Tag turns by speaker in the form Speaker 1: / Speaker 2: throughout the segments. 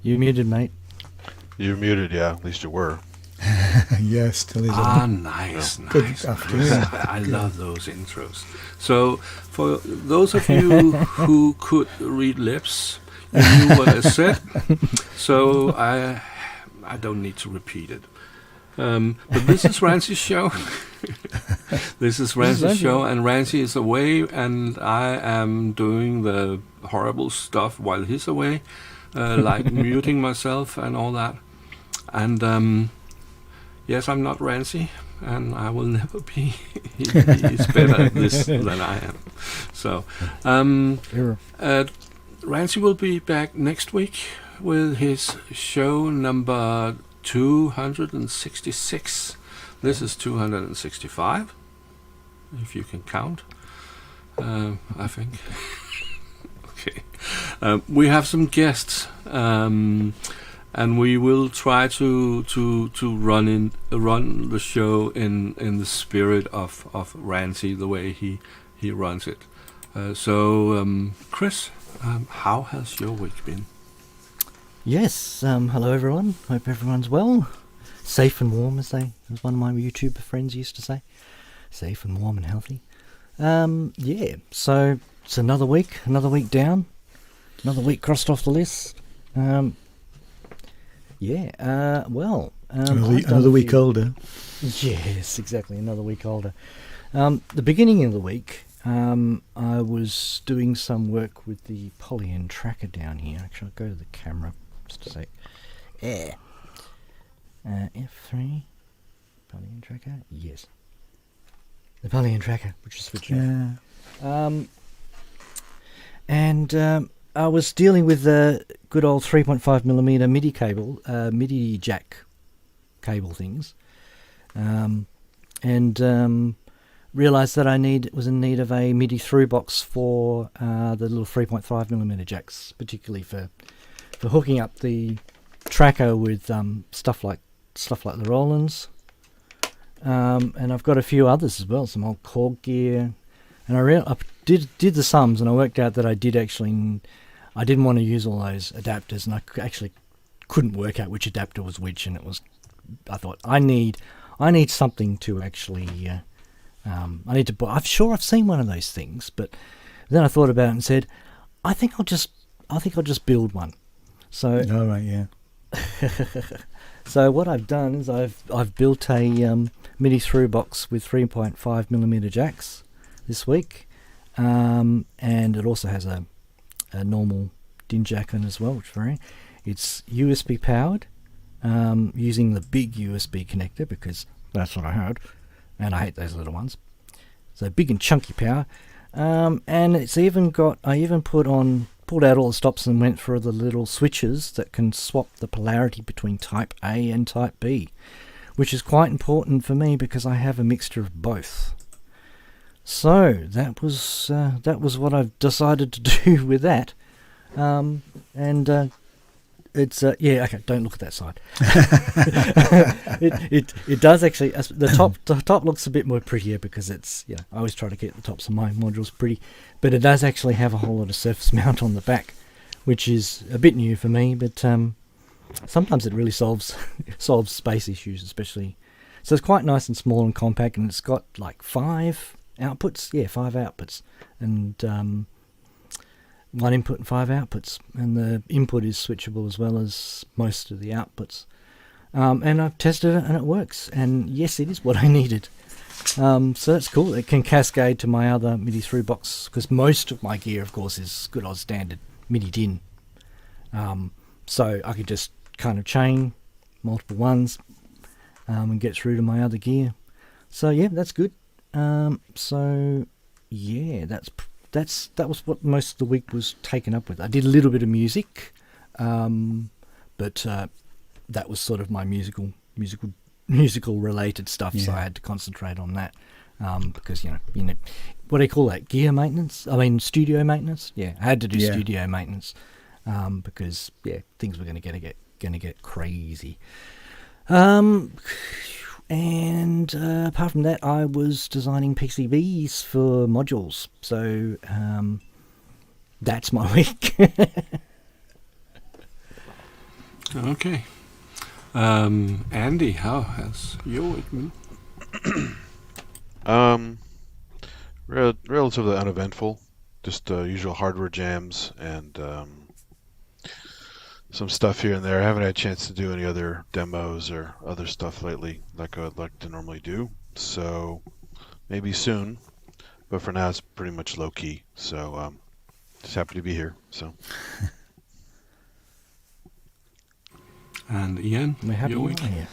Speaker 1: You're muted, mate.
Speaker 2: You're muted, yeah. At least you were.
Speaker 3: Yes, still is.
Speaker 4: Nice,
Speaker 3: Good
Speaker 4: nice.
Speaker 3: afternoon.
Speaker 4: I love those intros. So, for those of you who could read lips, you knew what I said. So I don't need to repeat it. But this is Ranzee's show. This is Ranzee's show, and Ranzee is away, and I am doing the horrible stuff while he's away, like muting myself and all that. And yes, I'm not Ranzee, and I will never be. He's better at this than I am. So, Ranzee will be back next week with his show number 266. This is 265, if you can count, I think. Okay. We have some guests, and we will try to run the show in the spirit of Ranzee, the way he runs it. So, Chris, how has your week been?
Speaker 1: Yes, hello everyone. Hope everyone's well. Safe and warm, as one of my YouTube friends used to say. Safe and warm and healthy. Yeah, so it's another week down. Another week crossed off the list. Another
Speaker 3: week older.
Speaker 1: Yes, exactly, another week older. The beginning of the week, I was doing some work with the Polyvera tracker down here. Actually, I'll go to the camera just a sec. Yeah. F3. Polyvera tracker? Yes. The Polyvera tracker, which is switching. Yeah. I was dealing with the good old 3.5mm MIDI cable, MIDI jack cable things. Realised that I was in need of a MIDI through box for the little 3.5mm jacks, particularly for hooking up the tracker with stuff like the Rolands, and I've got a few others as well, some old Korg gear, and I did the sums, and I worked out that I didn't want to use all those adapters, and I actually couldn't work out which adapter was which, and I thought I need something to actually. I need to buy. I'm sure I've seen one of those things, but then I thought about it and said, I think I'll just build one. So,
Speaker 3: all right, yeah.
Speaker 1: So what I've done is I've built a MIDI through box with 3.5mm jacks this week, and it also has a normal DIN jack on as well, it's USB powered, using the big USB connector because that's what I heard. And I hate those little ones. So big and chunky power. And it's even got, I pulled out all the stops and went through the little switches that can swap the polarity between type A and type B, which is quite important for me because I have a mixture of both. So that was what I've decided to do with that. It's okay. Don't look at that side. It does actually. The top looks a bit more prettier because it's I always try to keep the tops of my modules pretty, but it does actually have a whole lot of surface mount on the back, which is a bit new for me. But sometimes it really solves space issues, especially. So it's quite nice and small and compact, and it's got like 5 outputs. Yeah, 5 outputs, and 1 input and 5 outputs, and the input is switchable as well as most of the outputs. And I've tested it and it works, and yes, it is what I needed. So that's cool. It can cascade to my other MIDI through box, because most of my gear, of course, is good old standard MIDI DIN. So I could just kind of chain multiple ones and get through to my other gear. So yeah, that's good. So yeah, that was what most of the week was taken up with. I did a little bit of music, but that was sort of my musical related stuff. Yeah. So I had to concentrate on that because you know what do you call that? Gear maintenance? I mean studio maintenance. Yeah, I had to do studio maintenance because things were going to get crazy. And apart from that, I was designing PCBs for modules. So that's my week.
Speaker 4: Okay. Andy, how has your week been?
Speaker 2: Relatively uneventful. Just usual hardware jams and some stuff here and there. I haven't had a chance to do any other demos or other stuff lately like I would like to normally do. So maybe soon. But for now, it's pretty much low key. So just happy to be here. So.
Speaker 4: And Ian,
Speaker 1: We're happy
Speaker 4: your
Speaker 1: you're
Speaker 4: week?
Speaker 1: here.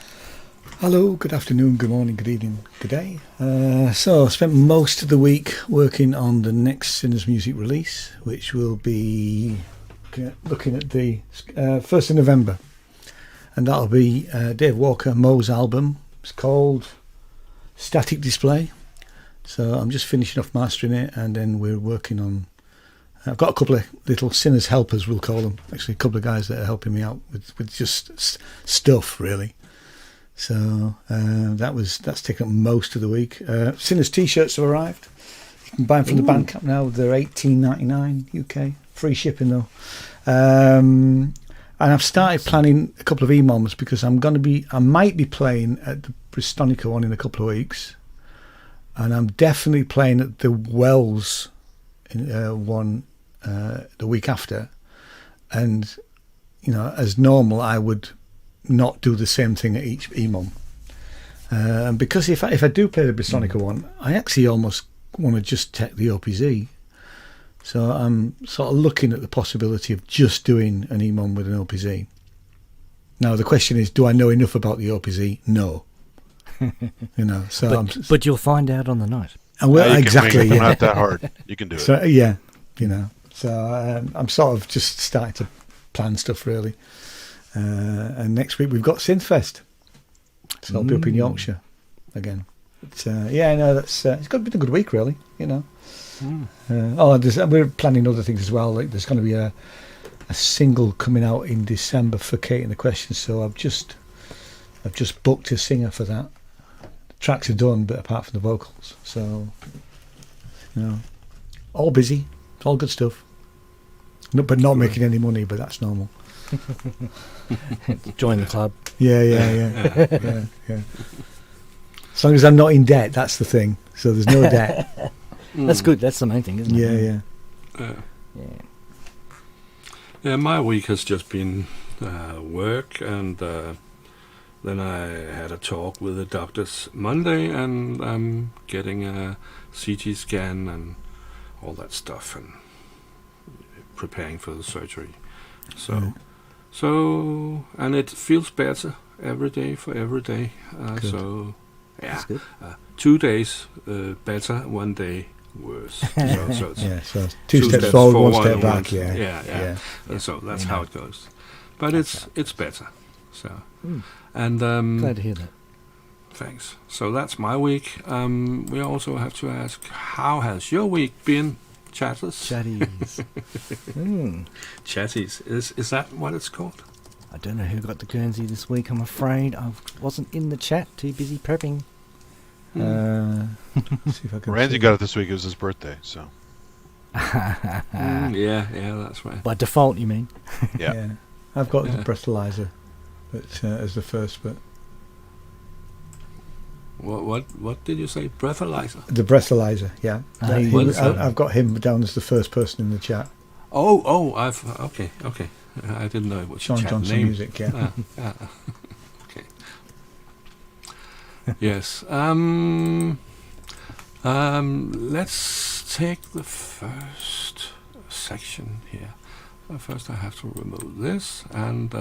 Speaker 3: Hello, good afternoon, good morning, good evening, good day. So I spent most of the week working on the next Sinners Music release, which will be looking at the 1st of November. And that'll be Dave Walker Mo's album. It's called Static Display. So I'm just finishing off mastering it, and then we're working on... I've got a couple of little Sinners helpers, we'll call them. Actually, a couple of guys that are helping me out with just stuff, really. So that's taken up most of the week. Sinners t-shirts have arrived. You can buy them from the Bandcamp now. They're $18.99 UK, free shipping though. And I've started planning a couple of EMOMs because I might be playing at the Bristonica one in a couple of weeks, and I'm definitely playing at the Wells one the week after. And as normal, I would not do the same thing at each EMOM, because if I do play the Bristonica one, I actually almost want to just take the OPZ. So I'm sort of looking at the possibility of just doing an EMOM with an OPZ. Now the question is, do I know enough about the OPZ? No.
Speaker 1: But you'll find out on the night.
Speaker 3: Well, exactly.
Speaker 2: Yeah. Not that hard. You can do it.
Speaker 3: So yeah, So I'm sort of just starting to plan stuff really. And next week we've got Synthfest, so I'll be up in Yorkshire again. But, that's it's been a good week really. We're planning other things as well. Like there's going to be a single coming out in December for Kate and the Questions. So I've just booked a singer for that. The tracks are done, but apart from the vocals, so all busy. It's all good stuff. But not making any money. But that's normal.
Speaker 1: Join the club.
Speaker 3: Yeah. As long as I'm not in debt, that's the thing. So there's no debt.
Speaker 1: That's good. That's the main thing, isn't it?
Speaker 4: Yeah, my week has just been work, and then I had a talk with the doctors Monday, and I'm getting a CT scan and all that stuff, and preparing for the surgery. So, and it feels better every day for every day. So, yeah,
Speaker 1: that's good.
Speaker 4: 2 days better, 1 day worse.
Speaker 3: So two steps forward, one step back.
Speaker 4: Yeah. And so that's how it goes. But it's better. So, and
Speaker 1: glad to hear that.
Speaker 4: Thanks. So that's my week. We also have to ask, how has your week been? Chatties. Chatties. Is that what it's called?
Speaker 1: I don't know who got the Guernsey this week, I'm afraid. I wasn't in the chat, too busy prepping.
Speaker 3: See if I can
Speaker 2: Ranzee got it this week. It was his birthday, so.
Speaker 4: Yeah, that's right.
Speaker 1: By default, you mean?
Speaker 2: Yeah.
Speaker 3: I've got the breathalyzer, but as the first, but.
Speaker 4: What did you say? Breathalyzer?
Speaker 3: The breathalyzer, yeah. I've got him down as the first person in the chat.
Speaker 4: Okay. I didn't know what
Speaker 3: Sean
Speaker 4: chat
Speaker 3: Johnson
Speaker 4: name.
Speaker 3: Music, yeah.
Speaker 4: Okay. Yes. Let's take the first section here. First, I have to remove this, and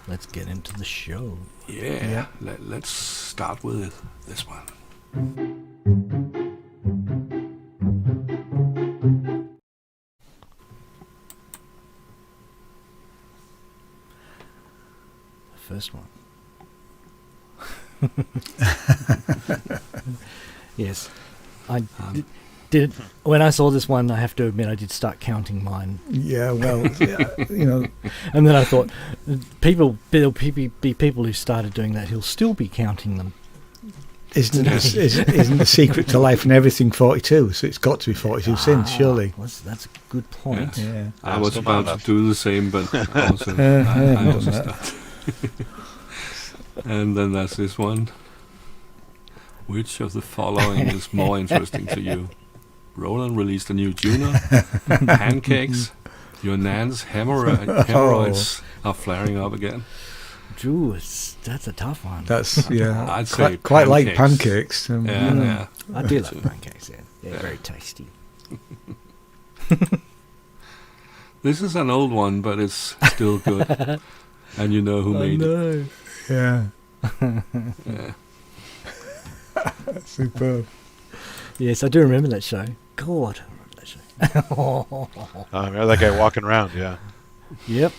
Speaker 1: let's get into the show.
Speaker 4: Yeah. Let's start with this one.
Speaker 1: First one. Yes, I did. When I saw this one, I have to admit I did start counting mine.
Speaker 3: Yeah, well,
Speaker 1: and then I thought, there'll be people who started doing that who'll still be counting them.
Speaker 3: Isn't the secret to life and everything 42? So it's got to be 42 synths, surely.
Speaker 1: That's a good point.
Speaker 3: Yeah.
Speaker 4: I was about to do the same, but also I also stopped. And then there's this one. Which of the following is more interesting to you? Roland released a new Juno. Pancakes. Your Nan's hemorrhoids are flaring up again.
Speaker 1: Juice, that's a tough one.
Speaker 3: That's
Speaker 4: I'd say
Speaker 3: quite like pancakes.
Speaker 4: Yeah.
Speaker 1: I do like pancakes. Yeah, they're very tasty.
Speaker 4: This is an old one, but it's still good. And you know who made it.
Speaker 3: Yeah.
Speaker 4: Yeah.
Speaker 3: Superb.
Speaker 1: Yes, I do remember that show. God, I remember that show.
Speaker 2: I remember that guy walking around, yeah.
Speaker 1: Yep.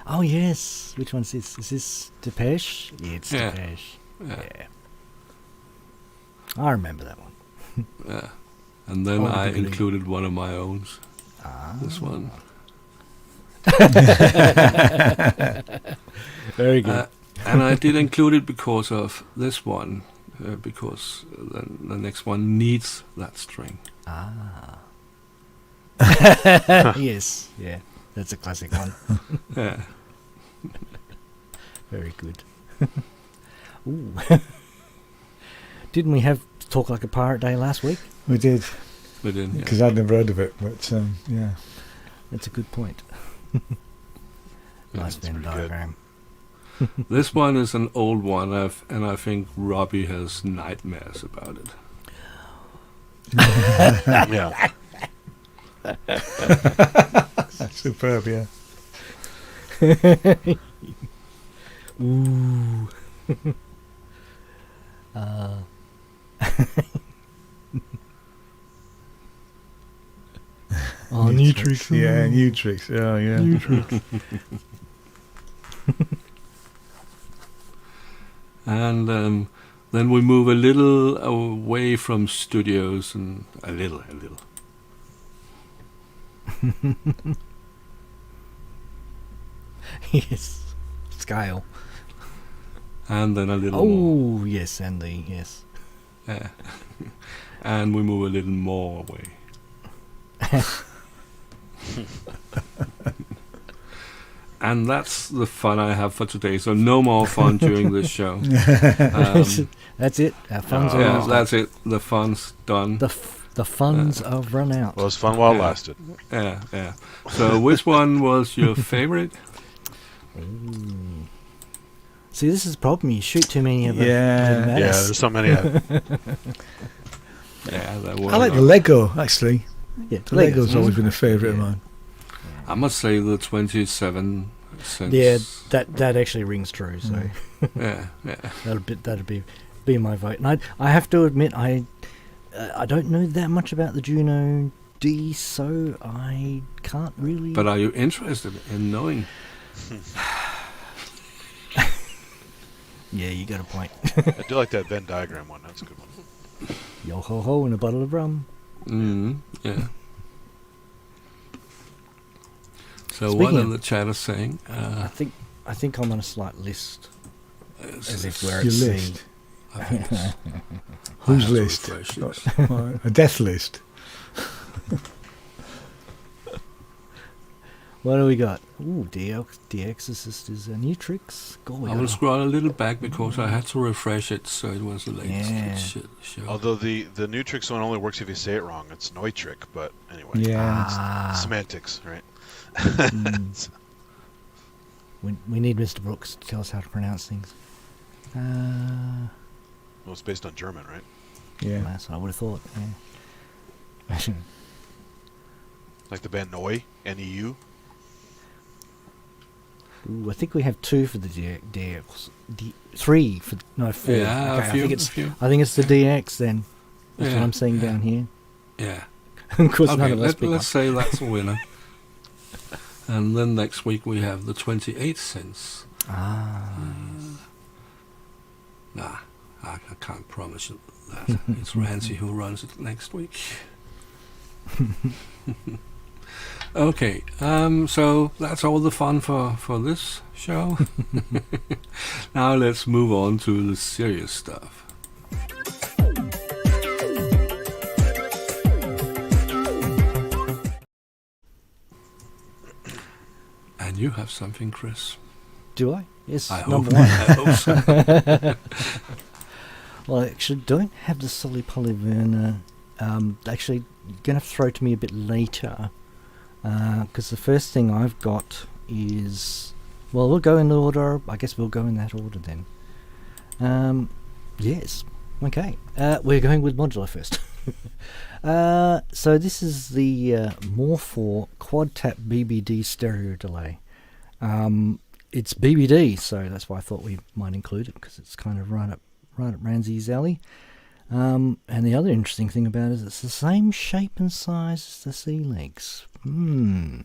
Speaker 1: Oh, yes. Which one's this? Is this Depeche? Yeah, it's Depeche. Yeah. I remember that one.
Speaker 4: Yeah. And then I included one of my own. This one.
Speaker 1: Very good.
Speaker 4: And I did include it because of this one, because the next one needs that string.
Speaker 1: Yes, yeah, that's a classic one.
Speaker 4: Yeah.
Speaker 1: Very good. Ooh. Didn't we have Talk Like a Pirate Day last week?
Speaker 3: We did.
Speaker 4: We did, yeah.
Speaker 3: Because I'd never heard of it, but yeah.
Speaker 1: That's a good point. Nice Venn diagram.
Speaker 4: This one is an old one, and I think Robbie has nightmares about it.
Speaker 2: Yeah.
Speaker 3: Superb, yeah.
Speaker 1: Ooh. New tricks.
Speaker 3: Yeah, new tricks. Oh, yeah.
Speaker 1: New tricks.
Speaker 4: And then we move a little away from studios, and a little.
Speaker 1: Yes. Scale.
Speaker 4: And then a little more.
Speaker 1: Oh, yes, and yes.
Speaker 4: Yeah. And we move a little more away. And that's the fun I have for today. So no more fun during this show.
Speaker 1: That's it. Our fun's are
Speaker 4: yeah, that's it. The fun's done.
Speaker 1: The funds have run out.
Speaker 2: Well, it was fun while it lasted.
Speaker 4: Yeah. So which one was your favorite?
Speaker 1: Ooh. See, this is the problem. You shoot too many of them.
Speaker 3: Yeah.
Speaker 2: Yeah, there's so many of them.
Speaker 4: Yeah, that one.
Speaker 3: I like the Lego, actually.
Speaker 1: Yeah,
Speaker 3: The Lego's always been a favourite of mine.
Speaker 4: I must say the 27 cents.
Speaker 1: Yeah, that actually rings true. So
Speaker 4: Yeah.
Speaker 1: that'd be my vote. And I have to admit I don't know that much about the Juno-D, so I can't really.
Speaker 4: But are you interested in knowing?
Speaker 1: Yeah, you got a point.
Speaker 2: I do like that Venn diagram one. That's a good one.
Speaker 1: Yo ho ho and a bottle of rum.
Speaker 4: Yeah. So
Speaker 1: Speaking
Speaker 4: what are
Speaker 1: of-
Speaker 4: the chatters saying?
Speaker 1: I think I'm on a slight list, as if where
Speaker 3: Your
Speaker 1: it's
Speaker 3: list.
Speaker 4: I think it's-
Speaker 3: Whose
Speaker 4: I have to
Speaker 3: list?
Speaker 4: refresh it.
Speaker 3: A death list.
Speaker 1: What do we got? Ooh, The Exorcist is a new tricks.
Speaker 4: I will scroll a little back because I had to refresh it, so it was the latest
Speaker 1: Yeah.
Speaker 4: show.
Speaker 2: Although the Nutrix one only works if you say it wrong. It's Neutrick, but anyway.
Speaker 3: Yeah.
Speaker 2: Semantics, right?
Speaker 1: We need Mr. Brooks to tell us how to pronounce things.
Speaker 2: Well, it's based on German, right?
Speaker 3: Yeah.
Speaker 1: That's what I would have thought. Yeah.
Speaker 2: Like the band Neu, N-E-U.
Speaker 1: Ooh, I think we have 2 for the DX. 3 for 4.
Speaker 4: Yeah,
Speaker 1: okay,
Speaker 4: a few,
Speaker 1: I think it's the DX then. That's
Speaker 4: Yeah,
Speaker 1: what I'm seeing
Speaker 4: yeah.
Speaker 1: down here.
Speaker 4: Yeah.
Speaker 1: Of course,
Speaker 4: Okay,
Speaker 1: none of us pick
Speaker 4: let's
Speaker 1: up.
Speaker 4: say that's a winner. And then next week we have the 28 cents. Nah, I can't promise you that. It's Ranzee who runs it next week. Okay, so that's all the fun for this show. Now let's move on to the serious stuff. And you have something, Chris.
Speaker 1: Do I? Yes,
Speaker 4: I
Speaker 1: number
Speaker 4: hope,
Speaker 1: one.
Speaker 4: I hope so.
Speaker 1: Well, I actually don't have the solid Polyvera. Actually, you're going to have to throw to me a bit later. Because the first thing I've got is... Well, we'll go in order. I guess we'll go in that order then. Yes. Okay. We're going with modular first. So this is the Morphor Quad Tap BBD stereo delay. It's BBD, so that's why I thought we might include it, because it's kind of right up Ranzee's alley. And the other interesting thing about it is it's the same shape and size as the C legs. And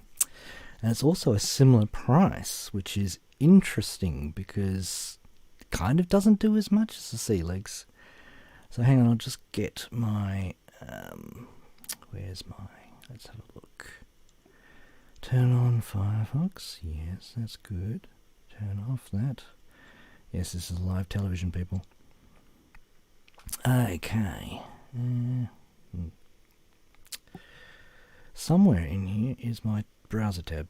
Speaker 1: it's also a similar price, which is interesting because it kind of doesn't do as much as the C legs. So hang on, I'll just get my... let's have a look. Turn on Firefox. Yes, that's good. Turn off that. Yes, this is live television, people. Okay. Somewhere in here is my browser tab.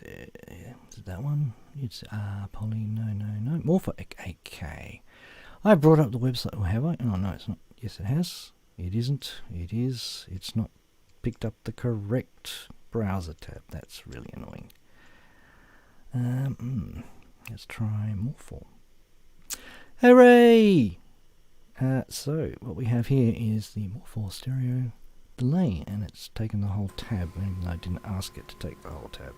Speaker 1: Is it that one? It's no. Morphor Echo. I brought up the website. Oh, have I? Oh, no, it's not. Yes, it has. It isn't. It is. It's not picked up the correct browser tab. That's really annoying. Let's try Morphor. Hooray! So what we have here is the Morphor stereo delay, and it's taken the whole tab, even though I didn't ask it to take the whole tab.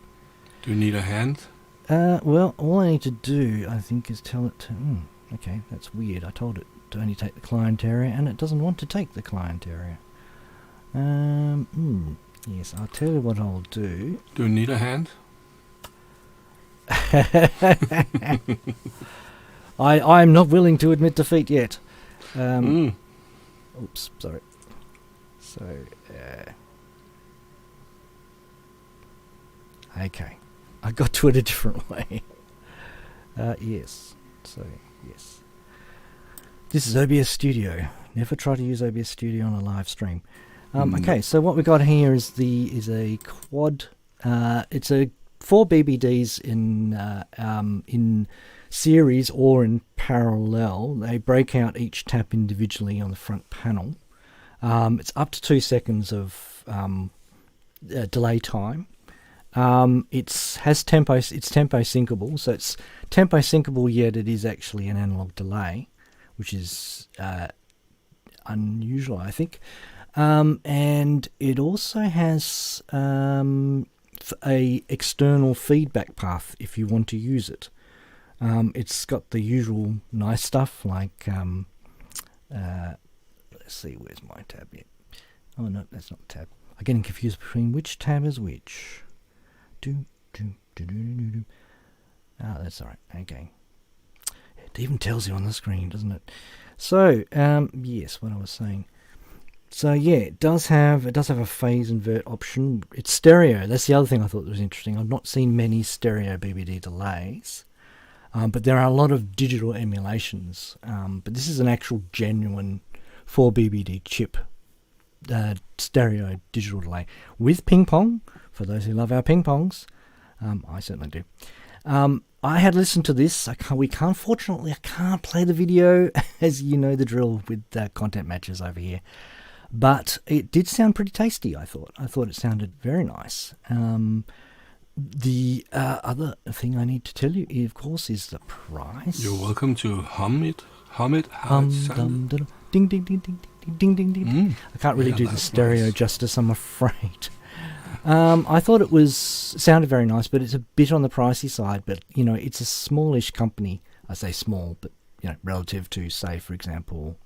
Speaker 4: Do you need a hand?
Speaker 1: Well, all I need to do, I think, is tell it to... okay, that's weird. I told it to only take the client area, and it doesn't want to take the client area. Yes, I'll tell you what I'll do.
Speaker 4: Do you need a hand?
Speaker 1: I'm not willing to admit defeat yet. Oops, sorry. So, okay. I got to it a different way. Yes. So, yes. This is OBS Studio. Never try to use OBS Studio on a live stream. Okay, so what we got here is a quad. It's a 4 BBDs in series or in parallel. They break out each tap individually on the front panel. It's up to 2 seconds of delay time. It's tempo syncable, so it's tempo syncable, yet it is actually an analog delay, which is unusual, I think. And it also has a external feedback path if you want to use it. It's got the usual nice stuff like let's see, where's my tab yet? Oh no, that's not the tab. I'm getting confused between which tab is which. That's alright. Okay. It even tells you on the screen, doesn't it? So, yes, what I was saying. So yeah, it does have a phase invert option. It's stereo. That's the other thing I thought was interesting. I've not seen many stereo BBD delays, but there are a lot of digital emulations. But this is an actual genuine 4 BBD chip stereo digital delay with ping pong. For those who love our ping pongs, I certainly do. I had listened to this. Fortunately, I can't play the video, as you know the drill with content matches over here. But it did sound pretty tasty, I thought. I thought it sounded very nice. The other thing I need to tell you, of course, is the price.
Speaker 4: You're welcome to hum it how it sounds.
Speaker 1: Ding, ding, ding, ding, ding, ding, ding. I can't really do the stereo justice, I'm afraid. I thought it sounded very nice, but it's a bit on the pricey side. But, you know, it's a smallish company. I say small, but, you know, relative to, say, for example,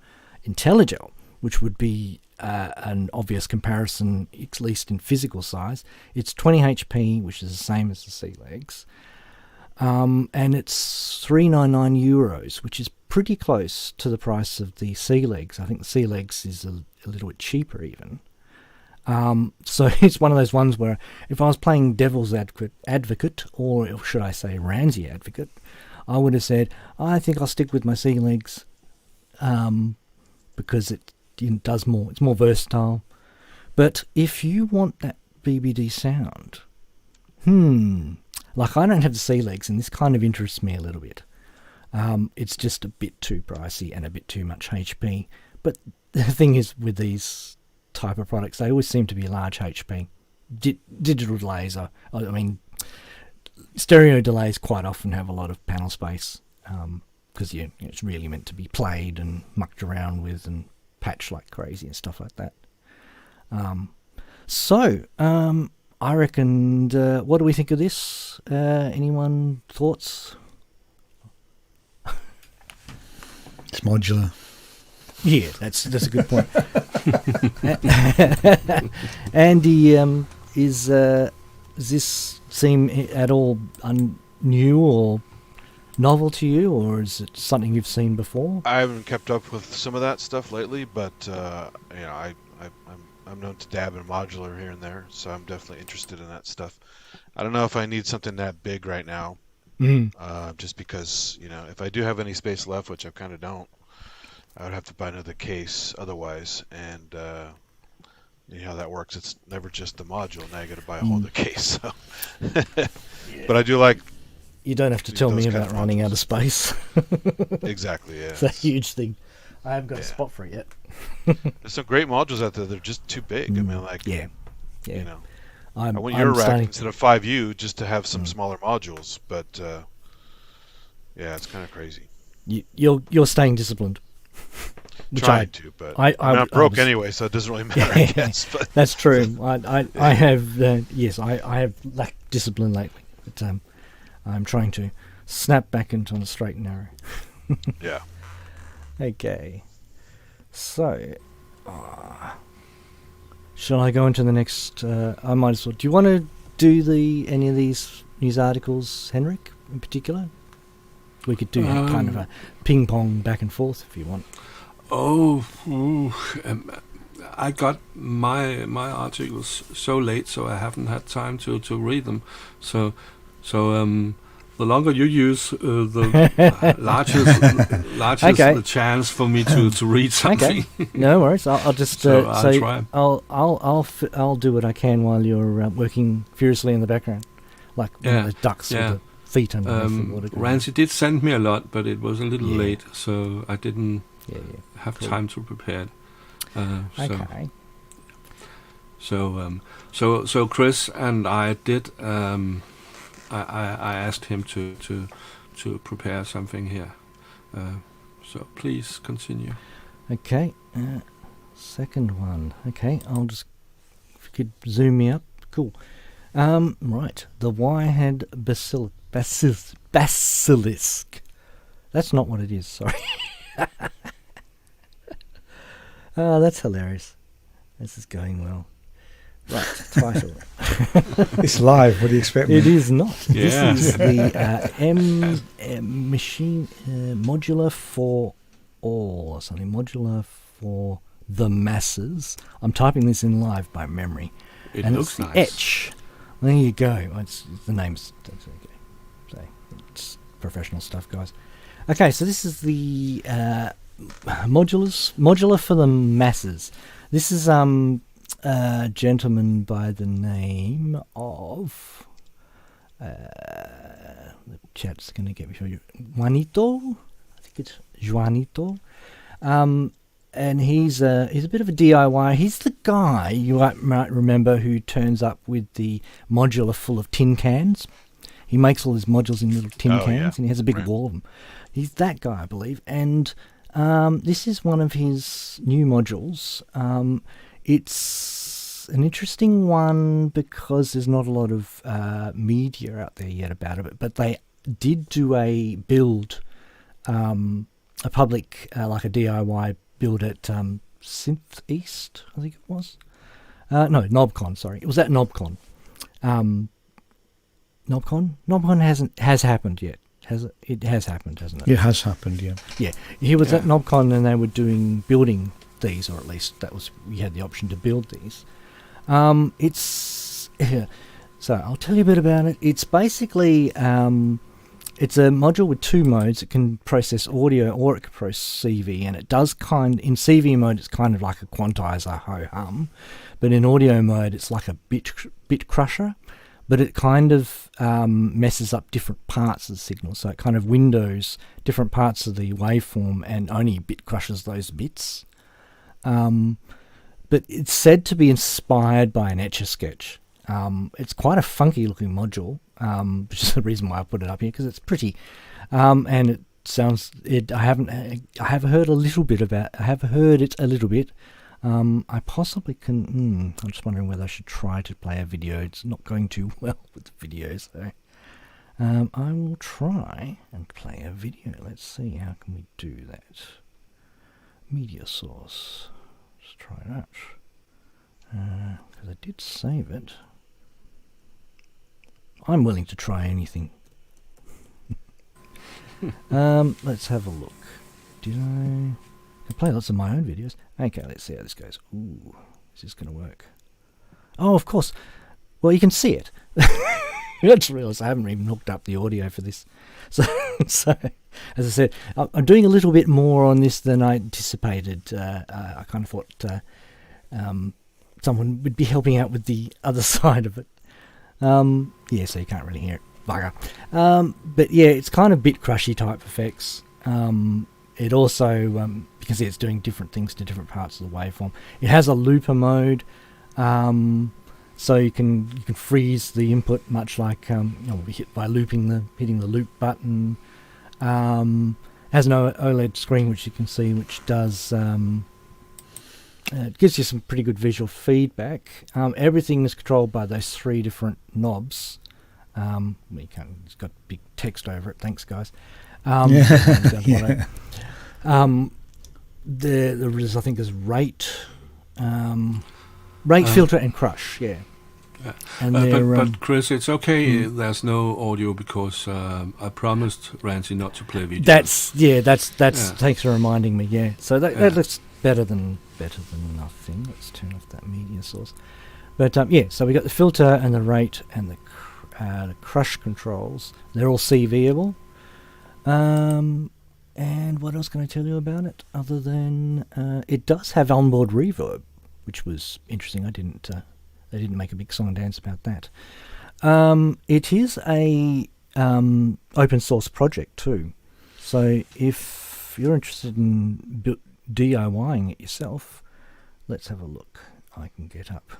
Speaker 1: Intelligel, which would be an obvious comparison, at least in physical size. It's 20 HP, which is the same as the C legs. And it's €399, which is pretty close to the price of the C legs. I think the C legs is a little bit cheaper even. So it's one of those ones where if I was playing devil's advocate, or should I say Ranzee advocate, I would have said, I think I'll stick with my C legs, because it does more. It's more versatile. But if you want that BBD sound, Like, I don't have the C legs, and this kind of interests me a little bit. It's just a bit too pricey and a bit too much HP. But the thing is, with these type of products, they always seem to be large HP. Digital delays are, I mean, stereo delays quite often have a lot of panel space, because it's really meant to be played and mucked around with and patched like crazy and stuff like that. I reckon, what do we think of this? Anyone thoughts?
Speaker 3: It's modular.
Speaker 1: Yeah, that's a good point. Andy, does this seem at all new or novel to you, or is it something you've seen before?
Speaker 2: I haven't kept up with some of that stuff lately, but I'm known to dab in modular here and there, so I'm definitely interested in that stuff. I don't know if I need something that big right now, just because, if I do have any space left, which I kind of don't, I would have to buy another case otherwise, and you know how that works. It's never just the module. Now you got to buy a whole other case. So. But I do like.
Speaker 1: You don't have to tell me about running out of space.
Speaker 2: Exactly, yeah.
Speaker 1: It's a huge thing. I haven't got a spot for it yet.
Speaker 2: There's some great modules out there. They're just too big. I mean, like,
Speaker 1: yeah.
Speaker 2: I went eurorack instead of 5U just to have some smaller modules, but yeah, it's kind of crazy.
Speaker 1: You're staying disciplined.
Speaker 2: Trying to, but I'm not broke anyway, so it doesn't really matter. I guess, but.
Speaker 1: That's true. I have I have lacked discipline lately, but I'm trying to snap back into the straight and narrow.
Speaker 2: Yeah.
Speaker 1: Okay. So, shall I go into the next? I might as well. Do you want to do any of these news articles, Henrik, in particular? We could do kind of a ping pong back and forth if you want.
Speaker 4: I got my articles so late, so I haven't had time to read them. So the longer you use, the larger the chance for me to read something.
Speaker 1: Okay. No worries. I'll just
Speaker 4: I'll try.
Speaker 1: I'll do what I can while you're working furiously in the background, like the ducks with the feet underneath.
Speaker 4: Ranzee did send me a lot, but it was a little late, so I didn't have time to prepare it.
Speaker 1: Okay.
Speaker 4: So Chris and I did. I asked him to prepare something here. So please continue.
Speaker 1: Okay. Second one. Okay. I'll just, if you could zoom me up. Cool. Right. The Wirehead Basilisk. That's not what it is. Sorry. Oh, that's hilarious. This is going well. Right, title.
Speaker 3: It's live. What do you expect?
Speaker 1: It is not.
Speaker 4: Yeah.
Speaker 1: This is the machine modular for all, or something. Modular for the masses. I'm typing this in live by memory.
Speaker 4: It
Speaker 1: and
Speaker 4: looks
Speaker 1: it's
Speaker 4: nice.
Speaker 1: Etch. There you go. The name's okay. So it's professional stuff, guys. Okay, so this is the modular for the masses. This is a gentleman by the name of the chat's going to get me for you, Juanito. I think it's Juanito. And he's a bit of a DIY. He's the guy you might remember who turns up with the modular full of tin cans. He makes all his modules in little tin cans, and he has a big wall of them. He's that guy, I believe. And this is one of his new modules. It's an interesting one because there's not a lot of media out there yet about it, but they did do a build, a public, like a DIY build at Synth East, I think it was. No, NobCon, sorry. It was at NobCon. NobCon? NobCon has happened yet. It has happened, hasn't it?
Speaker 3: It has happened, yeah.
Speaker 1: Yeah. He was at NobCon and they were building these, or at least we had the option to build these. So I'll tell you a bit about it. It's basically it's a module with two modes. It can process audio or it can process CV, and it does in CV mode it's kind of like a quantizer ho-hum, but in audio mode it's like a bit crusher. but it kind of messes up different parts of the signal. So it kind of windows different parts of the waveform and only bit crushes those bits. But it's said to be inspired by an Etch-a-Sketch. It's quite a funky looking module, which is the reason why I put it up here, because it's pretty. And it sounds. I have heard a little bit about. I have heard it a little bit. I possibly can. I'm just wondering whether I should try to play a video. It's not going too well with the videos, though. I will try and play a video. Let's see, how can we do that? Media source. Let's try that. Because I did save it. I'm willing to try anything. Let's have a look. Did I play lots of my own videos? Okay, let's see how this goes. Ooh, is this going to work? Oh, of course. Well, you can see it. I just realised I haven't even hooked up the audio for this. So as I said, I'm doing a little bit more on this than I anticipated. I kind of thought someone would be helping out with the other side of it. Yeah, so you can't really hear it. Bugger. But yeah, it's kind of bit crushy type effects. It also, you can see it's doing different things to different parts of the waveform. It has a looper mode, so you can freeze the input, much like hit by hitting the loop button. Has an OLED screen, which you can see, which does it gives you some pretty good visual feedback. Everything is controlled by those 3 different knobs. It's got big text over it. Thanks, guys.
Speaker 3: Yeah.
Speaker 1: There is, I think, is rate, filter, and crush. Yeah. And
Speaker 4: but Chris, it's okay. There's no audio because I promised Ranzee not to play video.
Speaker 1: That's thanks for reminding me. Yeah. So that looks better than nothing. Let's turn off that media source. But so we got the filter and the rate and the crush controls. They're all CV-able. And what else can I tell you about it other than it does have onboard reverb, which was interesting. They didn't make a big song and dance about that. It is a open source project too, so if you're interested in DIYing it yourself, let's have a look. I can get up.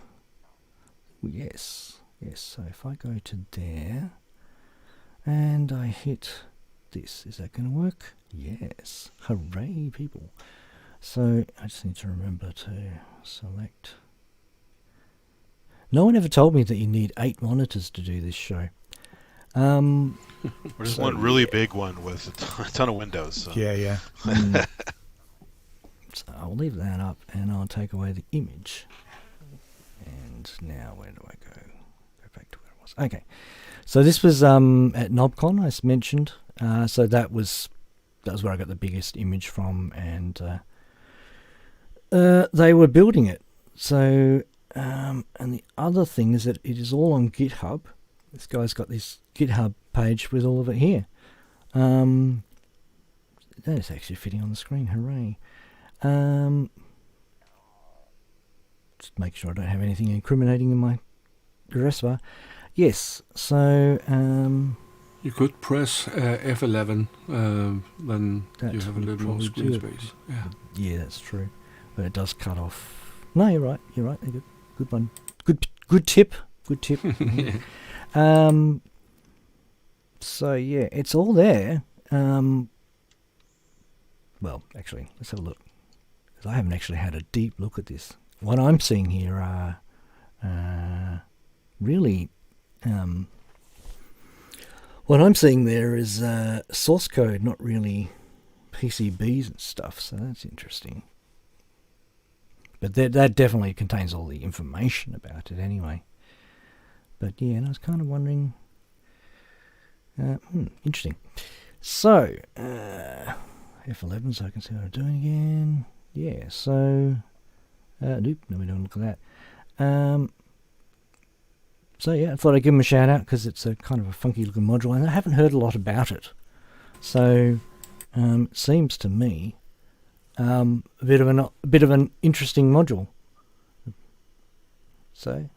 Speaker 1: Yes. So if I go to there and I hit this, is that going to work? Yes. Hooray, people. So I just need to remember to select. No one ever told me that you need 8 monitors to do this show.
Speaker 2: There's one really big one with a ton of windows. So.
Speaker 3: Yeah.
Speaker 1: So I'll leave that up and I'll take away the image. And now where do I go? Go back to where it was. Okay. So this was at KnobCon, I mentioned. So that was where I got the biggest image from, and they were building it. So and the other thing is that it is all on GitHub. This guy's got this GitHub page with all of it here. That is actually fitting on the screen. Hooray! Just make sure I don't have anything incriminating in my address bar. Yes. So
Speaker 4: you could press F11 when you have a little more screen space.
Speaker 1: Yeah, that's true. But it does cut off. No, you're right. They're good. Good one. Good tip. So yeah, it's all there. Well, actually, let's have a look. Because I haven't actually had a deep look at this. What I'm seeing here are really. What I'm seeing there is source code, not really PCBs and stuff. So that's interesting. But that definitely contains all the information about it anyway. But yeah, and I was kind of wondering. Interesting. So F11, so I can see what I'm doing again. Yeah. So nope, no, we don't look at that. So yeah, I thought I'd give them a shout out because it's a kind of a funky looking module, and I haven't heard a lot about it. So it seems to me a bit of an interesting module. So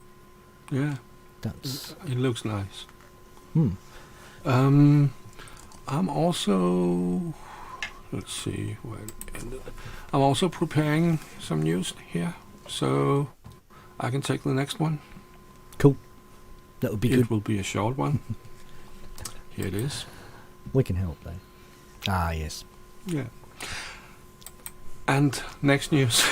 Speaker 4: yeah,
Speaker 1: That's
Speaker 4: It looks nice.
Speaker 1: hmm.
Speaker 4: I'm also, let's see where it ended. I'm also preparing some news here, so I can take the next one.
Speaker 1: Cool. That would be
Speaker 4: It
Speaker 1: good.
Speaker 4: will be a short one. Here it is.
Speaker 1: We can help though. Ah, yes.
Speaker 4: Yeah. And next news.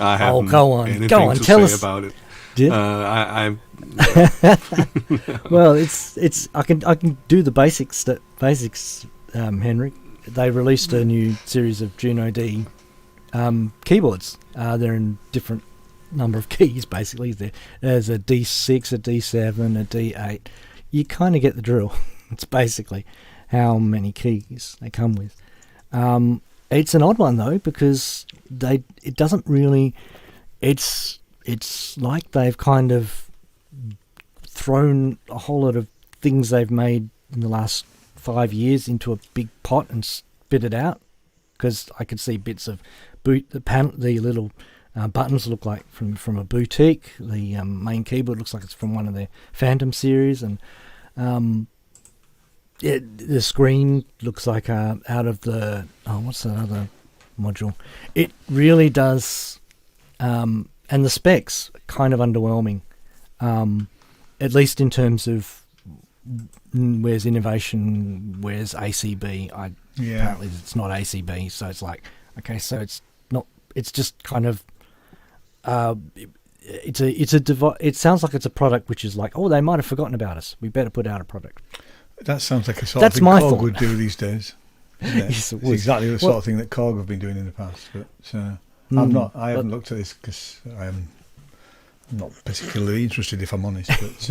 Speaker 4: I haven't
Speaker 1: go on.
Speaker 4: anything
Speaker 1: Go on,
Speaker 4: to
Speaker 1: tell
Speaker 4: say
Speaker 1: us.
Speaker 4: about it.
Speaker 1: Yeah.
Speaker 4: I'm
Speaker 1: Well, it's I can do the basics, Henrik. They released a new series of Juno-D keyboards. They're in different number of keys, basically. There's a D6, a D7, a D8. You kind of get the drill. It's basically how many keys they come with. It's an odd one though, because it doesn't really. It's like they've kind of thrown a whole lot of things they've made in the last 5 years into a big pot and spit it out. Because I could see bits of the little buttons look like from a boutique. The main keyboard looks like it's from one of their Phantom series, and the screen looks like out of the what's that other module? It really does, and the specs are kind of underwhelming, at least in terms of where's innovation, where's ACB. Apparently it's not ACB, so it's like, okay, so it's not. It's just kind of. It sounds like it's a product which is like, oh, they might have forgotten about us. We better put out a product.
Speaker 3: That sounds like a sort
Speaker 1: That's
Speaker 3: of thing
Speaker 1: my
Speaker 3: Korg
Speaker 1: fault.
Speaker 3: would do these days. Isn't it?
Speaker 1: Yes, it
Speaker 3: It's
Speaker 1: would.
Speaker 3: exactly the sort of thing that Korg have been doing in the past. But I haven't looked at this because I'm not particularly interested, if I'm honest. But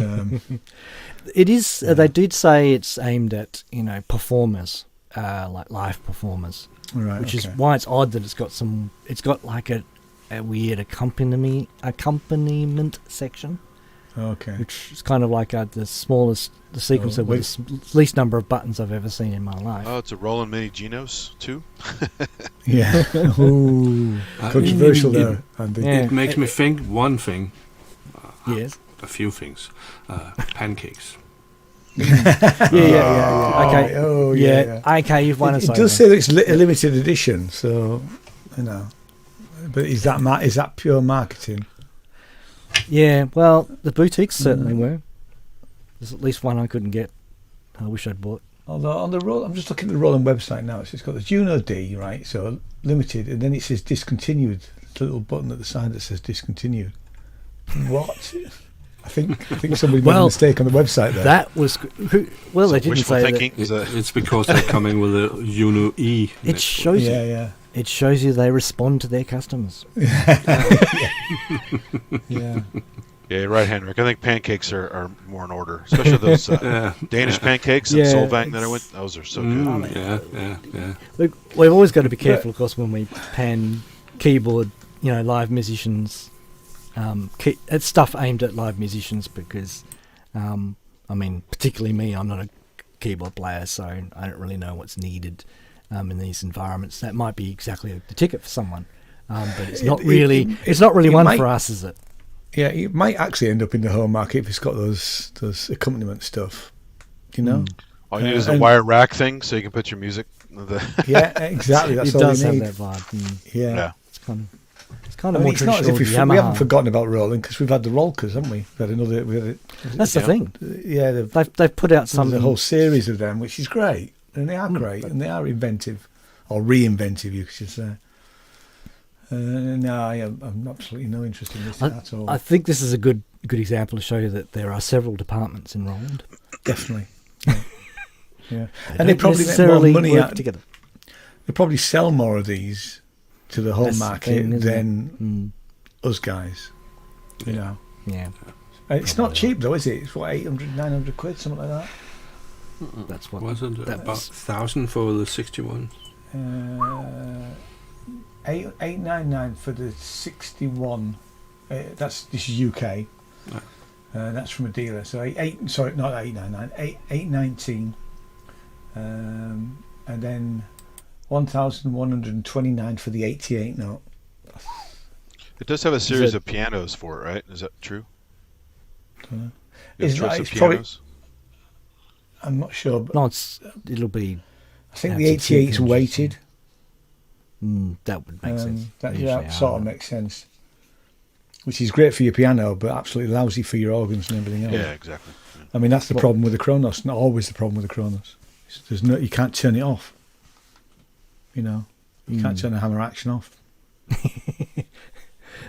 Speaker 1: it is. They did say it's aimed at performers, like live performers,
Speaker 3: right,
Speaker 1: which is
Speaker 3: okay.
Speaker 1: why it's odd that it's got like a weird accompaniment section,
Speaker 3: Okay.
Speaker 1: which is kind of like the sequencer with the least number of buttons I've ever seen in my life.
Speaker 2: Oh, it's a Roland Mini Genos too.
Speaker 3: Yeah. Ooh, controversial there, Andy.
Speaker 1: Yeah.
Speaker 4: It makes me think one thing.
Speaker 1: Yes.
Speaker 4: A few things. Pancakes.
Speaker 1: Yeah. Okay.
Speaker 3: Oh,
Speaker 1: yeah. Okay, you've won us
Speaker 3: It
Speaker 1: over.
Speaker 3: does say that it's a limited edition, so But is that pure marketing?
Speaker 1: Yeah, well, the boutiques certainly were. There's at least one I couldn't get. I wish I'd bought.
Speaker 3: Although on the I'm just looking at the Roland website now. It's got the Juno-D, right? So limited, and then it says discontinued. The little button at the side that says discontinued. What? I think somebody made a mistake on the website there.
Speaker 1: That was they didn't
Speaker 2: wishful
Speaker 1: say
Speaker 2: thinking.
Speaker 1: that.
Speaker 4: It's because they're coming with a Juno-E.
Speaker 1: It shows you.
Speaker 3: Yeah.
Speaker 1: It shows you they respond to their customers.
Speaker 3: Yeah.
Speaker 2: Yeah, you're right, Henrik. I think pancakes are more in order, especially those Danish pancakes and Solvang that I went. Those are so good.
Speaker 4: Yeah.
Speaker 1: Look, we've always got to be careful, of course, when we pan keyboard, live musicians. It's stuff aimed at live musicians because, particularly me, I'm not a keyboard player, so I don't really know what's needed in these environments. That might be exactly the ticket for someone, but it's not really. It's not really one for us, is it?
Speaker 3: Yeah, it might actually end up in the home market if it's got those accompaniment stuff.
Speaker 2: All you need is a wire rack thing, so you can put your music.
Speaker 3: Yeah, exactly. That's
Speaker 1: it
Speaker 3: all
Speaker 1: does
Speaker 3: you
Speaker 1: have
Speaker 3: need.
Speaker 1: that vibe.
Speaker 3: Yeah.
Speaker 1: It's kind of more
Speaker 3: it's not as
Speaker 1: traditional.
Speaker 3: if we haven't forgotten about Roland because we've had the Rolkers, haven't we?
Speaker 1: That's the thing.
Speaker 3: Yeah,
Speaker 1: they've put out
Speaker 3: a whole series of them, which is great, and they are great, and they are inventive or reinventive, you could say. No, I'm absolutely no interest in this at all.
Speaker 1: I think this is a good example to show you that there are several departments in Roland.
Speaker 3: Definitely. Yeah.
Speaker 1: And they probably necessarily
Speaker 3: make more money
Speaker 1: work together.
Speaker 3: They probably sell more of these to the home market than us guys.
Speaker 1: Yeah.
Speaker 3: It's not cheap though, is it? It's what, 800, 900 quid, something like that.
Speaker 1: That's what
Speaker 4: wasn't about 1,000 for the 61.
Speaker 3: 899 for the 61. This is UK. That's from a dealer. So not 899, 819. And then $1,129 for the 88 note.
Speaker 2: It does have a series of pianos for it, right? Is that true?
Speaker 3: It's probably, I'm not sure. But
Speaker 1: No, it'll be.
Speaker 3: I think the 88 is weighted.
Speaker 1: That would make sense.
Speaker 3: That sort of makes sense. Which is great for your piano, but absolutely lousy for your organs and everything else.
Speaker 2: Yeah, exactly. Yeah.
Speaker 3: I mean, that's the problem with the Kronos. Not always the problem with the Kronos. You can't turn it off. You know, you can't turn the hammer action off.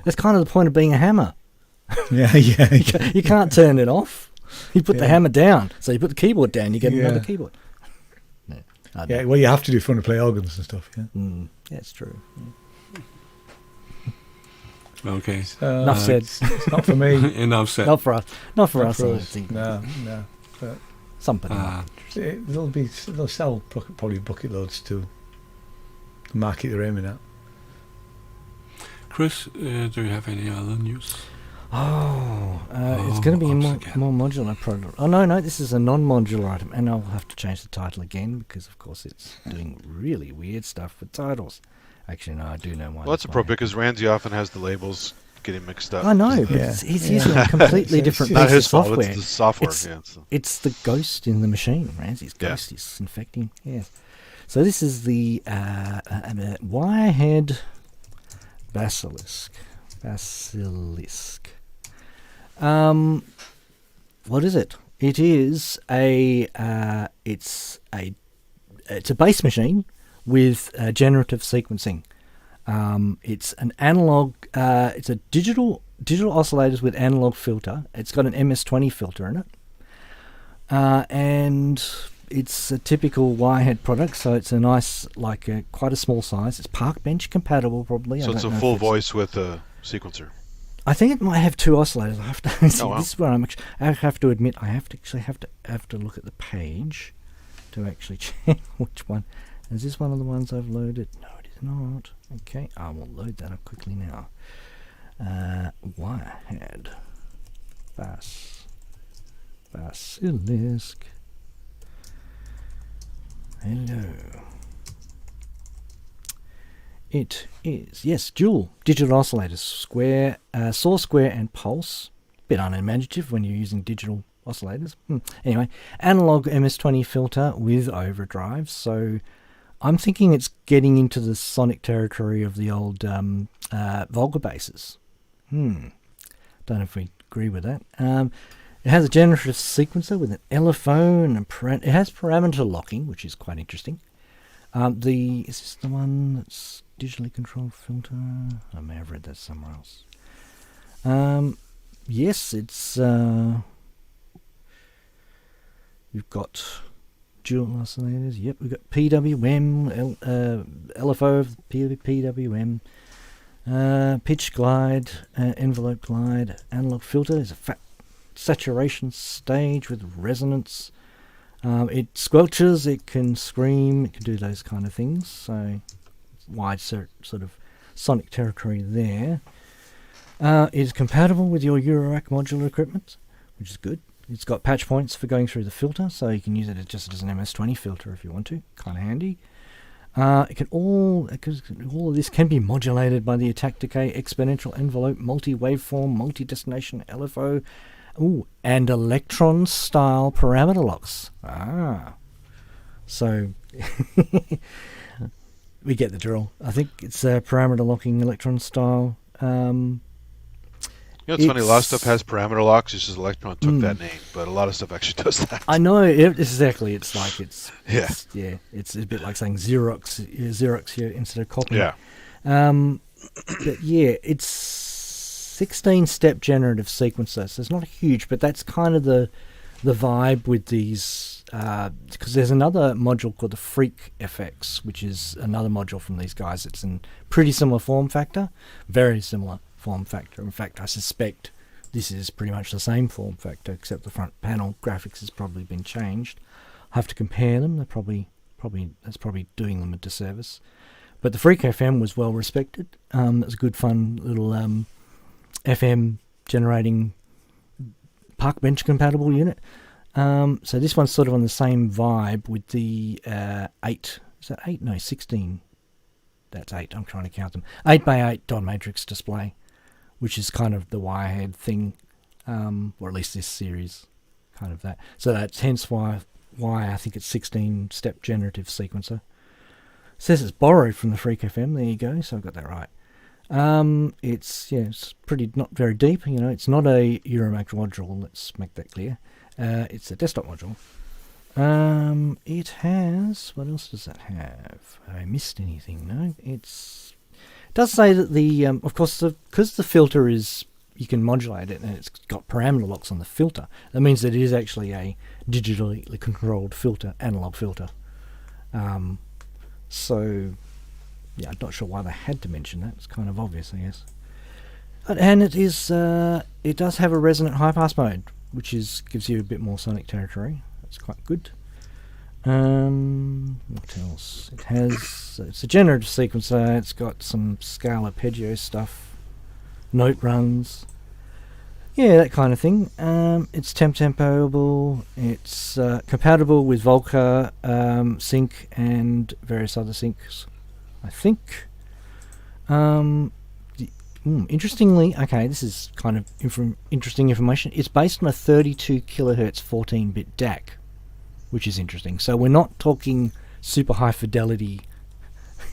Speaker 1: That's kind of the point of being a hammer.
Speaker 3: Yeah.
Speaker 1: You can't turn it off. You put the hammer down. So you put the keyboard down, you get another keyboard.
Speaker 3: Yeah, well, you have to do if you want to play organs and stuff. Yeah,
Speaker 1: that's true.
Speaker 4: Okay.
Speaker 1: Enough said.
Speaker 3: It's not for me.
Speaker 4: Enough said.
Speaker 1: Not for us. Not for us. I don't think.
Speaker 3: No. But
Speaker 1: somebody.
Speaker 3: They'll sell probably bucket loads to the market they're aiming at.
Speaker 4: Chris, do you have any other news?
Speaker 1: It's going to be a more modular product. Oh, no, this is a non-modular item, and I'll have to change the title again because, of course, it's doing really weird stuff with titles. Actually, no, I do know why.
Speaker 2: Well, that's a problem because Ranzee often has the labels getting mixed up.
Speaker 1: I know, but he's using a completely different piece of software.
Speaker 2: Not his fault, it's the software.
Speaker 1: It's the ghost in the machine. Ranzee's ghost is infecting. Yes. So this is the Wirehead Basilisk. What is it? It is it's a bass machine with generative sequencing. It's an analog. It's a digital oscillators with analog filter. It's got an MS-20 filter in it, and it's a typical Wirehead product. So it's a nice, quite a small size. It's park bench compatible, probably.
Speaker 2: So it's a full voice with a sequencer.
Speaker 1: I think it might have two oscillators. I have to. This is where I have to admit I have to look at the page to actually check which one. Is this one of the ones I've loaded? No, it is not. Okay, I will load that up quickly now. Wirehead Basilisk. Hello. It is, yes, dual digital oscillators, square, saw square and pulse. Bit unimaginative when you're using digital oscillators. Anyway, analog MS-20 filter with overdrive. So I'm thinking it's getting into the sonic territory of the old Volga basses. Don't know if we agree with that. It has a generative sequencer with an LFO and it has parameter locking, which is quite interesting. Is this the one that's digitally controlled filter? I may have read that somewhere else. Yes, it's you've got dual oscillators. Yep, we've got PWM, LFO, PWM, pitch glide, envelope glide, analog filter. There's a fat saturation stage with resonance. It squelches, it can scream, it can do those kind of things. So wide sort of sonic territory there. It is compatible with your eurorack modular equipment, which is good. It's got patch points for going through the filter, so you can use it just as an MS-20 filter if you want to. Kind of handy. All of this can be modulated by the attack decay, exponential envelope, multi-waveform, multi-destination LFO, and Elektron style parameter locks. So we get the drill. I think it's parameter locking Elektron style.
Speaker 2: It's funny, a lot of stuff has parameter locks, it's just Elektron took that name, but a lot of stuff actually does that.
Speaker 1: I know, exactly. It's like, it's a bit like saying Xerox here instead of copy.
Speaker 2: Yeah.
Speaker 1: But yeah, it's 16-step generative sequencer, so it's not huge, but that's kind of the vibe with these, because there's another module called the Freak FX, which is another module from these guys. It's in pretty similar form factor, very similar form factor. In fact, I suspect this is pretty much the same form factor, except the front panel graphics has probably been changed. I have to compare them. That's probably doing them a disservice. But the Freak FM was well respected. It was a good, fun little FM generating park bench compatible unit. So this one's sort of on the same vibe with the 8 is that 8? No, 16. That's 8. I'm trying to count them. 8x8 dot matrix display, which is kind of the Wirehead thing, or at least this series, kind of that. So that's hence why I think it's 16-step generative sequencer. It says it's borrowed from the Freak FM. There you go. So I've got that right. It's pretty not very deep. It's not a eurorack module. Let's make that clear. It's a desktop module. It has, what else does that have? Have I missed anything? No, it does say that the, of course, because the filter is, you can modulate it and it's got parameter locks on the filter. That means that it is actually a digitally controlled filter, analog filter. So, yeah, I'm not sure why they had to mention that. It's kind of obvious, I guess. And it is, it does have a resonant high pass mode, which gives you a bit more sonic territory. It's quite good. What else? It's a generative sequencer. It's got some scale arpeggio stuff, note runs, that kind of thing. It's tempoable. It's compatible with Volca, sync, and various other syncs, I think. Interestingly, okay, this is kind of interesting information. It's based on a 32 kilohertz 14-bit DAC, which is interesting. So we're not talking super high fidelity.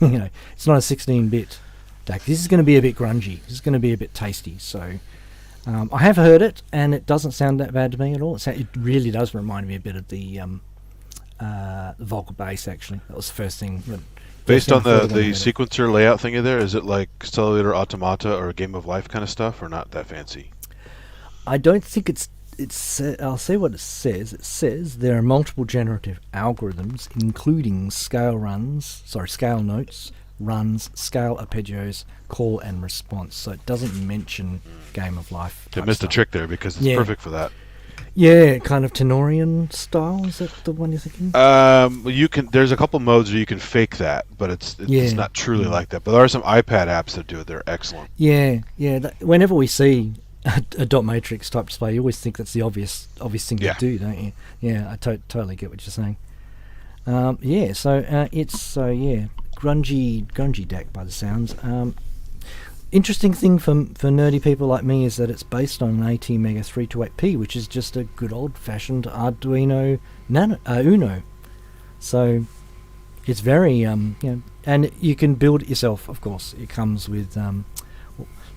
Speaker 1: It's not a 16-bit DAC. This is going to be a bit grungy. This is going to be a bit tasty. So I have heard it, and it doesn't sound that bad to me at all. It really does remind me a bit of the Volca bass. Actually, that was the first thing.
Speaker 2: Based on the sequencer layout thingy there, is it like Cellular Automata or Game of Life kind of stuff, or not that fancy?
Speaker 1: I don't think it's. I'll see what it says. It says there are multiple generative algorithms, including scale notes, runs, scale arpeggios, call and response. So it doesn't mention Game of Life.
Speaker 2: They missed a trick there because it's perfect for that.
Speaker 1: Yeah, kind of Tenorian style. Is that the one you're thinking?
Speaker 2: You can. There's a couple modes where you can fake that, but it's not truly like that. But there are some iPad apps that do it. They're excellent.
Speaker 1: Yeah. Whenever we see a dot matrix type display, you always think that's the obvious thing to do, don't you? Yeah, I totally get what you're saying. Grungy DAC by the sounds. Interesting thing for nerdy people like me is that it's based on an ATmega 328P, which is just a good old-fashioned Arduino Uno. So it's very and you can build it yourself. Of course, it comes with. I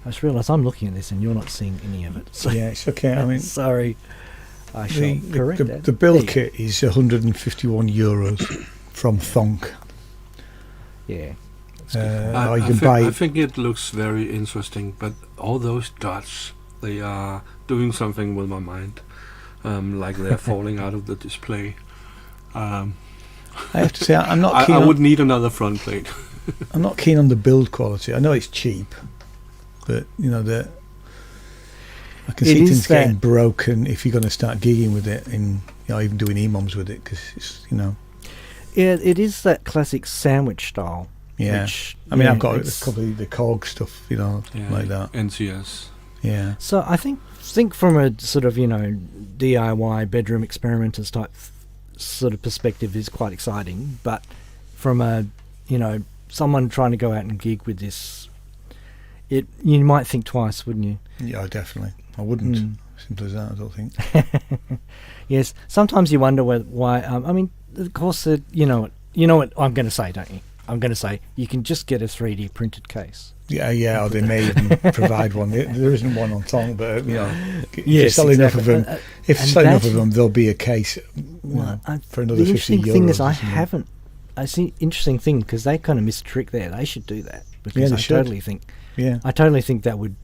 Speaker 1: just realised I'm looking at this and you're not seeing any of it. So
Speaker 3: yeah, it's okay. I mean,
Speaker 1: sorry. I shall correct that.
Speaker 3: The build kit is €151 from Thonk.
Speaker 1: Yeah.
Speaker 4: I think it looks very interesting, but all those dots, they are doing something with my mind, like they're falling out of the display.
Speaker 3: I have to say, I'm not keen.
Speaker 4: I would need another front plate.
Speaker 3: I'm not keen on the build quality. I know it's cheap, but I can see things getting broken if you're going to start gigging with it, and even doing EMOMs with it, because it's
Speaker 1: Yeah, it is that classic sandwich style.
Speaker 3: Yeah,
Speaker 1: which,
Speaker 3: I've got probably the COG stuff, like that.
Speaker 4: NCS.
Speaker 3: Yeah.
Speaker 1: So I think from a sort of DIY bedroom experimenters type sort of perspective is quite exciting, but from a someone trying to go out and gig with this, you might think twice, wouldn't you? Yeah,
Speaker 3: definitely. I wouldn't. Simple as that, I don't think.
Speaker 1: Yes. Sometimes you wonder why. Of course, you know what I'm going to say, don't you? I'm going to say you can just get a 3D printed case.
Speaker 3: Yeah, or they may even provide one. There isn't one on Tongue, but if you sell enough of them, there'll be a case for another €50.
Speaker 1: The interesting thing is, I see interesting thing because they kind of missed a trick there. They should do that because I totally think that would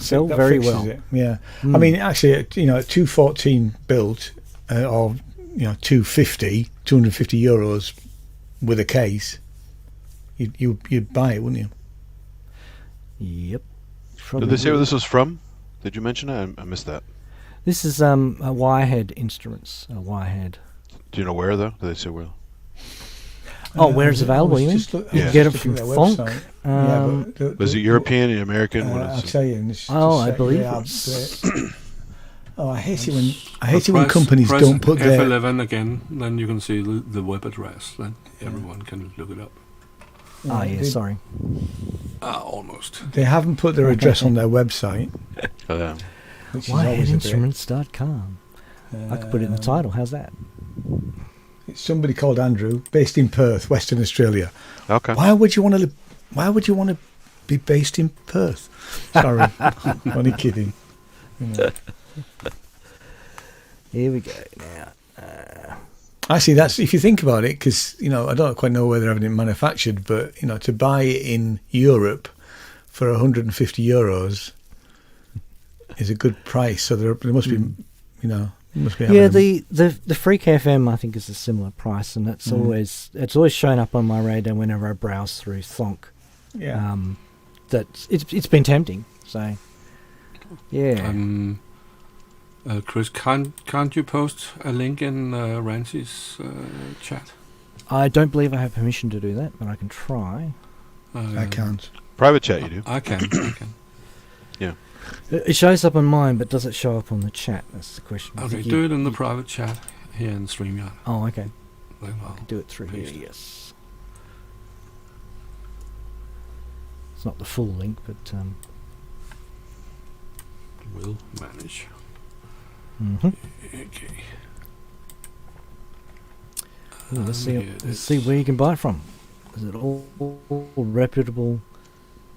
Speaker 1: sell very well.
Speaker 3: It. Yeah, I mean, actually, at 214 built or €250 with a case, you'd buy it, wouldn't you?
Speaker 1: Yep.
Speaker 2: Did they say where this was from? Did you mention it? I missed that.
Speaker 1: This is a Wirehead Instruments. A Wirehead.
Speaker 2: Do you know where though? Did they say where?
Speaker 1: Where it's available? You mean? You can get it from Thonk.
Speaker 2: Was it European and American?
Speaker 3: I'll tell you.
Speaker 1: I believe it's.
Speaker 3: Oh, I hate it when companies
Speaker 4: press
Speaker 3: don't put their.
Speaker 4: F11 again, then you can see the web address. Then everyone can look it up.
Speaker 1: Oh, yeah, sorry.
Speaker 4: Almost.
Speaker 3: They haven't put their address on their website. Which is always a bit.
Speaker 1: Wireheadinstruments.com. I could put it in the title. How's that?
Speaker 3: It's somebody called Andrew, based in Perth, Western Australia.
Speaker 2: Okay.
Speaker 3: Why would you want to be based in Perth? Sorry, only kidding. You know.
Speaker 1: Here we go now.
Speaker 3: Actually, that's if you think about it, because I don't quite know where they're having it manufactured, but to buy it in Europe for €150 is a good price. So there must be, must be.
Speaker 1: Yeah, the Freak FM I think is a similar price, and it's always shown up on my radar whenever I browse through Thonk.
Speaker 3: Yeah.
Speaker 1: That it's been tempting. So. Yeah.
Speaker 4: Chris, can't you post a link in Ranzee's chat?
Speaker 1: I don't believe I have permission to do that, but I can try.
Speaker 3: I can't.
Speaker 2: Private chat, you do.
Speaker 4: I can.
Speaker 2: Yeah.
Speaker 1: It shows up on mine, but does it show up on the chat? That's the question.
Speaker 4: Okay, do it in the private chat here in StreamYard.
Speaker 1: Oh, okay.
Speaker 4: Then
Speaker 1: I can do it through here, yes. It's not the full link, but...
Speaker 4: We'll manage. Okay.
Speaker 1: Ooh, let's see where you can buy it from. Is it all reputable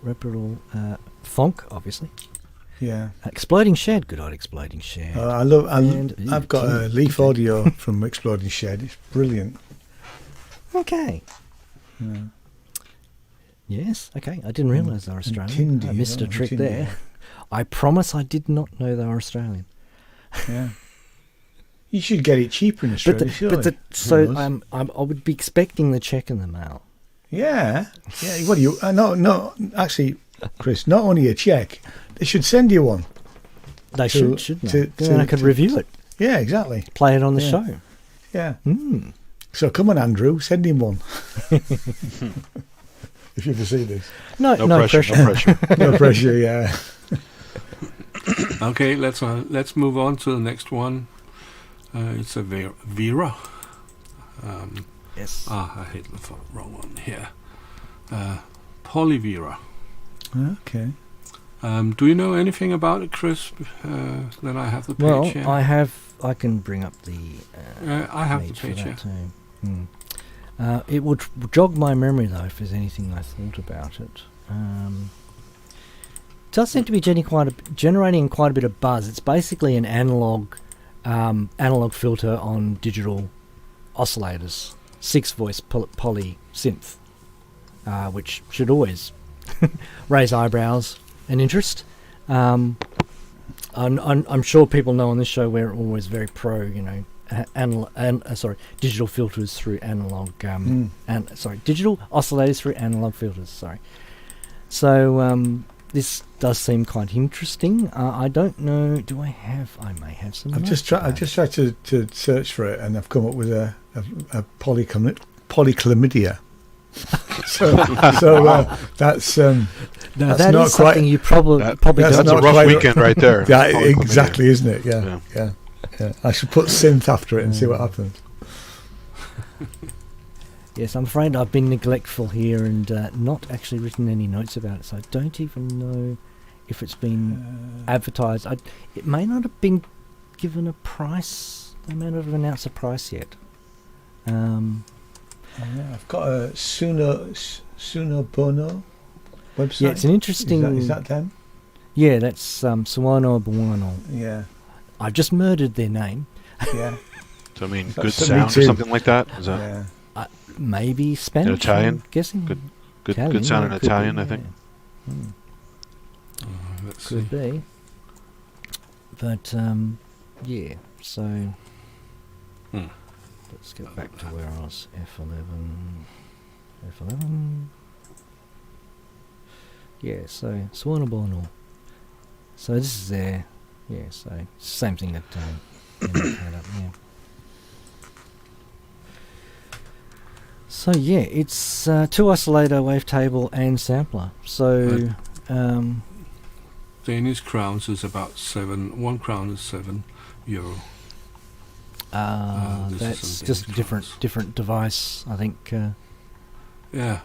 Speaker 1: Thonk, obviously?
Speaker 3: Yeah.
Speaker 1: Exploding Shed, good old Exploding Shed.
Speaker 3: I've got a Leaf Audio from Exploding Shed. It's brilliant.
Speaker 1: Okay.
Speaker 3: Yeah.
Speaker 1: Yes. Okay. I didn't realise they were Australian.
Speaker 3: Tindy,
Speaker 1: I missed a trick there. I promise I did not know they were Australian.
Speaker 3: Yeah. You should get it cheaper in Australia.
Speaker 1: I would be expecting the check in the mail.
Speaker 3: Yeah. Yeah. What do you? No. Actually, Chris, not only a check, they should send you one.
Speaker 1: They shouldn't they? Then I could review it.
Speaker 3: Yeah, exactly.
Speaker 1: Play it on the show.
Speaker 3: Yeah. So come on, Andrew, send him one. If you ever see this.
Speaker 1: No pressure.
Speaker 2: No pressure.
Speaker 3: No pressure. Yeah.
Speaker 4: Okay, let's move on to the next one. It's a Vera.
Speaker 1: Yes.
Speaker 4: I hit the wrong one here. Polyvera.
Speaker 3: Okay.
Speaker 4: Do you know anything about it, Chris? Then I have the page here.
Speaker 1: Well, I can bring up the.
Speaker 4: I have the page here.
Speaker 1: It would jog my memory though if there's anything I thought about it. It does seem to be generating quite a bit of buzz. It's basically an analog filter on digital oscillators, 6-voice poly synth, which should always raise eyebrows and interest. I'm sure people know on this show we're always very pro, digital filters through analog, digital oscillators through analog filters. Sorry. So this does seem quite interesting. I don't know. I may have some.
Speaker 3: I've just tried to search for it, and I've come up with a polychlamydia. so that's
Speaker 1: that
Speaker 3: not
Speaker 1: is something you probably don't.
Speaker 2: That's a rough weekend right there.
Speaker 3: Yeah, exactly, isn't it? Yeah. I should put synth after it and see what happens.
Speaker 1: Yes, I'm afraid I've been neglectful here and not actually written any notes about it, so I don't even know if it's been advertised. It may not have been given a price. They may not have announced a price yet.
Speaker 3: I've got a Sunobono website.
Speaker 1: Yeah, it's an interesting...
Speaker 3: Is that them?
Speaker 1: Yeah, that's Suwano Buono.
Speaker 3: Yeah.
Speaker 1: I've just murdered their name.
Speaker 3: Yeah.
Speaker 2: So I mean, good sound or something like that? Is that?
Speaker 3: Yeah.
Speaker 1: Maybe Spanish.
Speaker 2: In Italian?
Speaker 1: I'm guessing.
Speaker 2: Good sound in Italian, I think.
Speaker 1: Could be. But yeah. So let's get back to where I was. F11. Yeah. So Suonobono. So this is their. Yeah. So same thing that had up. Yeah. So yeah, it's 2 oscillator, wavetable, and sampler. So
Speaker 4: Danish crowns is about 7. 1 crown is €7. This
Speaker 1: That's
Speaker 4: is in
Speaker 1: just a
Speaker 4: Danish crowns.
Speaker 1: different device, I think.
Speaker 4: Yeah.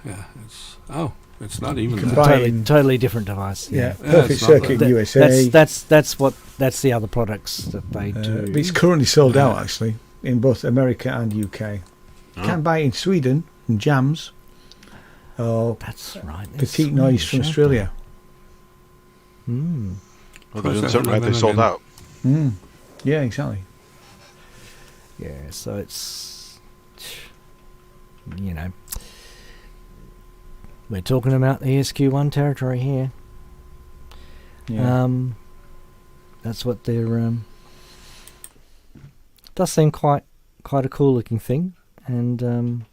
Speaker 4: It's not even
Speaker 3: can
Speaker 4: that.
Speaker 3: buy-
Speaker 1: Totally different device.
Speaker 3: Yeah,
Speaker 4: Yeah,
Speaker 3: Perfect
Speaker 4: it's not
Speaker 3: Circuit
Speaker 4: that-
Speaker 3: USA.
Speaker 1: That's the other products that they do.
Speaker 3: It's currently sold out actually in both America and UK. You can buy it in Sweden from Jams or
Speaker 1: That's right.
Speaker 3: Petite Noise from Australia.
Speaker 1: Mm.
Speaker 2: Well, they're doing something right. They sold out.
Speaker 3: Yeah, exactly.
Speaker 1: Yeah, so it's, you know, we're talking about the ESQ1 territory here.
Speaker 3: Yeah.
Speaker 1: That's what they're. Does seem quite a cool looking thing, and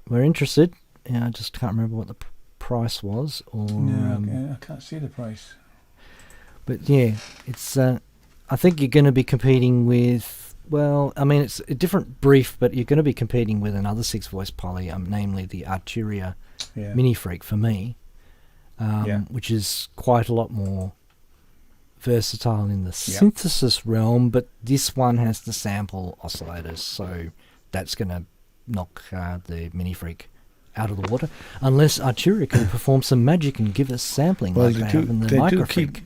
Speaker 1: we're interested. Yeah, I just can't remember what the price was, or.
Speaker 3: I can't see the price.
Speaker 1: But yeah, it's. I think you're going to be competing with. Well, I mean, it's a different brief, but you're going to be competing with another 6-voice poly, namely the Arturia Mini Freak for me, which is quite a lot more versatile in the synthesis realm, but this one has the sample oscillators, so that's going to knock the Mini Freak out of the water, unless Arturia can perform some magic and give us sampling like they have in the Micro Freak.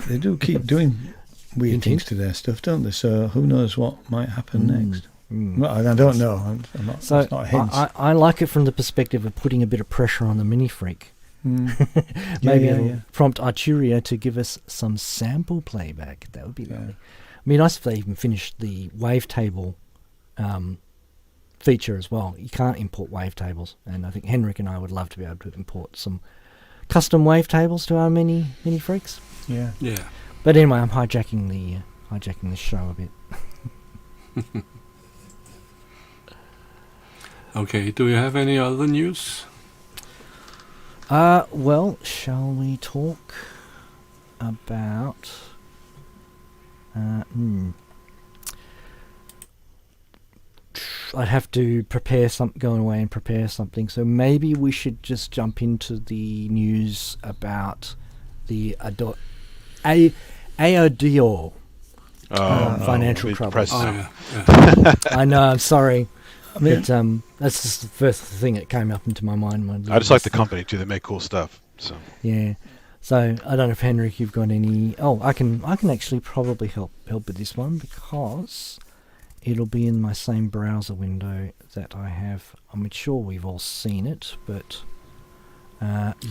Speaker 3: They do keep doing weird things to their stuff, don't they? So who knows what might happen next? Well, I don't know. I'm not,
Speaker 1: So
Speaker 3: that's not a hint.
Speaker 1: I like it from the perspective of putting a bit of pressure on the Mini Freak. Maybe it'll prompt Arturia to give us some sample playback. That would be lovely. It'd be nice if they even finished the wavetable feature as well. You can't import wavetables, and I think Henrik and I would love to be able to import some custom wavetables to our Mini Freaks.
Speaker 3: Yeah.
Speaker 1: But anyway, I'm hijacking the show a bit.
Speaker 4: Okay, do you have any other news?
Speaker 1: Well, shall we talk about... I'd have to go away and prepare something, so maybe we should just jump into the news about the AODIO financial troubles. I know, I'm sorry. But that's just the first thing that came up into my mind.
Speaker 2: I just like the company too. They make cool stuff. So
Speaker 1: yeah. So I don't know if Henrik, you've got any. Oh, I can actually probably help with this one because it'll be in my same browser window that I have. I'm sure we've all seen it, but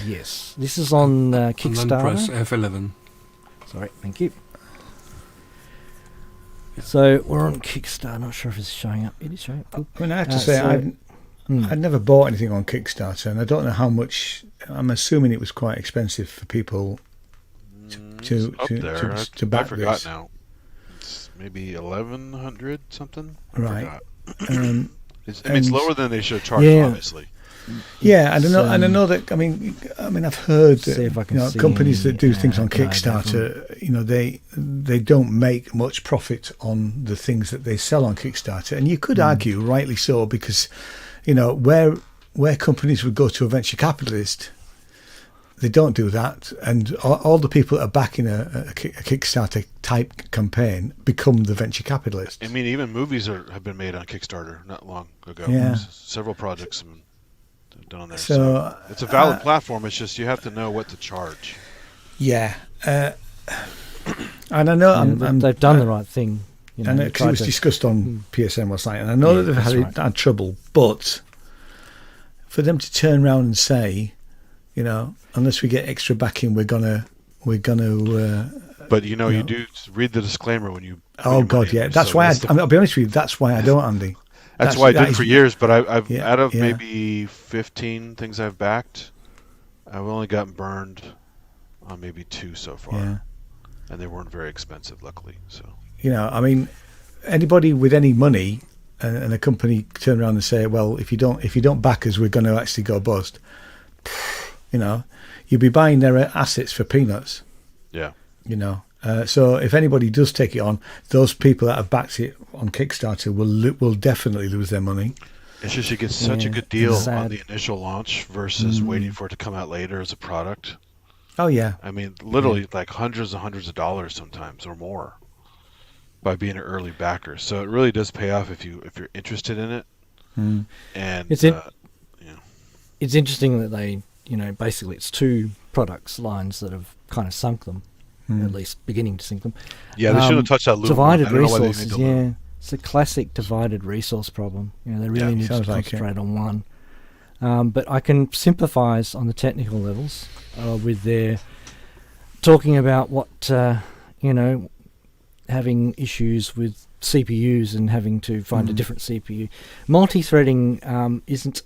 Speaker 1: yes, this is on Kickstarter.
Speaker 4: And then press F11.
Speaker 1: Sorry, thank you. So we're on Kickstarter. Not sure if it's showing up. It is showing up. Cool.
Speaker 3: I mean, I have to say, I'd never bought anything on Kickstarter, and I don't know how much. I'm assuming it was quite expensive for people to back
Speaker 2: I forgot
Speaker 3: this.
Speaker 2: now. It's maybe 1,100 something.
Speaker 3: Right.
Speaker 2: It's lower than they should have charged, obviously.
Speaker 3: Yeah, and I know that. I mean, I've heard that, companies that do things on Kickstarter, they don't make much profit on the things that they sell on Kickstarter, and you could argue, rightly so, because where companies would go to a venture capitalist, they don't do that, and all the people that are backing a Kickstarter type campaign become the venture capitalist.
Speaker 2: I mean, even movies have been made on Kickstarter not long ago.
Speaker 3: Yeah.
Speaker 2: Several projects have been done on there.
Speaker 3: So
Speaker 2: it's a valid platform. It's just you have to know what to charge.
Speaker 3: Yeah, and I know
Speaker 1: they've done the right thing.
Speaker 3: And because it was discussed on PSN last night, and I know that they've had trouble, but for them to turn around and say, unless we get extra backing, we're gonna.
Speaker 2: But you do read the disclaimer when you.
Speaker 3: Oh God, yeah. That's why I'll be honest with you. That's why I don't, Andy.
Speaker 2: That's why I did for years. But I've out of maybe 15 things I've backed, I've only gotten burned on maybe 2 so far, and they weren't very expensive, luckily. So.
Speaker 3: Anybody with any money and a company turn around and say, well, if you don't back us, we're going to actually go bust. You'll be buying their assets for peanuts.
Speaker 2: Yeah.
Speaker 3: So if anybody does take it on, those people that have backed it on Kickstarter will definitely lose their money.
Speaker 2: It's just you get such a good deal on the initial launch versus waiting for it to come out later as a product.
Speaker 3: Oh yeah.
Speaker 2: I mean, literally like hundreds and hundreds of dollars sometimes or more by being an early backer. So it really does pay off if you're interested in it.
Speaker 3: Mm.
Speaker 2: And
Speaker 1: It's it's interesting that they, basically it's two products lines that have kind of sunk them, at least beginning to sink them.
Speaker 2: Yeah, they should have touched that loop.
Speaker 1: Divided resources, yeah. It's a classic divided resource problem. They really need to concentrate on one. But I can sympathise on the technical levels with their talking about what, having issues with CPUs and having to find a different CPU. Multi-threading isn't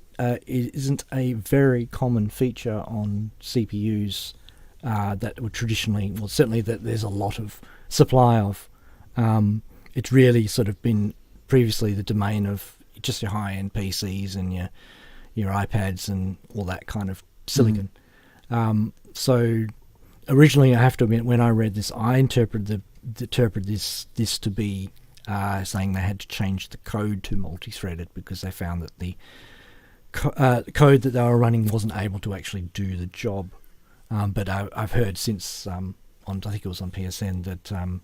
Speaker 1: a very common feature on CPUs that were traditionally, well, certainly that there's a lot of supply of. It's really sort of been previously the domain of just your high-end PCs and your iPads and all that kind of silicon. So originally, I have to admit, when I read this, I interpreted this to be saying they had to change the code to multi-threaded because they found that the code that they were running wasn't able to actually do the job. But I've heard since I think it was on PSN that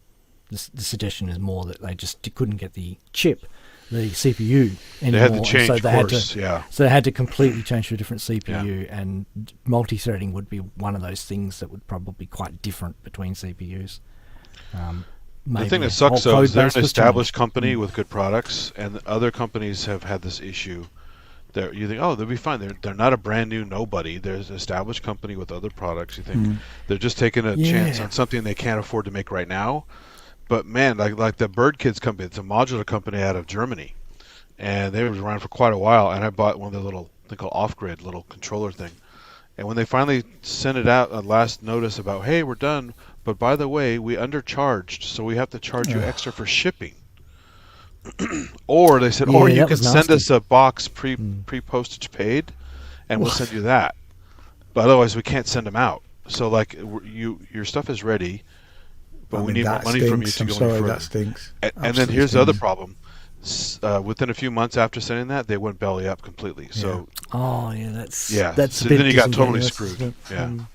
Speaker 1: the suggestion is more that they just couldn't get the chip, the CPU anymore.
Speaker 2: They had to change
Speaker 1: So they had to completely change to a different CPU, and multi-threading would be one of those things that would probably be quite different between CPUs.
Speaker 2: The thing that sucks though is they're an established company with good products, and other companies have had this issue. You think, oh, they'll be fine. They're not a brand new nobody. There's an established company with other products. You think they're just taking a chance on something they can't afford to make right now. But man, like the Bird Kids company, it's a modular company out of Germany, and they were around for quite a while. And I bought one of their little thing called off-grid little controller thing. And when they finally sent it out, a last notice about, hey, we're done, but by the way, we undercharged, so we have to charge you extra for shipping. Or they said, or you can send us a box pre-postage paid, and we'll send you that. But otherwise, we can't send them out. So like, your stuff is ready, but we need more money from you to go any further.
Speaker 3: That stinks.
Speaker 2: And then here's the other problem. Within a few months after sending that, they went belly up completely. So
Speaker 1: that's
Speaker 2: so then you got totally screwed. So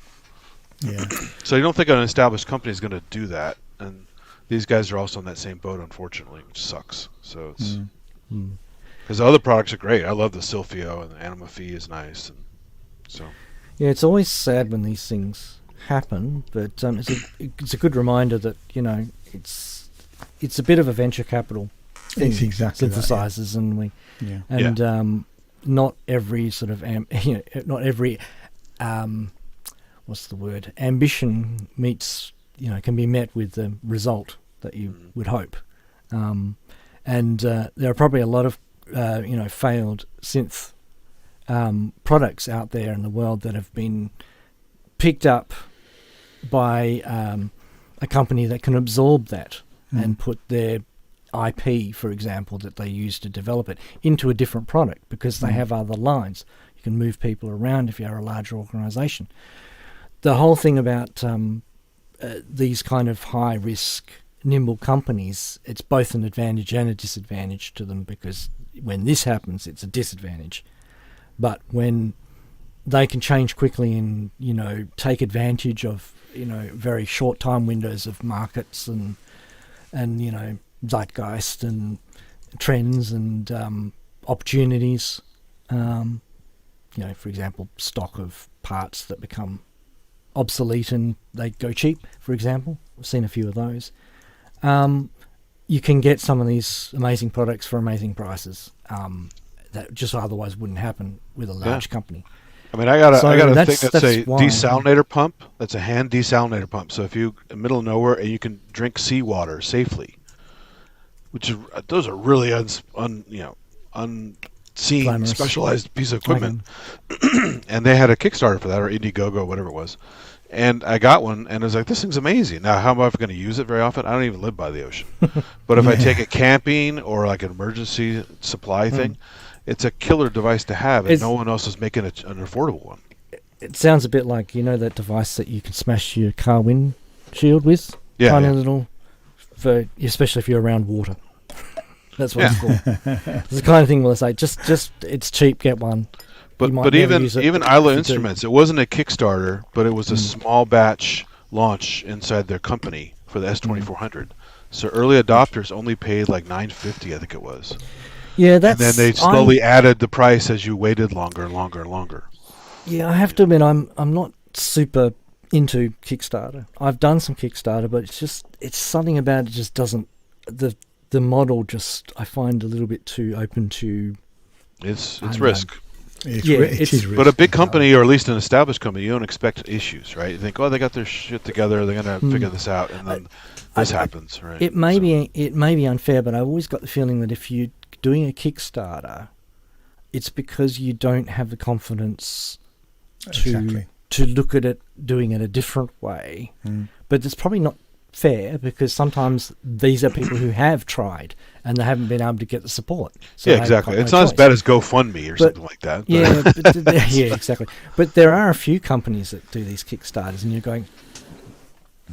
Speaker 2: you don't think an established company is going to do that, and these guys are also in that same boat, unfortunately, which sucks. So it's because the other products are great. I love the Silphio, and the Anima Phi is nice, and so
Speaker 1: it's always sad when these things happen, but it's a good reminder that it's a bit of a venture capital thing.
Speaker 3: It's exactly
Speaker 1: synthesizers, and not every sort of not every what's the word, ambition meets can be met with the result that you would hope, and there are probably a lot of failed synth products out there in the world that have been picked up by a company that can absorb that and put their IP, for example, that they use to develop it into a different product because they have other lines. You can move people around if you're a larger organization. The whole thing about these kind of high-risk, nimble companies, it's both an advantage and a disadvantage to them because when this happens, it's a disadvantage. But when they can change quickly and, take advantage of, very short time windows of markets and zeitgeist and trends and opportunities, for example, stock of parts that become obsolete and they go cheap, for example. We've seen a few of those. You can get some of these amazing products for amazing prices that just otherwise wouldn't happen with a large company.
Speaker 2: I mean, I got a thing that's a desalinator pump. That's a hand desalinator pump. So if you in the middle of nowhere and you can drink seawater safely, which is those are really unseen
Speaker 1: Glamorous.
Speaker 2: Specialized piece of equipment. And they had a Kickstarter for that, or Indiegogo, whatever it was. And I got one, and I was like, this thing's amazing. Now, how am I going to use it very often? I don't even live by the ocean. But if I take it camping or like an emergency supply thing, it's a killer device to have, and no one else is making it an affordable one.
Speaker 1: It sounds a bit like, that device that you can smash your car windshield with? Tiny little, especially if you're around water. That's what it's for. It's the kind of thing where they say, just it's cheap, get one.
Speaker 2: But
Speaker 1: You might
Speaker 2: but
Speaker 1: never
Speaker 2: even
Speaker 1: use it,
Speaker 2: even
Speaker 1: but
Speaker 2: Isla
Speaker 1: if you do-
Speaker 2: Instruments, it wasn't a Kickstarter, but it was a small batch launch inside their company for the S2400. So early adopters only paid like $9.50, I think it was.
Speaker 1: Yeah,
Speaker 2: And
Speaker 1: that's.
Speaker 2: then they slowly added the price as you waited longer and longer and longer.
Speaker 1: Yeah, I have to admit, I'm not super into Kickstarter. I've done some Kickstarter, but it's something about it just doesn't. The model just I find a little bit too open to.
Speaker 2: It's
Speaker 1: I don't
Speaker 2: risk.
Speaker 3: It
Speaker 1: it's-
Speaker 3: is risk.
Speaker 2: But a big company, or at least an established company, you don't expect issues, right? You think, oh, they got their shit together, they're going to figure this out, and then this happens, right?
Speaker 1: It may be unfair, but I always got the feeling that if you're doing a Kickstarter, it's because you don't have the confidence
Speaker 3: Exactly.
Speaker 1: to look at it doing it a different way. But it's probably not fair because sometimes these are people who have tried and they haven't been able to get the support. So
Speaker 2: Yeah,
Speaker 1: they've
Speaker 2: exactly.
Speaker 1: got no
Speaker 2: It's not as
Speaker 1: choice.
Speaker 2: bad as GoFundMe or
Speaker 1: But-
Speaker 2: something like that. but-
Speaker 1: Yeah, yeah, exactly. But there are a few companies that do these Kickstarters, and you're going,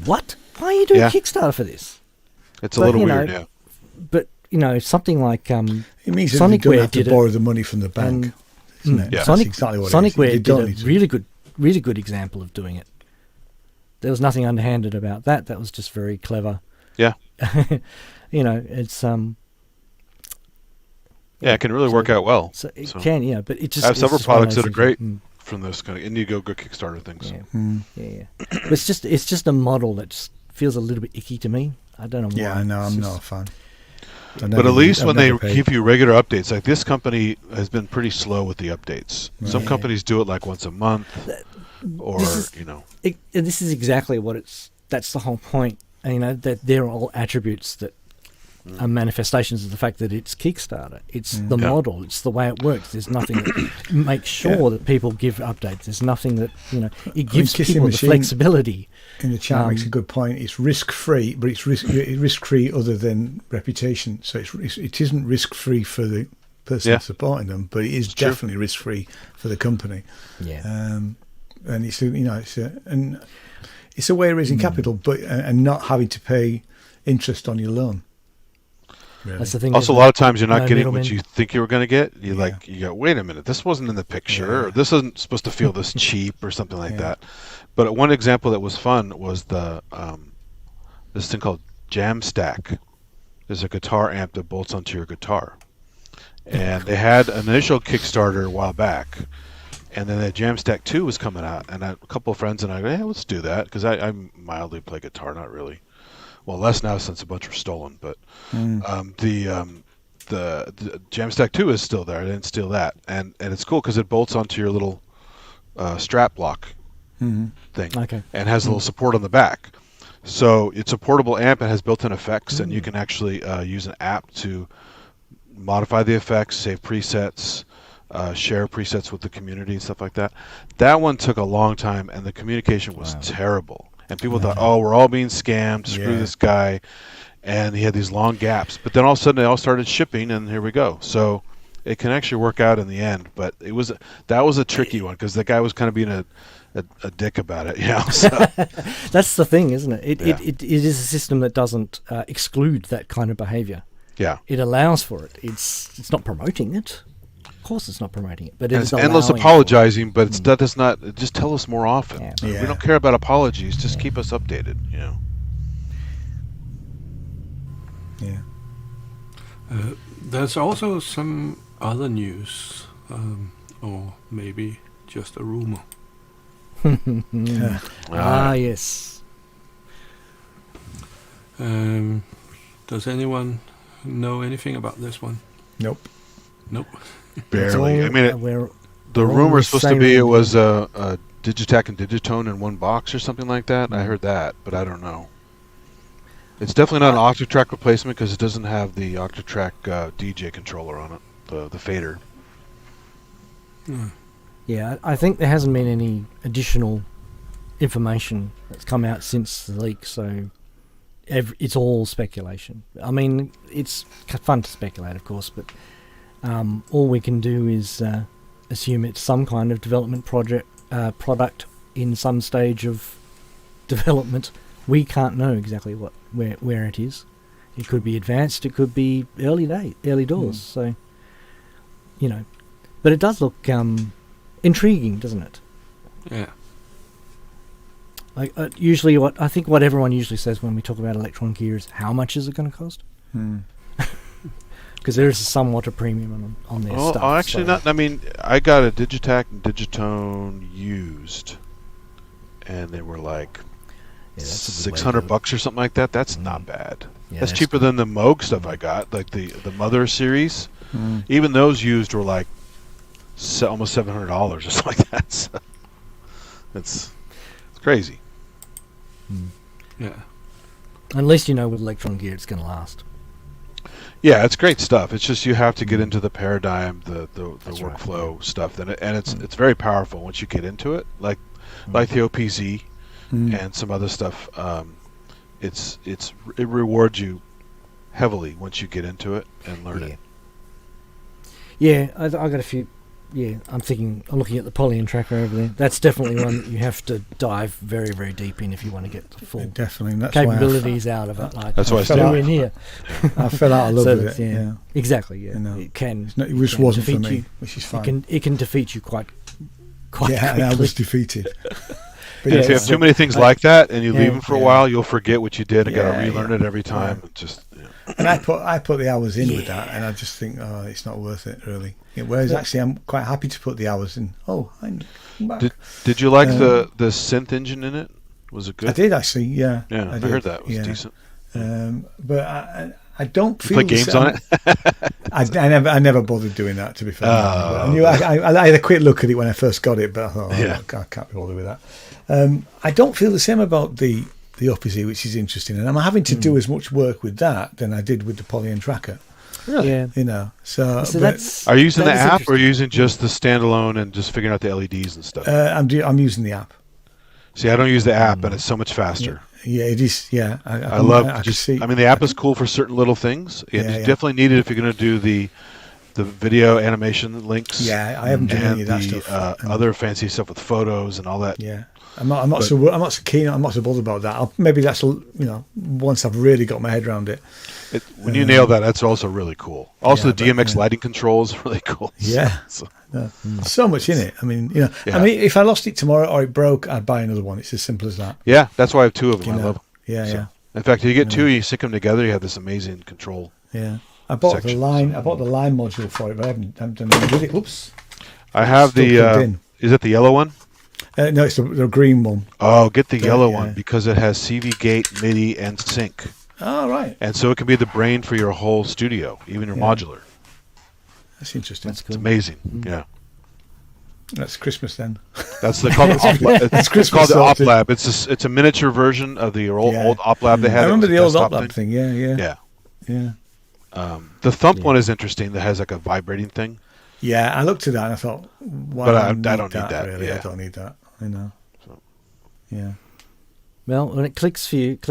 Speaker 1: "What? Why are you doing
Speaker 2: Yeah.
Speaker 1: a Kickstarter for this?"
Speaker 2: It's a
Speaker 1: but,
Speaker 2: little
Speaker 1: you
Speaker 2: weird,
Speaker 1: know,
Speaker 2: yeah.
Speaker 1: But something like
Speaker 3: It means that you don't
Speaker 1: Sonicware
Speaker 3: have to
Speaker 1: did it,
Speaker 3: borrow the money from the bank,
Speaker 1: and-
Speaker 3: isn't it?
Speaker 2: Yeah.
Speaker 3: That's exactly what it is.
Speaker 1: Sonicware
Speaker 3: You
Speaker 1: did
Speaker 3: don't
Speaker 1: a
Speaker 3: need to.
Speaker 1: really good example of doing it. There was nothing underhanded about that. That was just very clever.
Speaker 2: Yeah.
Speaker 1: It's
Speaker 2: Yeah, it can really work out well
Speaker 1: So it
Speaker 2: So-
Speaker 1: can, but it just.
Speaker 2: I have
Speaker 1: it's
Speaker 2: several
Speaker 1: just one of
Speaker 2: products
Speaker 1: those
Speaker 2: that are
Speaker 1: things
Speaker 2: great from this kind of Indiegogo Kickstarter things.
Speaker 1: Yeah. But it's just a model that just feels a little bit icky to me. I don't know why.
Speaker 3: Yeah, I know.
Speaker 1: It's
Speaker 3: I'm
Speaker 1: just-
Speaker 3: not a fan.
Speaker 2: But at least when they
Speaker 3: keep
Speaker 2: give you regular updates, like this company has been pretty slow with the updates. Some
Speaker 1: Yeah.
Speaker 2: companies do it like once a month, or
Speaker 1: This is- this is exactly what it's. That's the whole point. That they're all attributes that are manifestations of the fact that it's Kickstarter. It's the
Speaker 2: Yeah.
Speaker 1: model. It's the way it works. There's nothing that makes sure that people give updates. There's nothing that it gives
Speaker 3: Kissing
Speaker 1: people the
Speaker 3: Machine-
Speaker 1: flexibility.
Speaker 3: in the chat makes a good point. It's risk free, but it's risk free other than reputation. So it isn't risk free for the person
Speaker 2: Yeah.
Speaker 3: supporting them, but it is
Speaker 2: true.
Speaker 3: definitely risk free for the company.
Speaker 1: Yeah.
Speaker 3: And it's a way of raising capital, but and not having to pay interest on your loan. Really.
Speaker 1: That's the thing.
Speaker 2: also a
Speaker 1: isn't
Speaker 2: lot
Speaker 1: it?
Speaker 2: of times you're not
Speaker 1: No
Speaker 2: getting what
Speaker 1: middlemen.
Speaker 2: you think you were going to get. You
Speaker 3: Yeah.
Speaker 2: you go, wait a minute, this wasn't in the picture,
Speaker 3: Yeah.
Speaker 2: or this isn't supposed to feel this cheap, or something like
Speaker 3: Yeah.
Speaker 2: that. But one example that was fun was the this thing called Jam Stack. There's a guitar amp that bolts onto your guitar, and they had an initial Kickstarter a while back, and then the Jam Stack 2 was coming out, and a couple of friends and I go, hey, let's do that, because I mildly play guitar, not really. Well, less now since a bunch were stolen, but the Jamstack 2 is still there. I didn't steal that, and it's cool because it bolts onto your little strap lock thing,
Speaker 1: Okay.
Speaker 2: and has a little support on the back. So it's a portable amp. It has built-in effects, and you can actually use an app to modify the effects, save presets, share presets with the community and stuff like that. That one took a long time, and the communication was terrible. And people thought, oh, we're all being scammed. Screw
Speaker 3: Yeah.
Speaker 2: this guy. And he had these long gaps. But then all of a sudden they all started shipping, and here we go. So it can actually work out in the end. But that was a tricky one because the guy was kind of being a dick about it. So.
Speaker 1: That's the thing, isn't it?
Speaker 2: Yeah.
Speaker 1: It is a system that doesn't exclude that kind of behavior.
Speaker 2: Yeah.
Speaker 1: It allows for it. It's not promoting it. Of course, it's not promoting it, but
Speaker 2: And
Speaker 1: it's
Speaker 2: it's endless
Speaker 1: allowing for it.
Speaker 2: apologizing, but that does not. Just tell us more often.
Speaker 1: Yeah.
Speaker 3: Yeah.
Speaker 2: We don't care about apologies. Just keep us updated.
Speaker 3: Yeah.
Speaker 4: There's also some other news, or maybe just a rumor.
Speaker 1: Yes.
Speaker 4: Does anyone know anything about this one?
Speaker 3: Nope.
Speaker 4: Nope.
Speaker 2: Barely.
Speaker 1: It's
Speaker 2: I mean,
Speaker 1: all- we're
Speaker 2: the
Speaker 1: all
Speaker 2: rumor is
Speaker 1: the
Speaker 2: supposed to
Speaker 1: same
Speaker 2: be it
Speaker 1: idea.
Speaker 2: was a Digitac and Digitone in one box or something like that. I heard that, but I don't know. It's definitely not an Octatrack replacement because it doesn't have the Octatrack DJ controller on it, the fader.
Speaker 1: Yeah, I think there hasn't been any additional information that's come out since the leak, so it's all speculation. I mean, it's fun to speculate, of course, but all we can do is assume it's some kind of development product in some stage of development. We can't know exactly where it is. It could be advanced, it could be early doors. So, but it does look intriguing, doesn't it?
Speaker 4: Yeah.
Speaker 1: Like usually, what everyone usually says when we talk about Elektron gear is, how much is it going to cost? Because there is somewhat a premium on their stuff.
Speaker 2: Oh, actually not. I mean, I got a Digitac and Digitone used, and they were like $600 or something like that. That's not bad.
Speaker 1: Yeah,
Speaker 2: that's cheaper than the Moog stuff I got, like the Mother series. Even those used were like almost $700 or something like that. So it's crazy.
Speaker 4: Yeah.
Speaker 1: At least you know with Elektron gear it's going to last.
Speaker 2: Yeah, it's great stuff. It's just you have to get into the paradigm, the
Speaker 1: That's
Speaker 2: workflow stuff, and it's very powerful once you get into it. Like the OPZ and some other stuff. It rewards you heavily once you get into it and learn it.
Speaker 1: Yeah, I got a few. Yeah, I'm looking at the Polyen tracker over there. That's definitely one that you have to dive very, very deep in if you want to get the full capabilities out of it. Like,
Speaker 2: that's why I
Speaker 1: fell in here.
Speaker 3: I fell out of love with it.
Speaker 1: Yeah, exactly. Yeah,
Speaker 3: You know,
Speaker 1: it can.
Speaker 3: it just wasn't for
Speaker 1: defeat
Speaker 3: me,
Speaker 1: you.
Speaker 3: which is fine.
Speaker 1: It can defeat you quite
Speaker 3: Yeah,
Speaker 1: quickly.
Speaker 3: I was defeated. But
Speaker 2: And if you have too many things like that and you leave them for a
Speaker 3: yeah.
Speaker 2: while, you'll forget what you did and got to relearn
Speaker 3: yeah.
Speaker 2: it every time.
Speaker 3: Yeah.
Speaker 2: Just
Speaker 3: And I put the hours in with that, and I just think, it's not worth it, really. Whereas actually, I'm quite happy to put the hours in. Oh, I'm back.
Speaker 2: Did you like the synth engine in it? Was it good?
Speaker 3: I did actually, yeah.
Speaker 2: Yeah, I
Speaker 3: did,
Speaker 2: heard that was
Speaker 3: yeah.
Speaker 2: decent.
Speaker 3: But I don't feel
Speaker 2: Play games on it?
Speaker 3: I never bothered doing that, to be fair.
Speaker 2: Oh.
Speaker 3: I knew I had a quick look at it when I first got it, but I thought, I can't be bothered with that. I don't feel the same about the OPZ, which is interesting, and I'm having to do as much work with that than I did with the Polyen tracker.
Speaker 2: Really?
Speaker 1: Yeah.
Speaker 3: So
Speaker 1: that's.
Speaker 2: Are you using the
Speaker 1: that is
Speaker 2: app or
Speaker 1: interesting.
Speaker 2: are you using just the standalone and just figuring out the LEDs and stuff?
Speaker 3: I'm using the app.
Speaker 2: See, I don't use the app, and it's so much faster.
Speaker 3: Yeah, it is. Yeah,
Speaker 2: I love
Speaker 3: I
Speaker 2: just.
Speaker 3: see.
Speaker 2: I mean, the app is cool for certain little things. It's
Speaker 3: Yeah.
Speaker 2: definitely needed if you're going to do the video animation links.
Speaker 3: Yeah, I haven't done
Speaker 2: and
Speaker 3: any of that
Speaker 2: the
Speaker 3: stuff.
Speaker 2: other fancy stuff with photos and all that.
Speaker 3: Yeah, I'm not so keen. I'm not so bothered about that. Maybe that's once I've really got my head around it.
Speaker 2: When you nail that, that's also really cool. Also,
Speaker 3: Yeah,
Speaker 2: the DMX lighting control is really cool.
Speaker 3: Yeah. So much in it. I mean,
Speaker 2: Yeah.
Speaker 3: I mean, if I lost it tomorrow or it broke, I'd buy another one. It's as simple as that.
Speaker 2: Yeah, that's why I have two of them.
Speaker 3: You
Speaker 2: I
Speaker 3: know.
Speaker 2: love them.
Speaker 3: Yeah,
Speaker 2: So,
Speaker 3: yeah,
Speaker 2: in fact, if you get two, you sync them together, you have this amazing control.
Speaker 3: yeah. I bought
Speaker 2: Section.
Speaker 3: the line module for it, but I haven't done anything with it. Whoops.
Speaker 2: I have
Speaker 3: Still plugged in.
Speaker 2: is it the yellow one?
Speaker 3: No, it's the green one.
Speaker 2: Oh, get the yellow
Speaker 3: yeah.
Speaker 2: one because it has CV gate, MIDI, and sync.
Speaker 3: Oh, right.
Speaker 2: And so it can be the brain for your whole studio, even your modular.
Speaker 3: That's interesting.
Speaker 1: That's
Speaker 2: It's
Speaker 1: cool.
Speaker 2: amazing. Yeah.
Speaker 3: That's Christmas then.
Speaker 2: That's called the Op Lab. It's
Speaker 3: Christmas
Speaker 2: called the Op
Speaker 3: sorted.
Speaker 2: Lab. It's a miniature version of the old Op Lab they had.
Speaker 3: I remember the
Speaker 2: It was
Speaker 3: old
Speaker 2: a
Speaker 3: Op Lab
Speaker 2: desktop
Speaker 3: thing. Yeah.
Speaker 2: The Thump one is interesting. That has like a vibrating thing.
Speaker 3: Yeah, I looked at that and I thought, why
Speaker 2: But
Speaker 3: do
Speaker 2: I
Speaker 3: need
Speaker 2: don't need that,
Speaker 3: Really,
Speaker 2: yeah.
Speaker 3: I don't need that. I know.
Speaker 2: So.
Speaker 3: Yeah.
Speaker 1: Well, when it clicks for you.
Speaker 3: It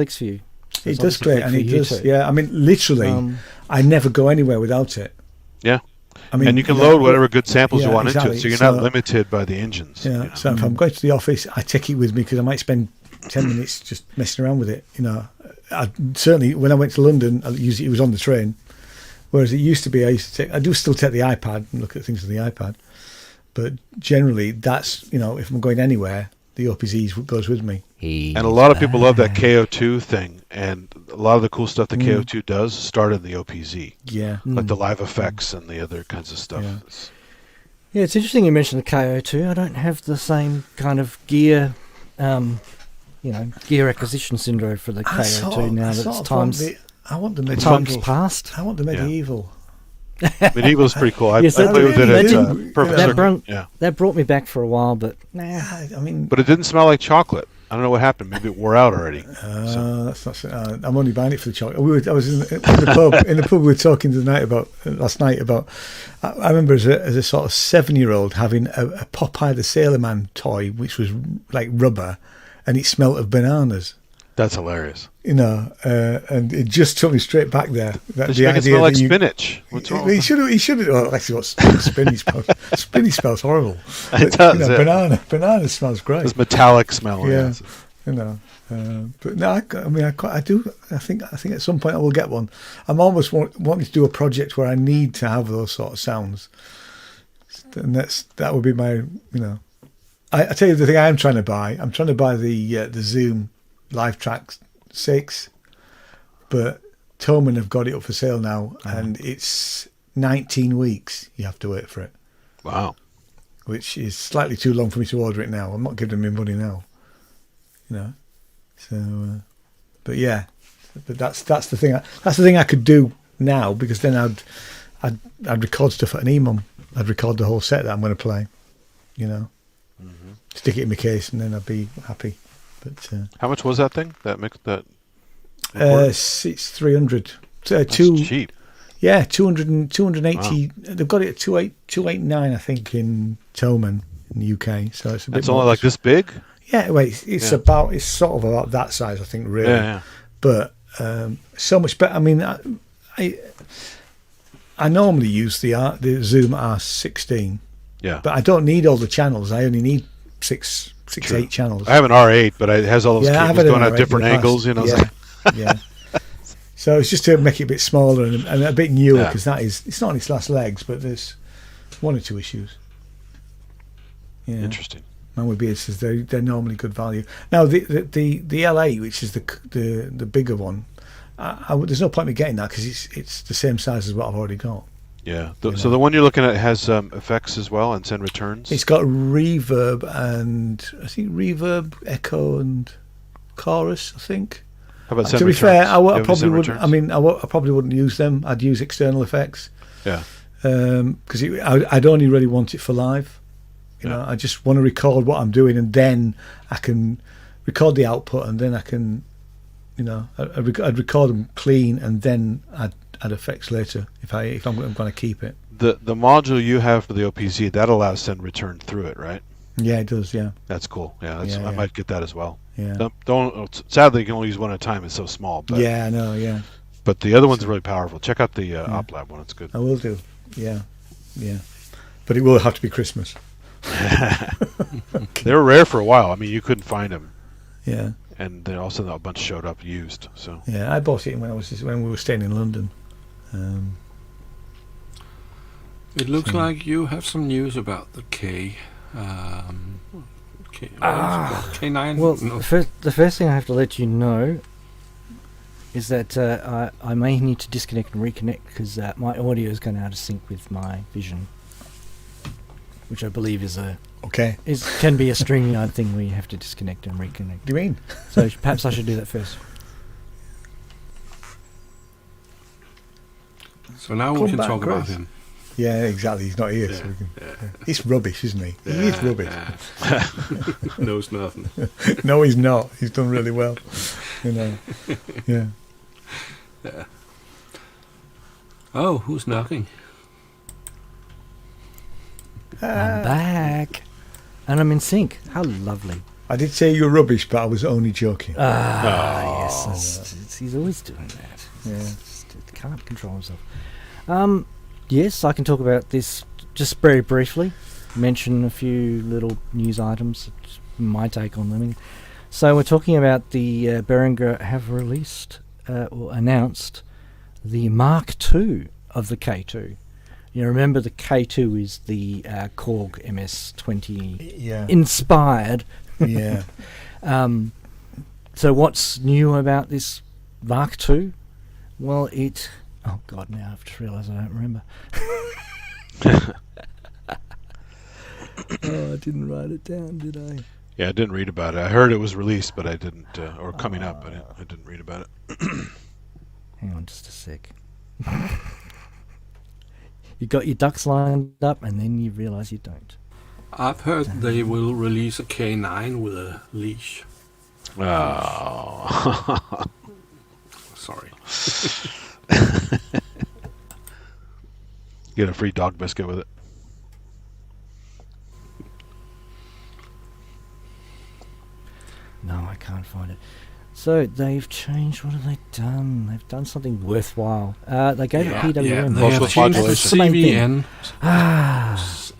Speaker 1: It's
Speaker 3: does
Speaker 1: obviously
Speaker 3: great,
Speaker 1: click
Speaker 3: and
Speaker 1: for
Speaker 3: it
Speaker 1: you
Speaker 3: does.
Speaker 1: too.
Speaker 3: Yeah, I mean, literally, I never go anywhere without it.
Speaker 2: Yeah.
Speaker 3: I mean,
Speaker 2: And you can load whatever good samples you
Speaker 3: yeah,
Speaker 2: want into
Speaker 3: exactly.
Speaker 2: it, so you're
Speaker 3: So-
Speaker 2: not limited by the engines.
Speaker 3: Yeah.
Speaker 2: you know.
Speaker 3: So if I'm going to the office, I take it with me because I might spend 10 minutes just messing around with it. Certainly when I went to London, it was on the train. Whereas it used to be, I do still take the iPad and look at things on the iPad. But generally, that's, if I'm going anywhere, the OPZ goes with me.
Speaker 2: And a lot of people love that KO2 thing, and a lot of the cool stuff that KO2 does start in the OPZ,
Speaker 3: Yeah.
Speaker 2: like the live effects and the other kinds of stuff.
Speaker 3: Yeah.
Speaker 2: It's-
Speaker 1: Yeah, it's interesting you mentioned the KO2. I don't have the same kind of gear, gear acquisition syndrome for the KO2 now that it's times
Speaker 3: I want the
Speaker 1: times
Speaker 3: medieval.
Speaker 1: past.
Speaker 3: I want the medieval.
Speaker 2: Medieval is pretty cool. I
Speaker 1: Yes,
Speaker 2: played with it at
Speaker 3: that
Speaker 2: Perfect
Speaker 1: that
Speaker 2: Circuit.
Speaker 1: brought-
Speaker 2: Yeah.
Speaker 1: That brought me back for a while, but
Speaker 3: I mean,
Speaker 2: But it didn't smell like chocolate. I don't know what happened. Maybe it wore out already. So,
Speaker 3: that's not. I'm only buying it for the chocolate. I was in the pub. In the pub, we were talking last night about. I remember as a sort of 7-year-old having a Popeye the Sailor Man toy, which was like rubber, and it smelled of bananas.
Speaker 2: that's hilarious.
Speaker 3: And it just took me straight back there.
Speaker 2: Did you make it smell like spinach? What's wrong?
Speaker 3: He should have. Well, actually, what spinach smells? Spinach smells horrible.
Speaker 2: It does, yeah.
Speaker 3: Banana smells great.
Speaker 2: This metallic smell.
Speaker 3: Yeah. But no, I do. I think at some point I will get one. I'm almost wanting to do a project where I need to have those sort of sounds. And that would be my, you know. I tell you the thing I'm trying to buy. I'm trying to buy the Zoom Live Track 6, but Thomann have got it up for sale now, and it's 19 weeks you have to wait for it.
Speaker 2: Wow.
Speaker 3: Which is slightly too long for me to order it now. I'm not giving them my money now. You know. So, but yeah, but that's the thing. That's the thing I could do now, because then I'd record stuff at an EMOM. I'd record the whole set that I'm going to play. You know. Stick it in my case, and then I'd be happy. But
Speaker 2: how much was that thing? That mix that?
Speaker 3: It's 300.
Speaker 2: That's cheap.
Speaker 3: Yeah, 280.
Speaker 2: Wow.
Speaker 3: They've got it at 289, I think, in Thomann in the UK. So it's a bit.
Speaker 2: It's only like this big.
Speaker 3: Yeah, well, it's sort of about that size, I think, really.
Speaker 2: Yeah.
Speaker 3: But so much better. I mean, I normally use the Zoom R16.
Speaker 2: Yeah.
Speaker 3: But I don't need all the channels. I only need six, 8 channels.
Speaker 2: I have an R8, but it has all those cables going at different angles, you know.
Speaker 3: Yeah. Yeah. So it's just to make it a bit smaller and a bit newer, because it's not on its last legs, but there's one or two issues. Yeah.
Speaker 2: Interesting.
Speaker 3: Man with beard says they're normally good value. Now the L8, which is the bigger one, there's no point in me getting that, because it's the same size as what I've already got.
Speaker 2: Yeah. So the one you're looking at has effects as well and send returns.
Speaker 3: It's got reverb and I think reverb, echo, and chorus. I think.
Speaker 2: How about
Speaker 3: to be fair, I probably wouldn't. I mean, I probably wouldn't use them. I'd use external effects.
Speaker 2: Yeah.
Speaker 3: Because I'd only really want it for live. You know, I just want to record what I'm doing, and then I can record the output, and then I can, you know, I'd record them clean, and then I'd add effects later if I'm going to keep it. The
Speaker 2: module you have for the OPZ, that allows send return through it, right?
Speaker 3: Yeah, it does. Yeah.
Speaker 2: That's cool. Yeah, I might get that as well.
Speaker 3: Yeah.
Speaker 2: Don't. Sadly, you can only use one at a time. It's so small. But,
Speaker 3: yeah, I know. Yeah.
Speaker 2: But the other one's really powerful. Check out the OpLab one. It's good.
Speaker 3: I will do. Yeah. Yeah. But it will have to be Christmas.
Speaker 2: They were rare for a while. I mean, you couldn't find them.
Speaker 3: Yeah.
Speaker 2: And then also a bunch showed up used. So.
Speaker 3: Yeah, I bought it when we were staying in London.
Speaker 4: It looks like you have some news about the K. K9.
Speaker 1: Well, the first thing I have to let you know is that I may need to disconnect and reconnect, because my audio is going out of sync with my vision, which I believe can be a StreamYard thing where you have to disconnect and reconnect.
Speaker 3: What do you mean?
Speaker 1: So perhaps I should do that first.
Speaker 4: So now we can talk about him.
Speaker 3: Yeah, exactly. He's not here.
Speaker 4: Yeah,
Speaker 3: So he's rubbish, isn't he? He is rubbish.
Speaker 4: Yeah. Knows nothing.
Speaker 3: No, he's not. He's done really well. You know. Yeah.
Speaker 4: Yeah. Oh, who's knocking?
Speaker 1: I'm back, and I'm in sync. How lovely!
Speaker 3: I did say you're rubbish, but I was only joking.
Speaker 1: Yes, he's always doing that.
Speaker 3: Yeah.
Speaker 1: Just can't control himself. Yes, I can talk about this just very briefly. Mention a few little news items, my take on them. So we're talking about the Behringer have released or announced the Mark II of the K2. You remember the K2 is the Korg MS-20 inspired.
Speaker 3: Yeah.
Speaker 1: So what's new about this Mark II? Well, oh God, now I've just realised I don't remember. Oh, I didn't write it down, did I?
Speaker 2: Yeah, I didn't read about it. I heard it was released, but I didn't, or coming up, but I didn't read about it.
Speaker 1: Hang on just a sec. You got your ducks lined up, and then you realise you don't.
Speaker 4: I've heard they will release a K9 with a leash.
Speaker 2: Oh.
Speaker 4: Sorry.
Speaker 2: Get a free dog biscuit with it.
Speaker 1: No, I can't find it. So they've changed. What have they done? They've done something worthwhile. They gave it PWM.
Speaker 4: They have changed the CVN.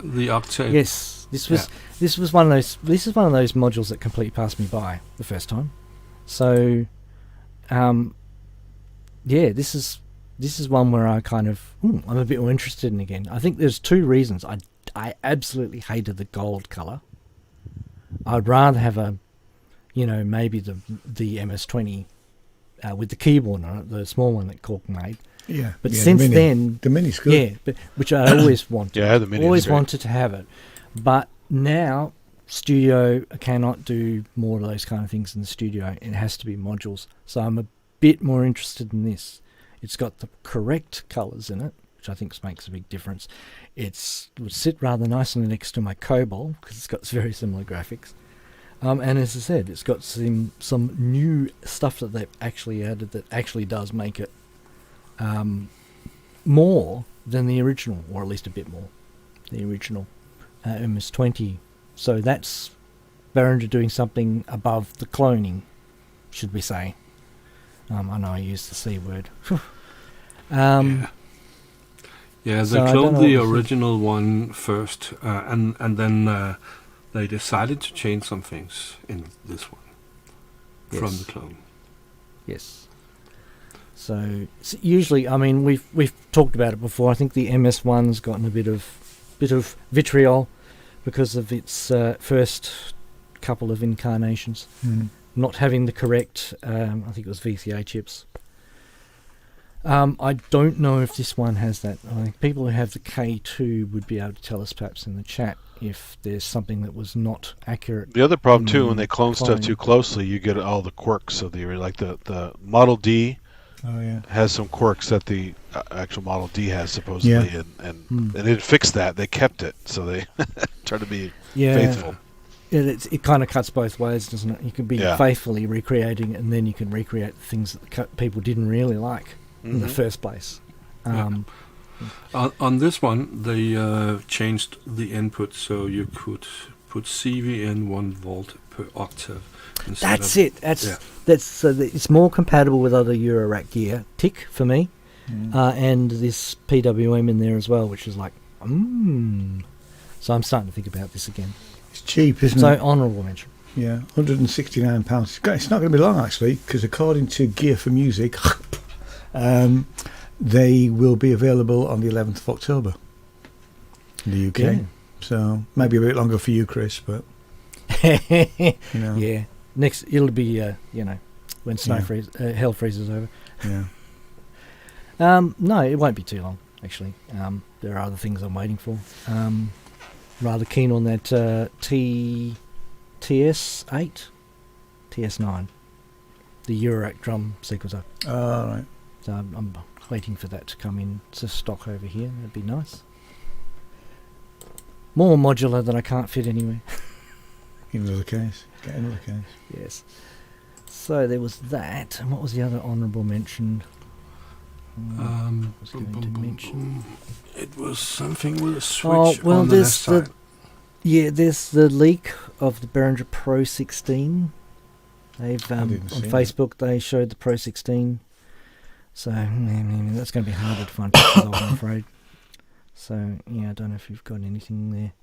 Speaker 4: The octave.
Speaker 1: Yes, this was one of those. This is one of those modules that completely passed me by the first time. So, this is one where I kind of I'm a bit more interested in again. I think there's two reasons. I I absolutely hated the gold colour. I'd rather have a, maybe the MS-20 with the keyboard on it, the small one that Cork made.
Speaker 3: Yeah.
Speaker 1: But
Speaker 3: yeah,
Speaker 1: since
Speaker 3: the
Speaker 1: then...
Speaker 3: The Mini's good.
Speaker 1: Yeah, but, which I always wanted.
Speaker 2: Yeah, the Mini
Speaker 1: always
Speaker 2: is great.
Speaker 1: wanted to have it. But now, studio cannot do more of those kind of things in the studio. It has to be modules. So I'm a bit more interested in this. It's got the correct colours in it, which I think makes a big difference. It would sit rather nicely next to my Cobol, because it's got very similar graphics. And as I said, it's got some new stuff that they've actually added that actually does make it more than the original, or at least a bit more, the original MS-20. So that's Behringer doing something above the cloning, should we say. I know I used the C word.
Speaker 4: Yeah, they
Speaker 1: So I don't
Speaker 4: cloned
Speaker 1: know
Speaker 4: the
Speaker 1: what this is.
Speaker 4: original one first, and then they decided to change some things in this one from
Speaker 1: Yes.
Speaker 4: the clone.
Speaker 1: Yes. So usually, I mean, we've talked about it before. I think the MS-1's gotten a bit of vitriol because of its first couple of incarnations, not having the correct, I think it was VCA chips. I don't know if this one has that. I think people who have the K2 would be able to tell us perhaps in the chat if there's something that was not accurate.
Speaker 2: The other problem too, when they clone stuff
Speaker 1: cloning.
Speaker 2: too closely, you get all the quirks of the Model D
Speaker 3: Oh, yeah.
Speaker 2: has some quirks that the actual Model D has supposedly,
Speaker 3: Yeah.
Speaker 2: and they didn't fix that. They kept it, so they try to be
Speaker 1: Yeah.
Speaker 2: faithful.
Speaker 1: It kind of cuts both ways, doesn't it? You can be
Speaker 2: Yeah.
Speaker 1: faithfully recreating it, and then you can recreate the things that people didn't really like in the first place.
Speaker 4: On this one, they changed the input so you could put CV in 1 volt per octave.
Speaker 1: That's it. It's more compatible with other Eurorack gear. Tick for me, and this PWM in there as well, which is like, So I'm starting to think about this again.
Speaker 3: It's cheap, isn't
Speaker 1: So
Speaker 3: it?
Speaker 1: honourable mention.
Speaker 3: Yeah, £169. It's not going to be long actually, because according to Gear for Music, they will be available on the 11th of October in the UK.
Speaker 1: Yeah.
Speaker 3: So maybe a bit longer for you, Chris, but you know,
Speaker 1: Yeah. Next, it'll be when snow
Speaker 3: Yeah.
Speaker 1: hell freezes over.
Speaker 3: yeah.
Speaker 1: No, it won't be too long. Actually, there are other things I'm waiting for. Rather keen on that TS8, TS9, the Eurorack drum sequencer.
Speaker 3: All right.
Speaker 1: So I'm waiting for that to come in to stock over here. That'd be nice. More modular that I can't fit anywhere.
Speaker 3: Get another case. Get another case.
Speaker 1: Yes. So there was that. And what was the other honourable mention? Was going to mention.
Speaker 4: It was something with a switch
Speaker 1: well,
Speaker 4: on the left
Speaker 1: there's
Speaker 4: side.
Speaker 1: there's the leak of the Behringer Pro 16. They've on
Speaker 3: didn't see that.
Speaker 1: Facebook they showed the Pro 16. So that's going to be harder to find pictures of, I'm afraid. So yeah, I don't know if you've got anything there.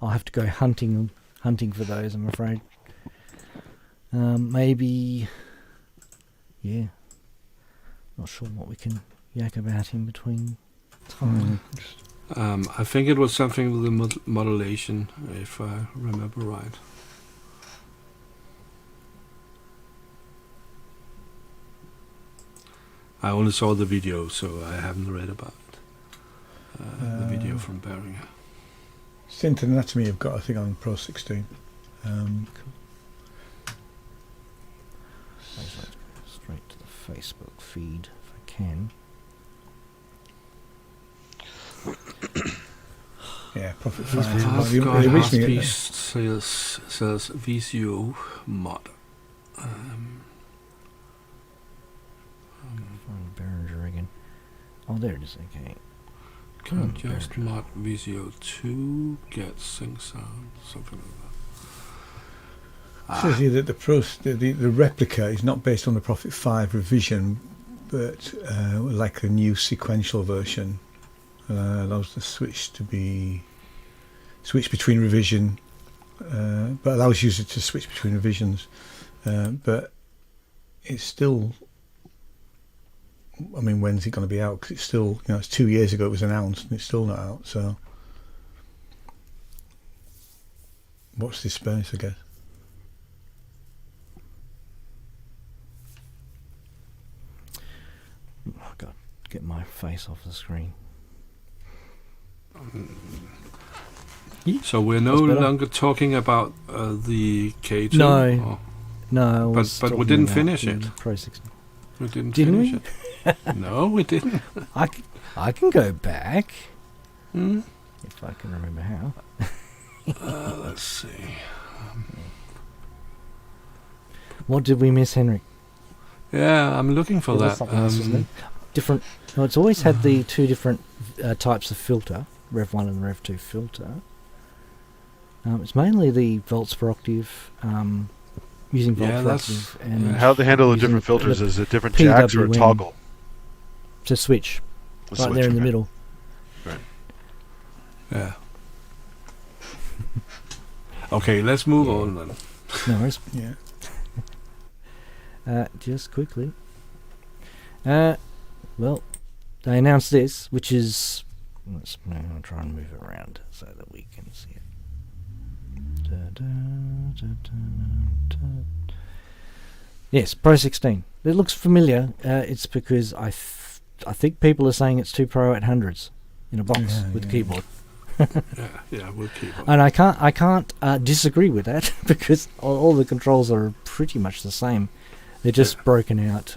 Speaker 1: I'll have to go hunting for those, I'm afraid. Maybe, yeah. Not sure what we can yak about in between time.
Speaker 4: I think it was something with the modulation, if I remember right. I only saw the video, so I haven't read about the video from Behringer.
Speaker 3: Synth Anatomy have got, I think, on Pro 16.
Speaker 1: Straight to the Facebook feed if I can.
Speaker 3: Yeah, Profit
Speaker 1: He's
Speaker 3: 5.
Speaker 1: very
Speaker 3: Well,
Speaker 4: I've
Speaker 3: they
Speaker 4: got
Speaker 3: originally-
Speaker 4: Half-Piece says VCO mod.
Speaker 1: Find Behringer again. Oh, there it is. Okay.
Speaker 4: Can just mod VCO2 get sync sound, something like that.
Speaker 3: It says here that the replica is not based on the Prophet 5 revision, but like a new sequential version. Allows the switch between revision, but allows users to switch between revisions. But it's still, I mean, when's it going to be out? Because it's still, it's 2 years ago it was announced and it's still not out. So Watch this space, I guess.
Speaker 1: Oh God, get my face off the screen.
Speaker 4: So we're no longer talking about the K2.
Speaker 1: No, no.
Speaker 4: But we didn't finish it.
Speaker 1: Pro 16.
Speaker 4: We didn't
Speaker 1: Didn't
Speaker 4: finish
Speaker 1: we?
Speaker 4: it. No, we didn't.
Speaker 1: I can go back
Speaker 4: Hmm?
Speaker 1: if I can remember how.
Speaker 4: Let's see.
Speaker 1: What did we miss, Henrik?
Speaker 4: Yeah, I'm looking for
Speaker 1: There was
Speaker 4: that.
Speaker 1: something else, wasn't it? Different. No, it's always had the two different types of filter, Rev 1 and Rev 2 filter. It's mainly the volts per octave, using volts per octave. And
Speaker 2: How they handle the
Speaker 1: using
Speaker 2: different filters? Is it different
Speaker 1: PWM
Speaker 2: jacks or a toggle?
Speaker 1: to switch,
Speaker 2: A
Speaker 1: right
Speaker 2: switch,
Speaker 1: there in the
Speaker 2: okay.
Speaker 1: middle.
Speaker 4: Yeah. Okay, let's move on then.
Speaker 1: No worries.
Speaker 3: Yeah.
Speaker 1: Just quickly. Well, they announced this, which is... I'll try and move it around so that we can see it. Yes, Pro 16. It looks familiar. It's because I think people are saying it's two Pro 800s in a box with a keyboard.
Speaker 4: Yeah, we'll keep on.
Speaker 1: And I can't disagree with that because all the controls are pretty much the same. They're just broken out.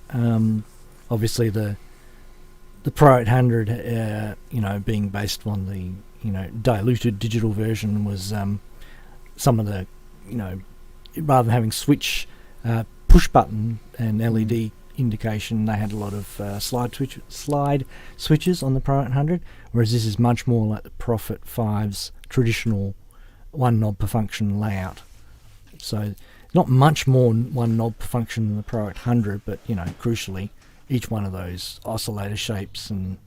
Speaker 1: Obviously, the Pro 800, being based on the diluted digital version was some of the rather than having switch push button and LED indication, they had a lot of slide switches on the Pro 800, whereas this is much more like the Prophet 5's traditional one knob per function layout. So not much more one knob per function than the Pro 800, but crucially, each one of those oscillator shapes and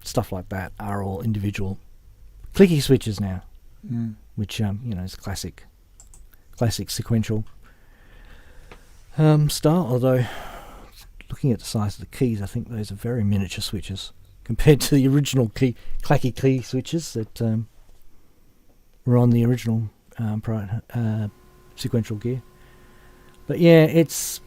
Speaker 1: stuff like that are all individual clicky switches now, which is classic sequential style. Although looking at the size of the keys, I think those are very miniature switches compared to the original clacky key switches that were on the original sequential gear. But yeah, it's...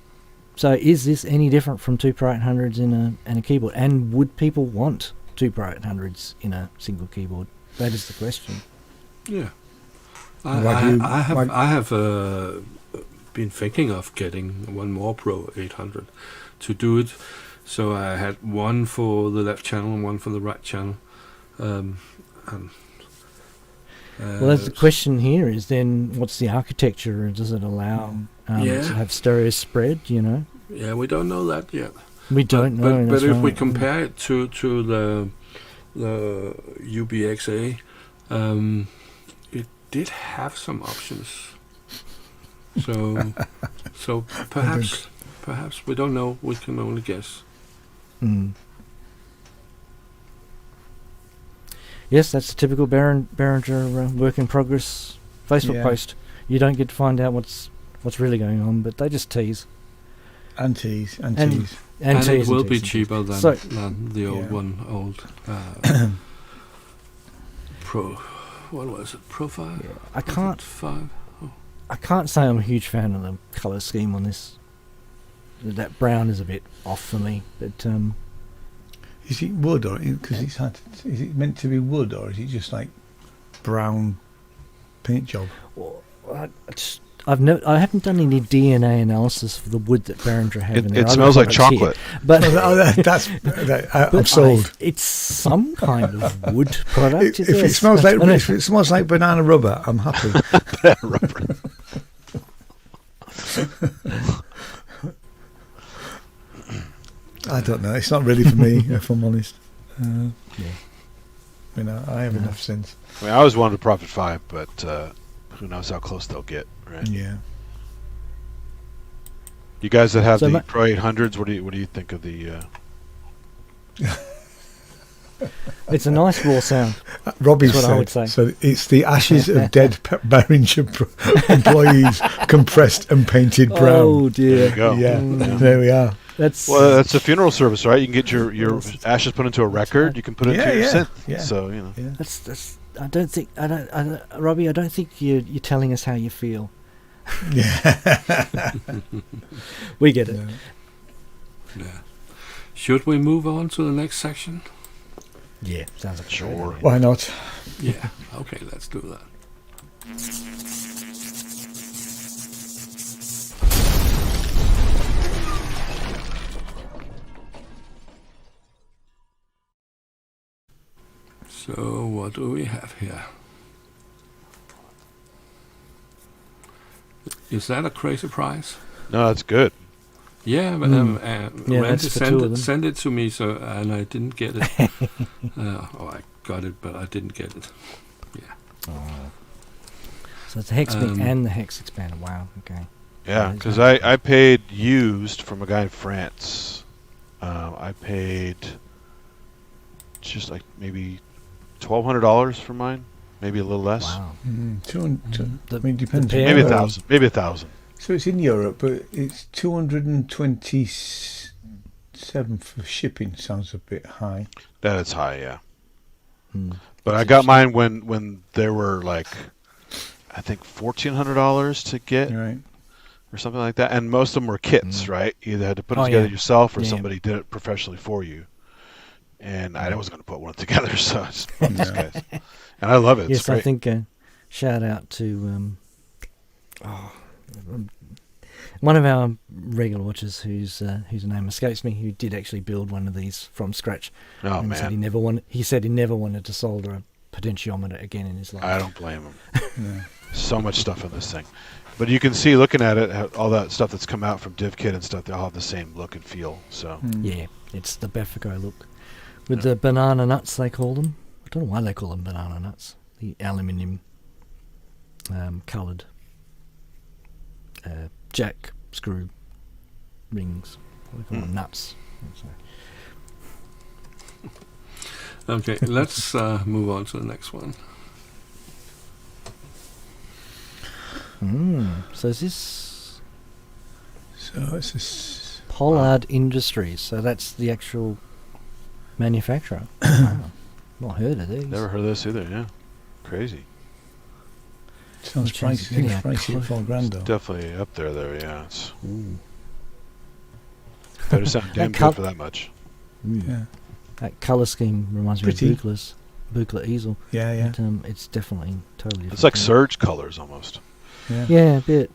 Speaker 1: So is this any different from two Pro 800s in a keyboard? And would people want two Pro 800s in a single keyboard? That is the question.
Speaker 4: Yeah. I have been thinking of getting one more Pro 800 to do it. So I had one for the left channel and one for the right channel.
Speaker 1: Well, that's the question here is then what's the architecture? Does it allow to have stereo spread,
Speaker 4: Yeah, we don't know that yet.
Speaker 1: We don't know.
Speaker 4: But if we compare it to the UBXA, it did have some options. So perhaps we don't know. We can only guess.
Speaker 1: Yes, that's a typical Behringer work in progress Facebook post. You don't get to find out what's really going on, but they just tease.
Speaker 3: And tease.
Speaker 1: And
Speaker 4: it will be cheaper than the old Pro. What was it? Pro 5?
Speaker 1: Yeah, I can't
Speaker 4: 5.
Speaker 1: I can't say I'm a huge fan of the colour scheme on this. That brown is a bit off for me, but
Speaker 3: is it wood or because is it meant to be wood or is it just like brown paint job?
Speaker 1: Well, I haven't done any DNA analysis for the wood that Behringer have in there.
Speaker 2: It smells like chocolate.
Speaker 1: But
Speaker 3: I'm sold.
Speaker 1: It's some kind of wood product.
Speaker 3: If it smells like banana rubber, I'm happy.
Speaker 2: Rubber.
Speaker 3: I don't know. It's not really for me, if I'm honest. I have enough sense.
Speaker 2: I mean, I always wanted a Prophet 5, but who knows how close they'll get, right?
Speaker 3: Yeah.
Speaker 2: You guys that have the Pro 800s, what do you think of the?
Speaker 1: It's a nice raw sound.
Speaker 3: Robbie
Speaker 1: That's what
Speaker 3: said,
Speaker 1: I would say.
Speaker 3: So it's the ashes of dead Behringer employees compressed and painted brown.
Speaker 1: Oh dear.
Speaker 2: There you go.
Speaker 3: Yeah, there we are.
Speaker 2: That's a funeral service, right? You can get your ashes put into a record. You can put it into your synth.
Speaker 3: Yeah.
Speaker 2: So
Speaker 3: Yeah.
Speaker 1: don't think Robbie. I don't think you're telling us how you feel.
Speaker 3: Yeah.
Speaker 1: We get it.
Speaker 3: No.
Speaker 4: Yeah. Should we move on to the next section?
Speaker 1: Yeah, sounds like
Speaker 2: Sure.
Speaker 3: Why not?
Speaker 4: Yeah. Okay, let's do that. So what do we have here? Is that a crazy price?
Speaker 2: No, that's good.
Speaker 4: Yeah, but
Speaker 1: Yeah,
Speaker 4: Ranzee
Speaker 1: that's for two of them.
Speaker 4: sent it to me, so and I didn't get it. I got it, but I didn't get it. Yeah.
Speaker 1: Oh. So it's the hex mix and the hex expander. Wow. Okay.
Speaker 2: Yeah, because I paid used from a guy in France. I paid just like maybe $1,200 for mine, maybe a little less.
Speaker 1: Wow.
Speaker 3: I mean, depends.
Speaker 1: pair-
Speaker 2: Maybe
Speaker 1: Yeah.
Speaker 2: 1,000. Maybe 1,000.
Speaker 3: So it's in Europe, but it's 227 for shipping. Sounds a bit high.
Speaker 2: That's high, yeah.
Speaker 1: Hmm.
Speaker 2: But I got mine when they were like, I think $1,400 to get
Speaker 3: Right.
Speaker 2: or something like that. And most of them were kits, right? You either had to put them
Speaker 1: Oh,
Speaker 2: together
Speaker 1: yeah.
Speaker 2: yourself or
Speaker 1: Yeah.
Speaker 2: somebody did it professionally for you. And I wasn't going to put one together, so I just bought these guys. And I love it. It's
Speaker 1: Yes,
Speaker 2: great.
Speaker 1: I think shout out to one of our regular watchers whose name escapes me, who did actually build one of these from scratch.
Speaker 2: Oh,
Speaker 1: and said
Speaker 2: man.
Speaker 1: he said he never wanted to solder a potentiometer again in his life.
Speaker 2: I don't blame him.
Speaker 3: Yeah.
Speaker 2: So much stuff in this thing. But you can see, looking at it, how all that stuff that's come out from DivKit and stuff, they all have the same look and feel. So
Speaker 1: Yeah, it's the Befico look. With the banana nuts, they call them. I don't know why they call them banana nuts. The aluminium coloured jack screw rings. We call them nuts.
Speaker 4: Okay, let's move on to the next one.
Speaker 1: So is this
Speaker 3: So it's this.
Speaker 1: Pollard Industries? So that's the actual manufacturer. Wow. Not heard of these.
Speaker 2: never heard of this either. Yeah, crazy.
Speaker 3: Sounds
Speaker 1: Which is
Speaker 3: pricey.
Speaker 1: really
Speaker 3: It's pricey at $4,000 though.
Speaker 2: Definitely up there. Yeah, it's
Speaker 1: Ooh.
Speaker 2: better sound damn
Speaker 1: That
Speaker 2: good for that much.
Speaker 3: Yeah.
Speaker 1: That colour scheme reminds
Speaker 3: Pretty.
Speaker 1: me of Buchler easel.
Speaker 3: Yeah, yeah.
Speaker 1: But, it's definitely totally different.
Speaker 2: It's like Surge colors almost.
Speaker 3: Yeah.
Speaker 1: Yeah, a bit.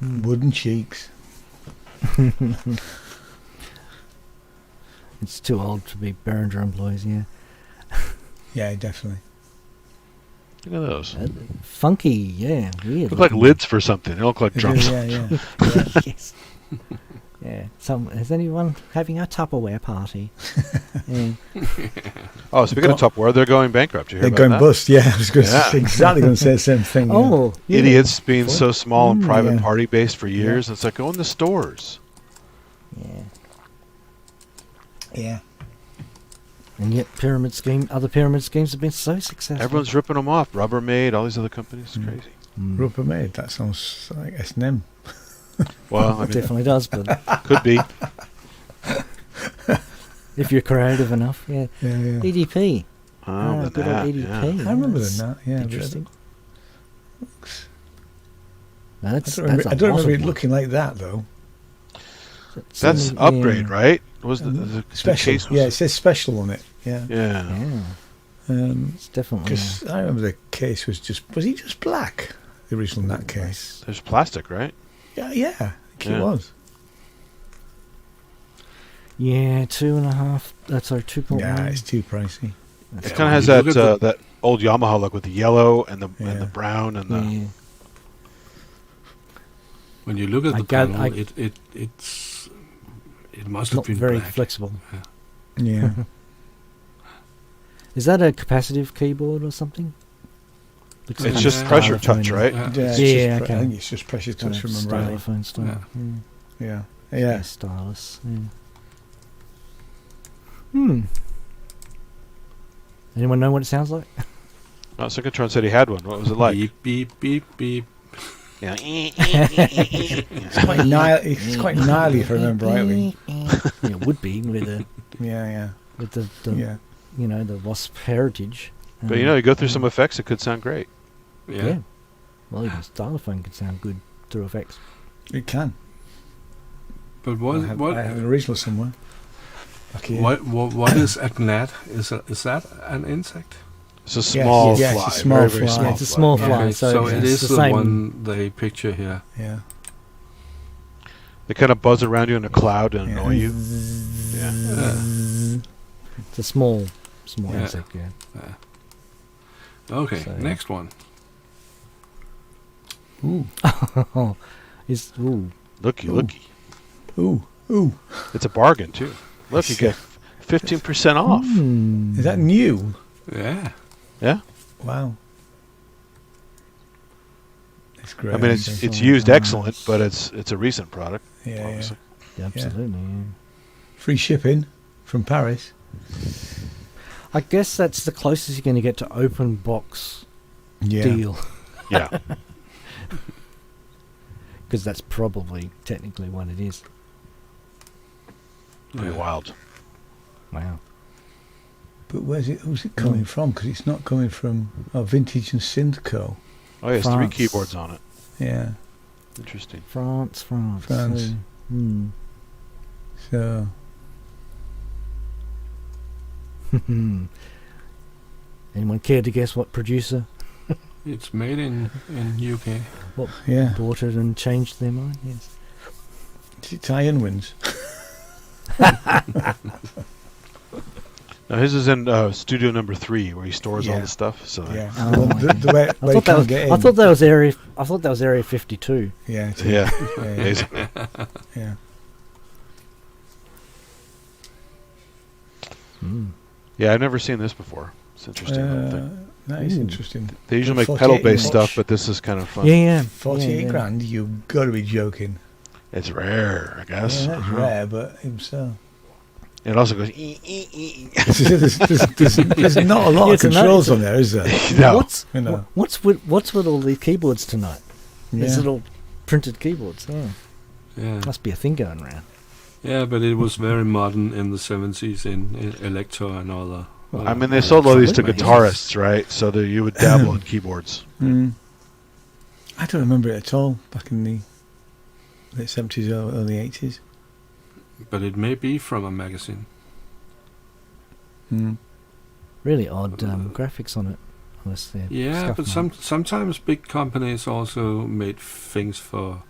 Speaker 3: Wooden cheeks.
Speaker 1: It's too old to be Behringer employees, yeah.
Speaker 3: Yeah, definitely.
Speaker 2: Look at those.
Speaker 1: Funky, yeah, weird.
Speaker 2: Look like
Speaker 1: looking.
Speaker 2: lids for something. They look like
Speaker 3: They do,
Speaker 2: drums.
Speaker 3: yeah, yeah.
Speaker 1: Yes. Yeah. Is anyone having a Tupperware party? Yeah.
Speaker 2: Oh, speaking of Tupperware, they're going bankrupt. You hear
Speaker 3: They're
Speaker 2: about
Speaker 3: going
Speaker 2: that?
Speaker 3: bust. Yeah, I was
Speaker 2: Yeah.
Speaker 3: exactly going to say the same thing.
Speaker 1: Oh, yeah.
Speaker 2: Idiots being so small and private
Speaker 3: yeah.
Speaker 2: party based for years. It's like go in the stores.
Speaker 1: Yeah.
Speaker 3: Yeah.
Speaker 1: And yet other pyramid schemes have been so successful.
Speaker 2: Everyone's ripping them off. Rubbermaid, all these other companies. It's crazy.
Speaker 3: Rubbermaid. That sounds like S&M.
Speaker 2: Well, I
Speaker 1: It
Speaker 2: mean,
Speaker 1: definitely does, but
Speaker 2: could be.
Speaker 1: if you're creative enough, yeah.
Speaker 3: Yeah, yeah.
Speaker 1: EDP.
Speaker 2: Oh, the
Speaker 1: good old
Speaker 2: Nat,
Speaker 1: EDP.
Speaker 2: yeah.
Speaker 3: I remember
Speaker 1: That's
Speaker 3: the Nat. Yeah,
Speaker 1: Interesting. No,
Speaker 3: I
Speaker 1: that's,
Speaker 3: don't remember,
Speaker 1: that's
Speaker 3: I don't
Speaker 1: a lot
Speaker 3: remember
Speaker 1: of
Speaker 3: it looking like that though.
Speaker 1: work.
Speaker 2: That's
Speaker 1: Some-
Speaker 2: upgrade,
Speaker 1: yeah.
Speaker 2: right? Was the
Speaker 3: Special.
Speaker 2: case was,
Speaker 3: Yeah, it says special on it. Yeah.
Speaker 2: yeah.
Speaker 1: Yeah, it's definitely.
Speaker 3: Because I remember the case was he just black? The original Nat case.
Speaker 2: There's plastic, right?
Speaker 3: Yeah, yeah. I think
Speaker 2: Yeah.
Speaker 3: it was.
Speaker 1: Yeah, 2.5. That's our 2.1.
Speaker 3: Yeah, it's too pricey.
Speaker 2: It
Speaker 4: Yeah,
Speaker 2: kind of
Speaker 4: when
Speaker 2: has
Speaker 4: you look
Speaker 2: that
Speaker 4: at
Speaker 2: that old Yamaha look with the yellow and the
Speaker 3: Yeah.
Speaker 2: brown and the.
Speaker 1: Yeah.
Speaker 4: When you look at
Speaker 1: I
Speaker 4: the
Speaker 1: got-
Speaker 4: panel,
Speaker 1: I-
Speaker 4: it must have
Speaker 1: Not
Speaker 4: been
Speaker 1: very
Speaker 4: black.
Speaker 1: flexible.
Speaker 3: Yeah.
Speaker 1: Is that a capacitive keyboard or something? Looks
Speaker 2: It's
Speaker 1: kind
Speaker 2: just
Speaker 1: of
Speaker 2: pressure
Speaker 1: stylophone-y.
Speaker 2: touch, right?
Speaker 4: Yeah.
Speaker 3: Yeah, it's
Speaker 1: Yeah,
Speaker 3: just
Speaker 1: okay.
Speaker 3: I think it's just pressure touch from
Speaker 1: Kind of
Speaker 3: Riley.
Speaker 1: stylophone style.
Speaker 4: Yeah.
Speaker 3: Yeah. Yeah.
Speaker 1: Stylus. Yeah. Anyone know what it sounds like?
Speaker 2: Oh, Synchrotron said he had one. What was it like?
Speaker 4: Beep beep beep beep.
Speaker 2: Yeah.
Speaker 3: It's quite gnarly if I remember rightly.
Speaker 1: Yeah, it would be with the
Speaker 3: Yeah, yeah.
Speaker 1: with the
Speaker 3: Yeah.
Speaker 1: you know, the Wasp heritage.
Speaker 2: But you go through some effects, it could sound great.
Speaker 4: Yeah.
Speaker 1: Well, even stylophone could sound good through effects.
Speaker 3: It can.
Speaker 4: But
Speaker 3: I have an original somewhere. Back here.
Speaker 4: What is a gnat? Is that an insect?
Speaker 2: It's a small
Speaker 3: yes,
Speaker 2: fly.
Speaker 3: it's a small
Speaker 2: very, very
Speaker 3: fly.
Speaker 2: small
Speaker 1: Yeah, it's a small
Speaker 2: fly.
Speaker 1: fly.
Speaker 4: Okay, so
Speaker 1: it's
Speaker 4: it is
Speaker 1: the
Speaker 4: the
Speaker 1: same
Speaker 4: one they picture here.
Speaker 3: Yeah.
Speaker 2: They kind of buzz around you in a cloud and annoy you. Yeah.
Speaker 1: It's a small
Speaker 4: Yeah.
Speaker 1: insect. Yeah.
Speaker 4: Okay,
Speaker 1: So-
Speaker 4: next one.
Speaker 3: Ooh.
Speaker 1: Ooh.
Speaker 2: Looky,
Speaker 3: Ooh.
Speaker 2: looky.
Speaker 3: Ooh.
Speaker 2: It's a bargain too. Look, you get 15% off.
Speaker 3: Is that new?
Speaker 4: Yeah.
Speaker 2: Yeah.
Speaker 3: Wow. It's great.
Speaker 2: I mean, it's used excellent, but it's a recent product.
Speaker 3: yeah,
Speaker 2: Obviously.
Speaker 1: Yeah, absolutely. Yeah.
Speaker 3: free shipping from Paris.
Speaker 1: I guess that's the closest you're going to get to open box deal,
Speaker 2: Yeah.
Speaker 1: because that's probably technically what it is.
Speaker 2: Pretty wild.
Speaker 1: Wow.
Speaker 3: But who's it coming from? Because it's not coming from Vintage and Synth Co.
Speaker 2: Oh, yeah, it's 3
Speaker 1: France.
Speaker 2: keyboards on it.
Speaker 3: Yeah.
Speaker 2: Interesting.
Speaker 1: France.
Speaker 3: France.
Speaker 1: So,
Speaker 3: So
Speaker 1: anyone care to guess what producer
Speaker 4: It's made in UK.
Speaker 3: yeah,
Speaker 1: bought it and changed their mind? Yes.
Speaker 3: it's Iron Winds.
Speaker 2: Now his is in studio number 3, where he stores all
Speaker 3: Yeah.
Speaker 2: the stuff. So
Speaker 3: Yeah.
Speaker 1: Oh,
Speaker 3: Well, the way
Speaker 1: I
Speaker 3: you
Speaker 1: thought
Speaker 3: can't get in.
Speaker 1: I thought that was area. I thought that was area 52.
Speaker 3: Yeah. It is.
Speaker 2: yeah,
Speaker 3: Yeah.
Speaker 2: amazing.
Speaker 3: Yeah.
Speaker 2: Yeah, I've never seen this before. It's interesting. little thing.
Speaker 3: That is
Speaker 1: Ooh.
Speaker 3: interesting.
Speaker 2: They usually make
Speaker 3: 48
Speaker 2: pedal-based
Speaker 3: inch.
Speaker 2: stuff, but this is kind of fun.
Speaker 1: Yeah.
Speaker 3: 48
Speaker 1: yeah.
Speaker 3: grand, you've got to be joking.
Speaker 2: It's rare, I guess.
Speaker 3: Yeah, that's rare, but even so.
Speaker 2: It also goes. Ee.
Speaker 3: there's not a lot
Speaker 1: Yeah,
Speaker 3: of
Speaker 1: it's a
Speaker 3: controls
Speaker 1: nice-
Speaker 3: on there, is there?
Speaker 2: No.
Speaker 3: You know.
Speaker 1: What's with all these keyboards tonight? These
Speaker 3: Yeah.
Speaker 1: little printed keyboards. Yeah.
Speaker 4: Yeah.
Speaker 1: Must be a thing going around.
Speaker 4: Yeah, but it was very modern in the 70s in Elektron and all the.
Speaker 2: I mean, they sold all these to
Speaker 1: Absolutely.
Speaker 2: guitarists, right? So that you would dabble in keyboards.
Speaker 3: Mm. I don't remember it at all back in the late 70s or early 80s.
Speaker 4: But it may be from a magazine.
Speaker 3: Mm.
Speaker 1: Really odd graphics on it. Unless they're
Speaker 4: Yeah,
Speaker 1: scuff
Speaker 4: but
Speaker 1: marked.
Speaker 4: sometimes big companies also made things for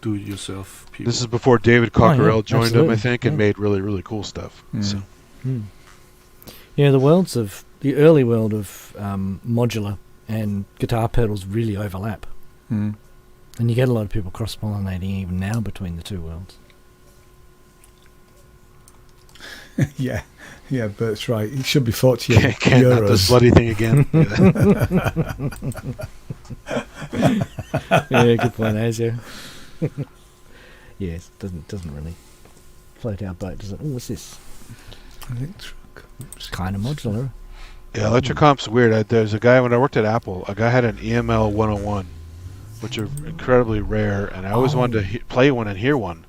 Speaker 4: do-it-yourself people.
Speaker 2: This is before David Cockerell joined them, I
Speaker 1: absolutely.
Speaker 2: think, and
Speaker 1: Yeah.
Speaker 2: made really, really cool stuff.
Speaker 3: Mm.
Speaker 2: So,
Speaker 1: Yeah, the early world of modular and guitar pedals really overlap,
Speaker 3: Mm.
Speaker 1: and you get a lot of people cross-pollinating even now between the two worlds.
Speaker 3: Yeah, Bert's right. It should be 48
Speaker 2: can't have this
Speaker 3: euros.
Speaker 2: bloody thing again.
Speaker 1: Yeah, good point, Azio. Yes, doesn't really float our boat, does it? Oh, what's this? It's kind of modular.
Speaker 2: Yeah, Electrocomp's weird. There's a guy, when I worked at Apple, a guy had an EML 101, which are incredibly rare, and I always wanted to play one and hear one.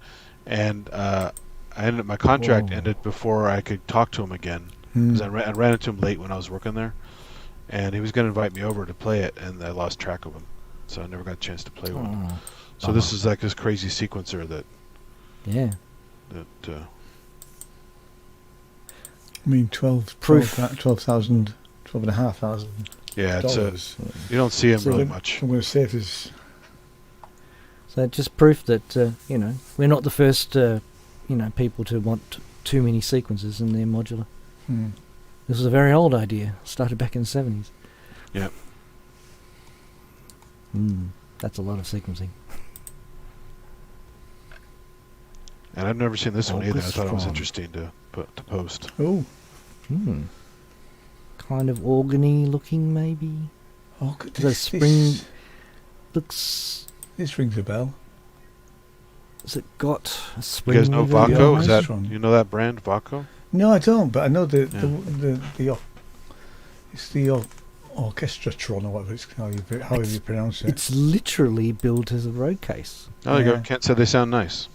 Speaker 2: And my contract
Speaker 1: Whoa.
Speaker 2: ended before I could talk to him again, because I ran into him late when I was working there, and he was going to invite me over to play it, and I lost track of him, so I never got a chance to play one.
Speaker 1: Oh,
Speaker 2: So this is like this crazy sequencer that
Speaker 1: yeah.
Speaker 3: I mean, 12,000, 12,500.
Speaker 2: Yeah, it's
Speaker 3: dollars.
Speaker 2: you don't see him
Speaker 3: So
Speaker 2: really
Speaker 3: then
Speaker 2: much.
Speaker 3: I'm going to say if it's
Speaker 1: So just proof that we're not the first people to want too many sequences in their modular.
Speaker 3: mm.
Speaker 1: This was a very old idea. Started back in the 70s.
Speaker 2: Yep.
Speaker 1: That's a lot of sequencing.
Speaker 2: And I've never seen this one either. I thought it was
Speaker 1: Orchestron.
Speaker 2: interesting to post.
Speaker 3: Oh,
Speaker 1: Kind of organy looking, maybe.
Speaker 3: oh, good.
Speaker 1: The spring looks.
Speaker 3: This rings a bell.
Speaker 1: Has it got a
Speaker 2: You
Speaker 1: spring?
Speaker 2: guys know
Speaker 1: mover?
Speaker 3: Yeah,
Speaker 2: Vaco? Is that
Speaker 3: Maikshifter.
Speaker 2: you know that brand, Vaco?
Speaker 3: No, I don't. But I know the it's the Orchestratron or whatever it's however you pronounce it.
Speaker 1: It's literally built as a road case.
Speaker 2: Oh, you
Speaker 3: Yeah.
Speaker 2: go. Kent said they sound nice.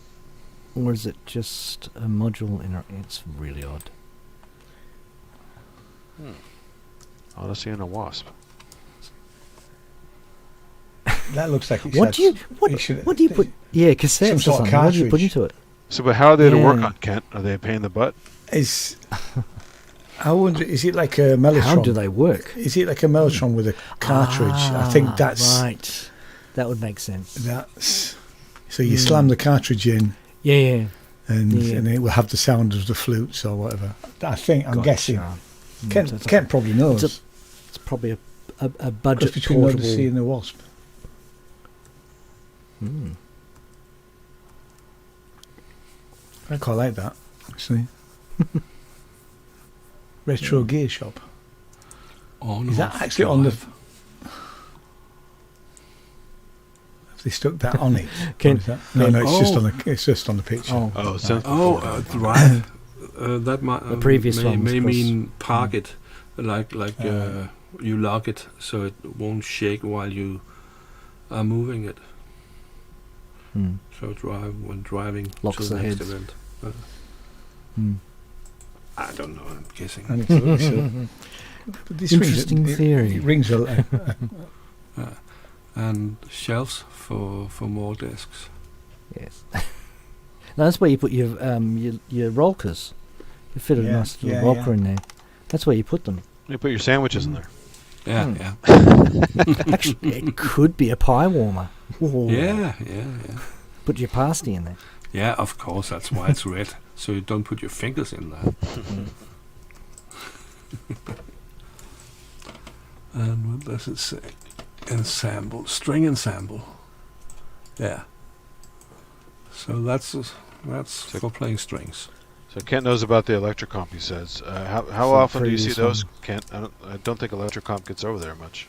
Speaker 1: Or is it just a module in it? It's really odd.
Speaker 2: Odyssey and a Wasp.
Speaker 3: That looks like it's
Speaker 1: What do you put? Yeah, cassettes
Speaker 3: some
Speaker 1: or
Speaker 3: sort of
Speaker 1: something. What do you put
Speaker 3: cartridge.
Speaker 1: into it?
Speaker 2: So, but how are they to work
Speaker 1: Yeah.
Speaker 2: on, Kent? Are they a pain in the butt?
Speaker 3: Is I wonder, is it like a Mellotron?
Speaker 1: How do they work?
Speaker 3: Is it like a Mellotron with a cartridge? I think that's
Speaker 1: right. That would make sense.
Speaker 3: That's so you slam the cartridge in,
Speaker 1: Yeah.
Speaker 3: and it will have the sound of the flutes or whatever. I think I'm guessing. Kent probably knows.
Speaker 1: It's probably a budget
Speaker 3: Goes between
Speaker 1: portable.
Speaker 3: Odyssey and the Wasp. I quite like that, actually. Retro Gear Shop.
Speaker 4: On
Speaker 3: Is that
Speaker 4: off
Speaker 3: actually on the?
Speaker 4: drive.
Speaker 3: Have they stuck that on it?
Speaker 1: Ken-
Speaker 3: Or is that- no, it's just
Speaker 4: Oh.
Speaker 3: on the. It's just on the picture.
Speaker 1: Oh,
Speaker 2: Oh, Synth.
Speaker 4: Drive. That might
Speaker 1: The previous
Speaker 4: may,
Speaker 1: one was
Speaker 4: may
Speaker 1: supposed-
Speaker 4: mean park it, like you lock it so it won't shake while you are moving it. So drive when driving
Speaker 1: Locks
Speaker 4: to the
Speaker 1: the
Speaker 4: next
Speaker 1: heads.
Speaker 4: event. I don't know. I'm guessing.
Speaker 3: And it's but this
Speaker 1: Interesting theory.
Speaker 3: It rings a
Speaker 4: And shelves for more desks.
Speaker 1: yes. No, that's where you put your rollers. You fit a
Speaker 3: Yeah,
Speaker 1: nice little
Speaker 3: yeah,
Speaker 1: rocker
Speaker 3: yeah.
Speaker 1: in there. That's where you put them.
Speaker 2: You put your sandwiches in there.
Speaker 4: Yeah,
Speaker 1: Actually, it could be a pie warmer. Ooh.
Speaker 4: yeah.
Speaker 1: Put your pasty in there.
Speaker 4: Yeah, of course. That's why it's red. So you don't put your fingers in there. And what does it say? Ensemble, string ensemble. Yeah. So that's for playing strings.
Speaker 2: So Kent knows about the Electrocomp, he says. How
Speaker 1: So
Speaker 2: often do you see
Speaker 1: previous
Speaker 2: those,
Speaker 1: one.
Speaker 2: Kent? I don't think Electrocomp gets over there much.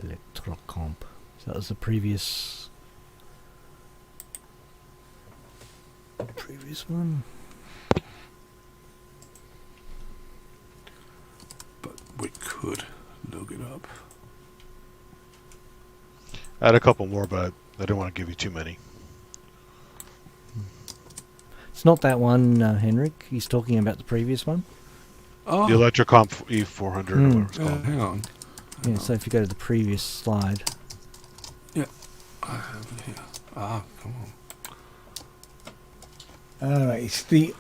Speaker 1: Electrocomp. So that was the previous one.
Speaker 4: But we could look it up.
Speaker 2: I had a couple more, but I don't want to give you too many.
Speaker 1: It's not that one, Henrik. He's talking about the previous one.
Speaker 4: Oh,
Speaker 2: The Electrocomp E400 or whatever it's called.
Speaker 4: hang on.
Speaker 1: Yeah, so if you go to the previous slide.
Speaker 4: I have it here. Ah, come on.
Speaker 3: all right. It's the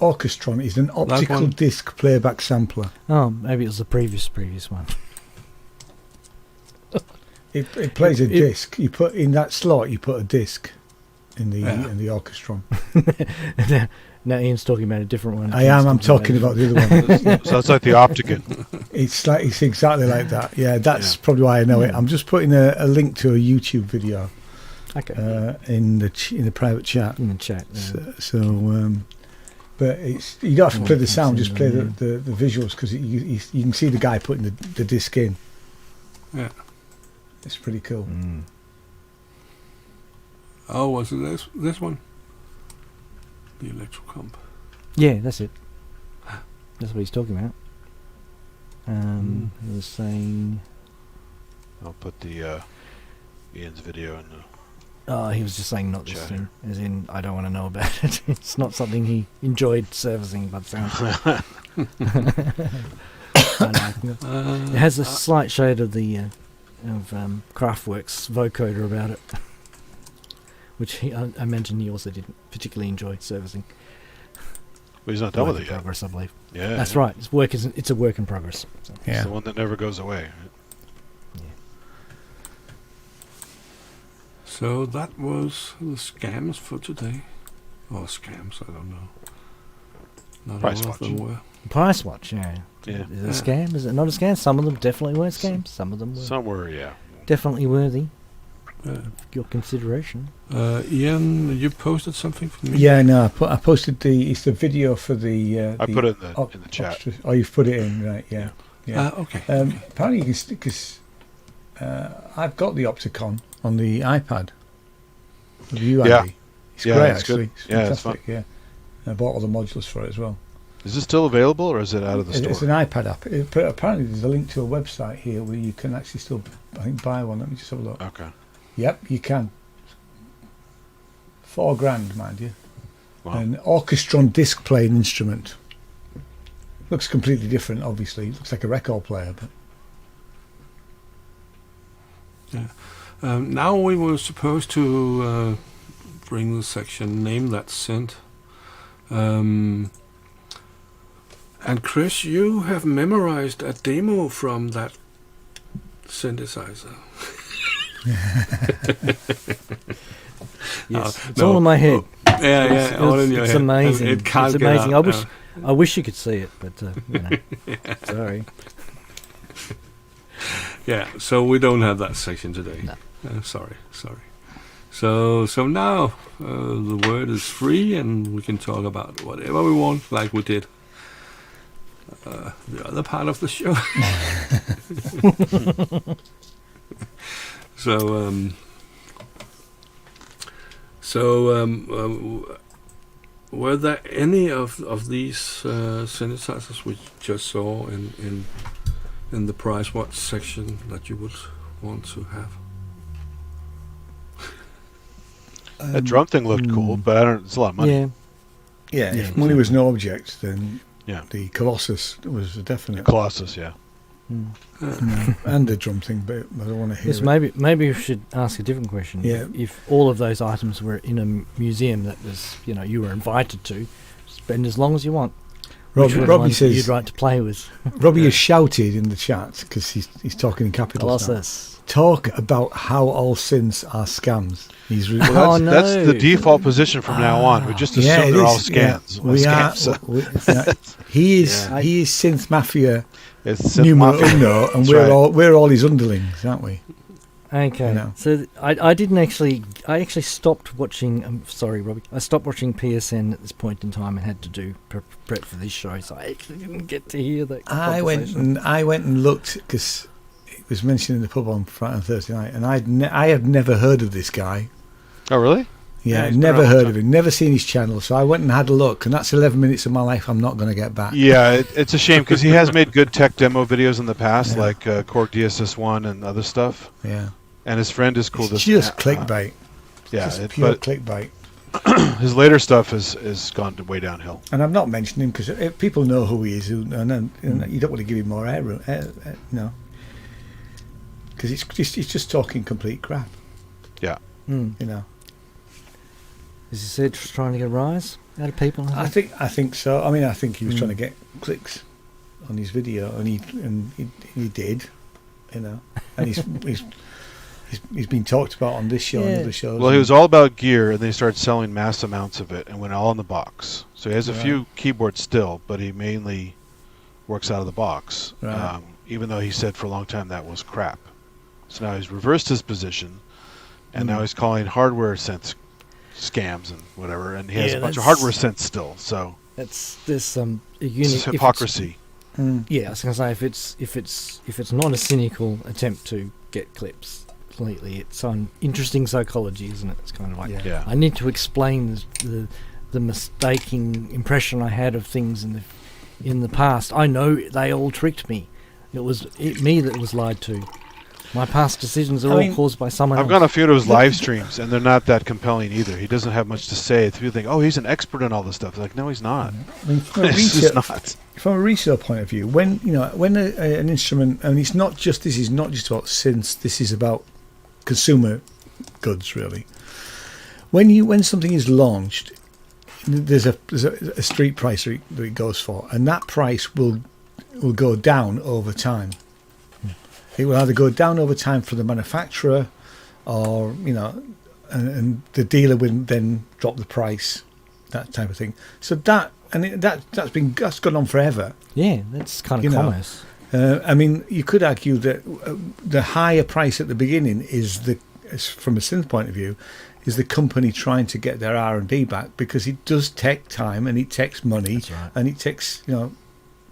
Speaker 3: Orchestron is an optical
Speaker 4: one?
Speaker 3: disc playback sampler.
Speaker 1: Oh, maybe it was the previous one.
Speaker 3: It plays a disc. You put in that slot. You put a disc in the Orchestron.
Speaker 1: Now Ian's talking about a different one.
Speaker 3: I am. I'm talking about the other one.
Speaker 2: So it's like the Opticon.
Speaker 3: It's exactly like that. Yeah, that's probably why I know it. I'm just putting a link to a YouTube video
Speaker 1: Okay.
Speaker 3: in the private chat.
Speaker 1: In the chat. Yeah.
Speaker 3: But it's you don't have to play the sound.
Speaker 1: I've
Speaker 3: Just
Speaker 1: seen
Speaker 3: play
Speaker 1: them,
Speaker 3: the visuals because you can see the guy putting the disc in.
Speaker 4: Yeah.
Speaker 3: It's pretty cool.
Speaker 4: Oh, was it this one? The Electrocomp.
Speaker 1: Yeah, that's it. That's what he's talking about. He was saying.
Speaker 2: I'll put the Ian's video in the...
Speaker 1: Oh, he was just saying not this
Speaker 2: Chat.
Speaker 1: thing. As in, I don't want to know about it. It's not something he enjoyed servicing, but sounds like. I like it. It has a slight shade of the Kraftwerk's vocoder about it, which I imagine he also didn't particularly enjoy servicing.
Speaker 2: But he's not done with
Speaker 1: Work
Speaker 2: it
Speaker 1: in
Speaker 2: yet.
Speaker 1: progress, I believe.
Speaker 2: Yeah.
Speaker 1: That's right. It's a work in progress. So.
Speaker 2: It's the one that never goes away.
Speaker 4: So that was the scams for today. Or scams, I don't know. Not
Speaker 2: Price
Speaker 4: all of
Speaker 2: watch.
Speaker 4: them were.
Speaker 1: Price watch, yeah.
Speaker 2: Yeah.
Speaker 1: Is it a scam? Is it not a scam? Some of them definitely were scams. Some of them were
Speaker 2: Somewhere, yeah.
Speaker 1: definitely worthy
Speaker 4: Yeah.
Speaker 1: of your consideration.
Speaker 4: Ian, you posted something for me?
Speaker 3: Yeah, no, I posted it's the video for the.
Speaker 2: I put it in the chat.
Speaker 3: Oh, you've put it in, right? Yeah.
Speaker 4: Okay.
Speaker 3: Apparently, you can because I've got the Opticon on the iPad. Have you, Andy?
Speaker 2: Yeah.
Speaker 3: It's
Speaker 2: Yeah,
Speaker 3: great,
Speaker 2: it's
Speaker 3: actually.
Speaker 2: good.
Speaker 3: It's
Speaker 2: Yeah, it's
Speaker 3: fantastic. Yeah, I bought all the modulars for it as well.
Speaker 2: Is this still available, or is it out of the store?
Speaker 3: It's an iPad app. But apparently, there's a link to a website here where you can actually still, I think, buy one. Let me just have a look.
Speaker 2: Okay.
Speaker 3: Yep, you can. $4,000, mind you.
Speaker 2: Wow.
Speaker 3: An Orchestron disc playing instrument. Looks completely different, obviously. Looks like a record player, but
Speaker 4: Now we were supposed to bring the section Name That Synth. And Chris, you have memorized a demo from that synthesizer.
Speaker 1: Yes, it's all in my head.
Speaker 4: Yeah, all in your
Speaker 1: it's
Speaker 4: head.
Speaker 1: amazing.
Speaker 4: It can't
Speaker 1: It's
Speaker 4: get
Speaker 1: amazing.
Speaker 4: out.
Speaker 1: I wish you could see it, but sorry.
Speaker 4: Yeah, so we don't have that section today.
Speaker 1: No.
Speaker 4: Sorry. So now the word is free, and we can talk about whatever we want, like we did the other part of the show. Were there any of these synthesizers we just saw in the price watch section that you would want to have?
Speaker 2: That drum thing looked cool, but I don't. It's a lot of money.
Speaker 1: Yeah.
Speaker 3: If money was no object, then
Speaker 2: Yeah.
Speaker 3: the Colossus was definitely
Speaker 2: Colossus, yeah.
Speaker 3: and the drum thing, but I don't want to hear
Speaker 1: Yes,
Speaker 3: it.
Speaker 1: maybe we should ask a different question.
Speaker 3: Yeah.
Speaker 1: If all of those items were in a museum that was, you were invited to, spend as long as you want. Which were the
Speaker 3: Robbie
Speaker 1: ones that
Speaker 3: says
Speaker 1: you'd like to play with.
Speaker 3: Robbie has shouted in the chat because he's talking in capitals now.
Speaker 1: Colossus.
Speaker 3: Talk about how all synths are scams. He's really
Speaker 2: Well,
Speaker 1: Oh,
Speaker 2: that's
Speaker 1: no.
Speaker 2: the default position from now on. We just assume
Speaker 3: it
Speaker 2: they're all
Speaker 3: is, yeah.
Speaker 2: scams.
Speaker 3: We are.
Speaker 2: Scams, so
Speaker 3: He is.
Speaker 2: Yeah.
Speaker 3: He is synth mafia
Speaker 2: it's Synth
Speaker 3: numero
Speaker 2: Mafia.
Speaker 3: uno, and
Speaker 2: That's
Speaker 3: we're
Speaker 2: right.
Speaker 3: we're all his underlings, aren't we?
Speaker 1: Okay,
Speaker 3: You know.
Speaker 1: so I didn't actually. I actually stopped watching. I'm sorry, Robbie. I stopped watching PSN at this point in time and had to do prep for this show, so I actually didn't get to hear that.
Speaker 3: I went and looked because it was mentioned in the pub on Friday and Thursday night, and I had never heard of this guy.
Speaker 2: Oh, really?
Speaker 3: Yeah,
Speaker 4: he's been
Speaker 3: never
Speaker 4: around
Speaker 3: heard
Speaker 4: a
Speaker 3: of him, never seen his channel. So I went and had a look, and that's 11 minutes of my life I'm not going to get back.
Speaker 2: Yeah, it's a shame because he has made good tech demo videos in the past,
Speaker 3: Yeah.
Speaker 2: like Korg DSS1 and other stuff.
Speaker 3: Yeah,
Speaker 2: And his friend is cool.
Speaker 3: it's just clickbait.
Speaker 2: Yeah,
Speaker 3: Just pure
Speaker 2: but
Speaker 3: clickbait.
Speaker 2: his later stuff has gone way downhill.
Speaker 3: And I'm not mentioning him because people know who he is, and you don't want to give him more air, no. Because it's just talking complete crap,
Speaker 2: Yeah.
Speaker 3: you know.
Speaker 1: Is he said trying to get a rise out of people?
Speaker 3: I think so. I mean, I think he was trying to get clicks on his video, and he did, you know. And he's been talked about on this show and
Speaker 1: Yeah.
Speaker 3: other shows.
Speaker 2: Well, he was all about gear, and then he started selling mass amounts of it, and went all in the box. So he has a
Speaker 3: Right.
Speaker 2: few keyboards still, but he mainly works out of the box.
Speaker 3: Right.
Speaker 2: Even though he said for a long time that was crap. So now he's reversed his position, and now he's calling hardware synths scams and whatever, and he has
Speaker 1: Yeah,
Speaker 2: a bunch of
Speaker 1: that's-
Speaker 2: hardware synths still. So
Speaker 1: there's a
Speaker 2: it's
Speaker 1: unique
Speaker 2: just hypocrisy.
Speaker 1: Yeah, I was gonna say if it's not a cynical attempt to get clips completely, it's on interesting psychology, isn't it? It's kind of like
Speaker 2: Yeah.
Speaker 1: I need to explain the mistaking impression I had of things in the past. I know they all tricked me. It was me that was lied to. My past decisions are all caused by someone
Speaker 2: I've
Speaker 1: else.
Speaker 2: gone a few of his live streams, and they're not that compelling either. He doesn't have much to say. People think, oh, he's an expert in all this stuff. Like, no, he's not.
Speaker 3: I mean,
Speaker 2: He's just not.
Speaker 3: from a resale point of view, when an instrument, and this is not just about synths. This is about consumer goods, really. When something is launched, there's a street price that it goes for, and that price will go down over time. It will either go down over time for the manufacturer, or and the dealer will then drop the price, that type of thing. So that's gone on forever.
Speaker 1: Yeah, that's kind of commerce.
Speaker 3: I mean, you could argue that the higher price at the beginning is from a synth point of view, is the company trying to get their R&D back, because it does take time and it takes money.
Speaker 1: That's right.
Speaker 3: And it takes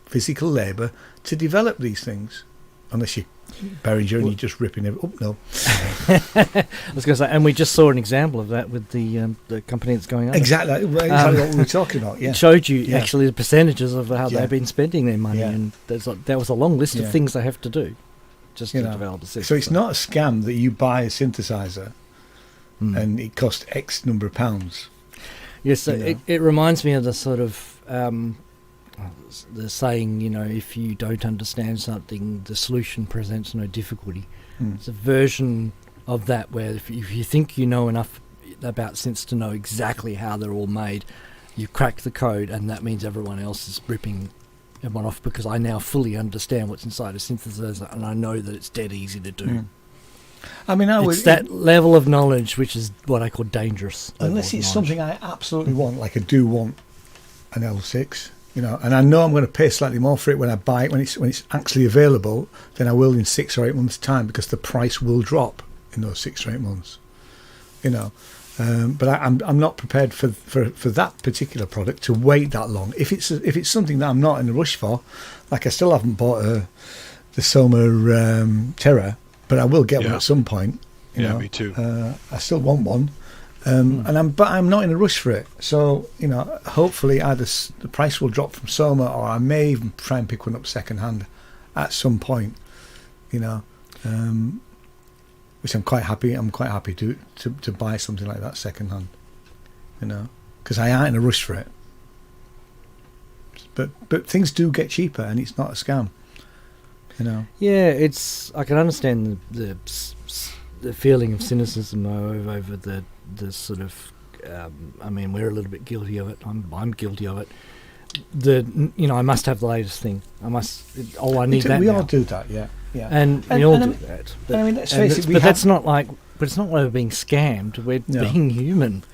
Speaker 3: physical labour to develop these things, unless you Behringer and you're just ripping it. Oh no!
Speaker 1: I was going to say, and we just saw an example of that with the company that's going under.
Speaker 3: Exactly what we were talking about. Yeah,
Speaker 1: It showed you actually the percentages of how
Speaker 3: Yeah.
Speaker 1: they've been spending their money,
Speaker 3: Yeah.
Speaker 1: and there was a long list
Speaker 3: Yeah.
Speaker 1: of things they have to do just to develop a system.
Speaker 3: So it's not a scam that you buy a synthesizer and it cost X number of pounds.
Speaker 1: Yes, so it reminds me of the sort of the saying, if you don't understand something, the solution presents no difficulty. It's a version of that where if you think you know enough about synths to know exactly how they're all made, you crack the code, and that means everyone else is ripping everyone off because I now fully understand what's inside a synthesizer, and I know that it's dead easy to do.
Speaker 3: I mean,
Speaker 1: it's that level of knowledge which is what I call dangerous.
Speaker 3: Unless it's something I absolutely want, like I do want an L6, and I know I'm going to pay slightly more for it when I buy it, when it's actually available, than I will in 6 or 8 months' time, because the price will drop in those 6 or 8 months. But I'm not prepared for that particular product to wait that long. If it's something that I'm not in a rush for, like I still haven't bought the Soma Terra, but I will get one at some point.
Speaker 2: Me too.
Speaker 3: I still want one, but I'm not in a rush for it. So hopefully either the price will drop from Soma, or I may even try and pick one up second hand at some point. Which I'm quite happy. I'm quite happy to buy something like that second hand, because I aren't in a rush for it. But things do get cheaper, and it's not a scam.
Speaker 1: Yeah, I can understand the feeling of cynicism over the sort of. I mean, we're a little bit guilty of it. I'm guilty of it. I must have the latest thing. I need that.
Speaker 3: We
Speaker 1: now.
Speaker 3: all do that, yeah. Yeah,
Speaker 1: and we all do that.
Speaker 3: But I mean, let's face it.
Speaker 1: But that's not like. But it's not like we're being scammed. We're being human.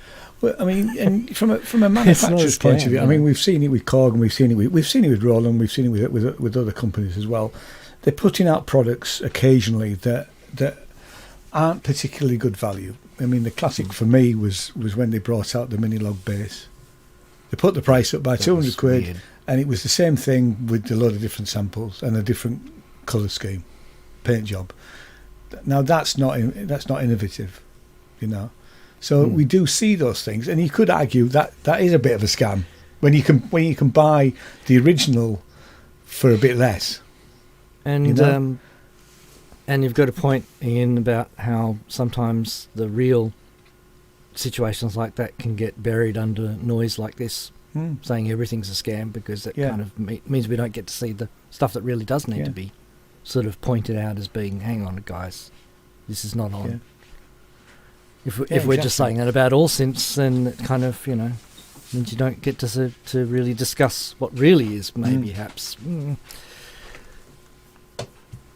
Speaker 3: Well, I mean, and from a manufacturer's point of view, I mean, we've seen it with Korg, and we've seen it with Roland, we've seen it with other companies as well. They're putting out products occasionally that aren't particularly good value. I mean, the classic for me was when they brought out the mini log bass. They put the price up by 200 quid, weird. And it was the same thing with a load of different samples and a different colour scheme, paint job. Now that's not innovative, So we do see those things, and you could argue that is a bit of a scam when you can buy the original for a bit less.
Speaker 1: And and you've got a point, Ian, about how sometimes the real situations like that can get buried under noise like this, saying everything's a scam, because that kind of means we don't get to see the stuff that really does need to be sort of pointed out as being, hang on guys, this is not on. If we're just saying that about all synths, then it kind of, means you don't get to really discuss what really is maybe perhaps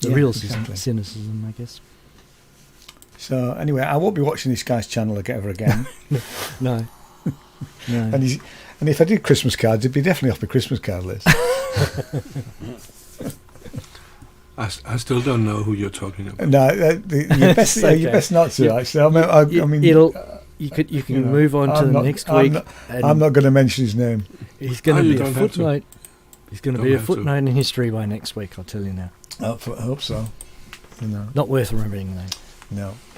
Speaker 1: the real cynicism, I guess.
Speaker 3: So anyway, I won't be watching this guy's channel ever again.
Speaker 1: No.
Speaker 3: And if I did Christmas cards, it'd be definitely off my Christmas card list.
Speaker 4: I still don't know who you're talking about.
Speaker 3: No, you best not to. Actually, I mean,
Speaker 1: you can move on to the next week.
Speaker 3: I'm not going to mention his name.
Speaker 1: He's going to be a footnote. He's going to be a footnote in history by next week. I'll tell you now.
Speaker 3: I hope so.
Speaker 1: Not worth remembering though.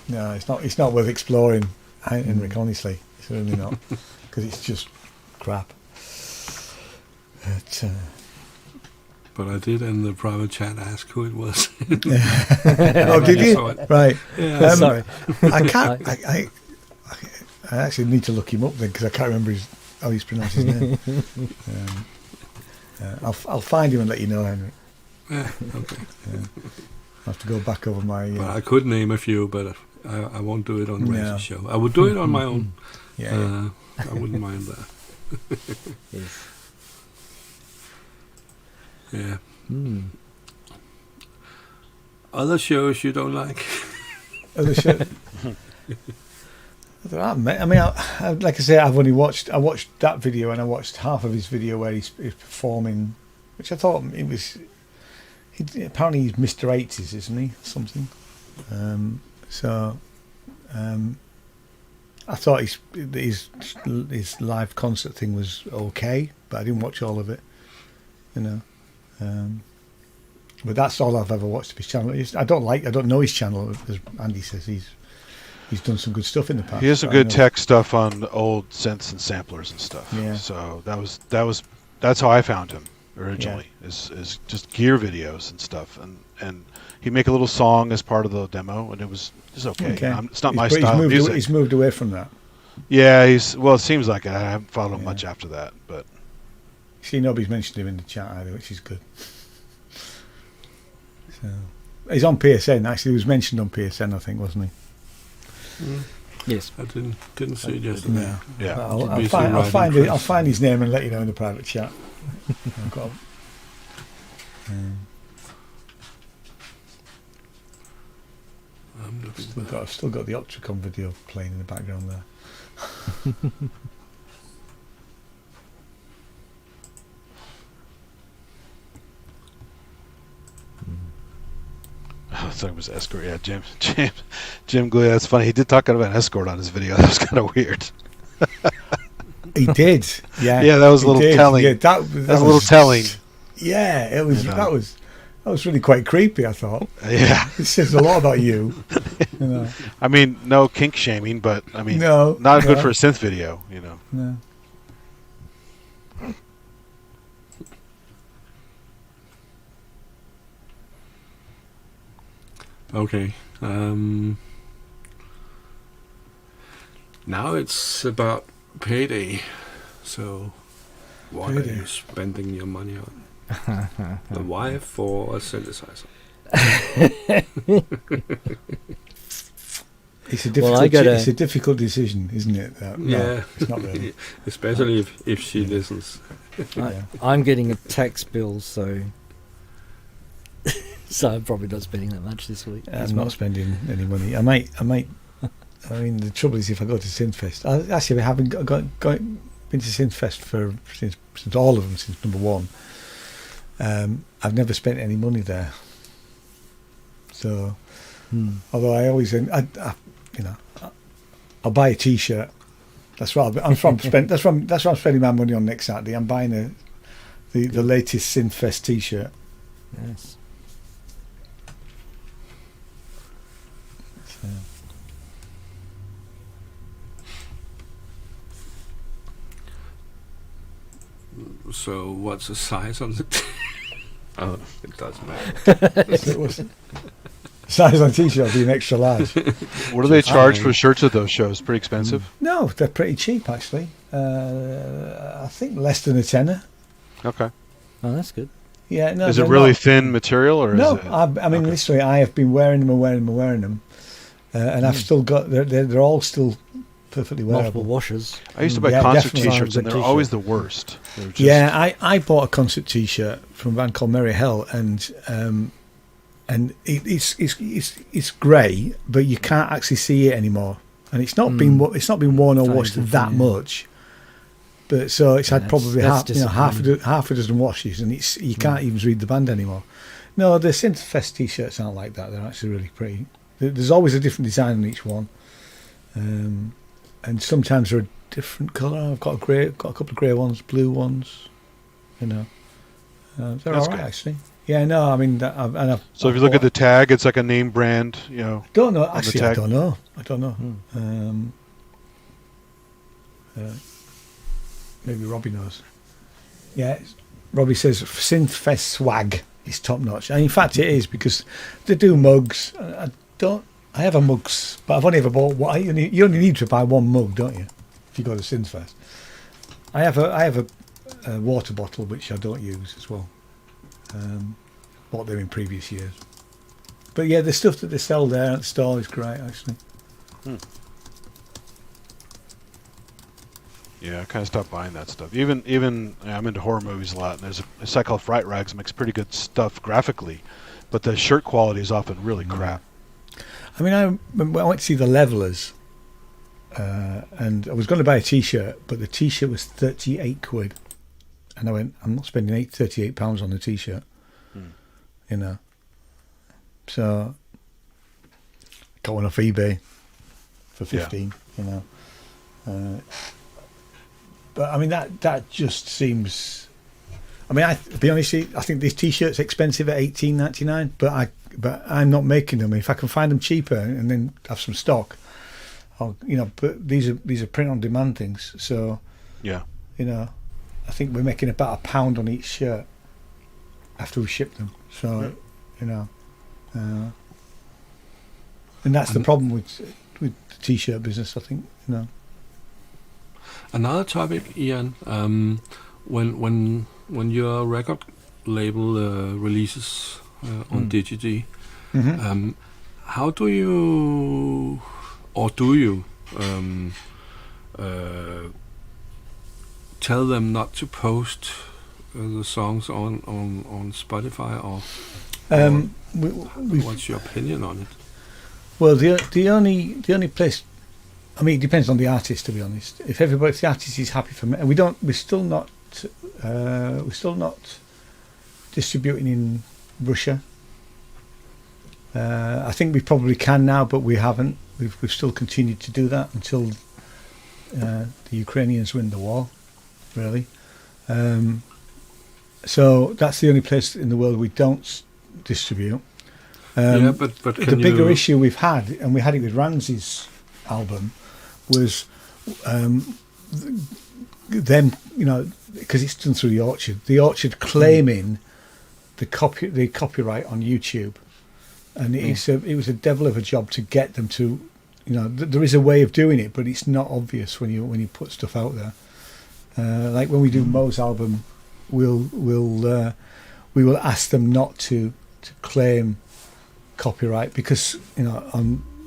Speaker 3: No, it's not worth exploring, Henrik. Honestly, it's really not, because it's just crap.
Speaker 4: But I did in the private chat ask who it was.
Speaker 3: Oh, did you? Right.
Speaker 4: Yeah.
Speaker 1: Sorry.
Speaker 3: I can't. I actually need to look him up then, because I can't remember how he's pronounced his name. I'll find him and let you know, Henrik.
Speaker 4: Yeah. Okay.
Speaker 3: I have to go back over my.
Speaker 4: Well, I could name a few, but I won't do it on the Ranzee show. I would do it on my own.
Speaker 3: Yeah.
Speaker 4: I wouldn't mind that.
Speaker 1: Yes.
Speaker 4: Yeah. Other shows you don't like?
Speaker 3: Other shows? I mean, like I say, I watched that video, and I watched half of his video where he's performing, which I thought it was. Apparently he's Mr. 80s, isn't he? Something. I thought his live concert thing was okay, but I didn't watch all of it. But that's all I've ever watched of his channel. I don't know his channel, as Andy says. He's done some good stuff in the past.
Speaker 2: He has some good tech stuff on old synths and samplers and stuff.
Speaker 3: Yeah.
Speaker 2: So that's how I found him originally. Is just gear videos and stuff, and and he'd make a little song as part of the demo, and it was okay. It's not my
Speaker 3: But
Speaker 2: style of music.
Speaker 3: He's moved away from that.
Speaker 2: Yeah, it seems like it. I haven't followed him much after that, but
Speaker 3: See, nobody's mentioned him in the chat either, which is good. So he's on PSN. Actually, he was mentioned on PSN, I think, wasn't he?
Speaker 1: Yes.
Speaker 4: I didn't see it yesterday.
Speaker 3: No.
Speaker 2: yeah.
Speaker 3: I'll find his name and let you know in the private chat. I've got. I've still got the Optricon video playing in the background there.
Speaker 2: I thought it was Escort. Yeah, Jim Glea. That's funny. He did talk about Escort on his video. That was kind of weird.
Speaker 3: He did. Yeah.
Speaker 2: Yeah, that was a little telling.
Speaker 3: Yeah, that
Speaker 2: was a little telling.
Speaker 3: Yeah, it was. That was really quite creepy, I thought.
Speaker 2: Yeah.
Speaker 3: It says a lot about you. You know.
Speaker 2: I mean, no kink shaming, but I mean,
Speaker 3: No,
Speaker 2: not good for a synth video, you know.
Speaker 3: No.
Speaker 4: Okay. Now it's about payday. So, what are you spending your money on? The wife or a synthesizer?
Speaker 3: It's a difficult decision, isn't it? No, it's not really.
Speaker 4: Especially if she listens.
Speaker 1: I'm getting a tax bill, so I'm probably not spending that much this week.
Speaker 3: I'm not spending any money. I might. I mean, the trouble is if I go to Synthfest. I haven't been to Synthfest since all of them, since number one. I've never spent any money there. So, although I always, I'll buy a T-shirt. That's what I'm spending my money on next Saturday. I'm buying the latest Synthfest T-shirt.
Speaker 1: Yes.
Speaker 4: So what's the size on the Oh, it doesn't matter.
Speaker 3: Size on T-shirt being extra large.
Speaker 2: What do they charge for shirts at those shows? Pretty expensive?
Speaker 3: No, they're pretty cheap actually. I think less than a tenner.
Speaker 2: Okay.
Speaker 1: Oh, that's good.
Speaker 3: Yeah. No.
Speaker 2: Is it really thin material, or
Speaker 3: no?
Speaker 2: Is it?
Speaker 3: I mean, literally, I have been wearing them, and I've still got. They're all still perfectly wearable.
Speaker 1: Multiple washers.
Speaker 2: I used to buy concert
Speaker 3: definitely.
Speaker 2: T-shirts, and they're always the worst.
Speaker 3: I bought a concert T-shirt from a band called Merry Hell, and it's grey, but you can't actually see it anymore, and it's not been worn or washed that much. But so it's had probably half a dozen washes, and you can't even read the band anymore. No, the Synthfest T-shirts aren't like that. They're actually really pretty. There's always a different design on each one, and sometimes they're a different colour. I've got a couple of grey ones, blue ones. They're all right actually. Yeah, no, I mean,
Speaker 2: so if you look at the tag, it's like a name brand,
Speaker 3: Don't know. Actually, I don't know. Maybe Robbie knows. Yeah, Robbie says Synthfest swag is top notch, and in fact it is, because they do mugs. I have a mugs, but I've only ever bought one. You only need to buy one mug, don't you? If you go to Synthfest. I have a water bottle which I don't use as well. Bought them in previous years. But yeah, the stuff that they sell there at the store is great actually.
Speaker 2: Yeah, I kind of stopped buying that stuff. Even I'm into horror movies a lot, and there's a site called Fright Rags that makes pretty good stuff graphically, but the shirt quality is often really crap.
Speaker 3: I mean, I went to see the Levelers, and I was going to buy a T-shirt, but the T-shirt was 38 quid. And I went, I'm not spending £38 on a T-shirt, So, got one off eBay for 15, But I mean, that just seems. I mean, to be honest, I think this T-shirt's expensive at $18.99, but I'm not making them. If I can find them cheaper and then have some stock, But these are print-on-demand things, so
Speaker 2: yeah,
Speaker 3: I think we're making about £1 on each shirt after we ship them. So, and that's the problem with the t-shirt business, I think.
Speaker 4: Another topic, Ian, when your record label releases on DigiD, how do you tell them not to post the songs on Spotify, or what's your opinion on it?
Speaker 3: Well, the only place, I mean, it depends on the artist, to be honest. If the artist is happy for me, and we're still not distributing in Russia. I think we probably can now, but we haven't. We've still continued to do that until the Ukrainians win the war, really. So that's the only place in the world we don't distribute.
Speaker 4: But
Speaker 3: the bigger issue we've had, and we had it with Ranzee's album, was them, because it's done through the Orchard claiming the copyright on YouTube, and it was a devil of a job to get them to, there is a way of doing it, but it's not obvious when you put stuff out there. Like when we do Mo's album, we will ask them not to claim copyright, because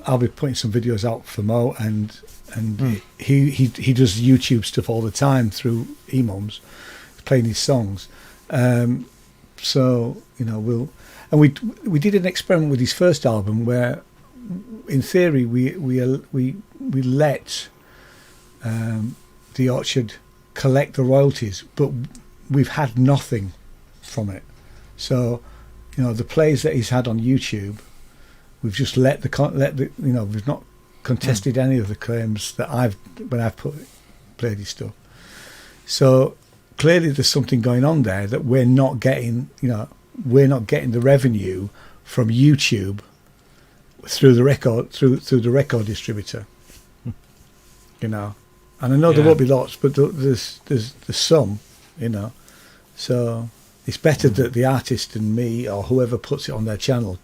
Speaker 3: I'll be putting some videos out for Mo, and he does YouTube stuff all the time through Emoms, playing his songs. So we did an experiment with his first album where, in theory, we let the Orchard collect the royalties, but we've had nothing from it. So the plays that he's had on YouTube, we've just let the we've not contested any of the claims that when I've played his stuff. So clearly there's something going on there that we're not getting. We're not getting the revenue from YouTube through the record distributor. And I know there won't be lots, but there's some. So it's better that the artist and me, or whoever puts it on their channel,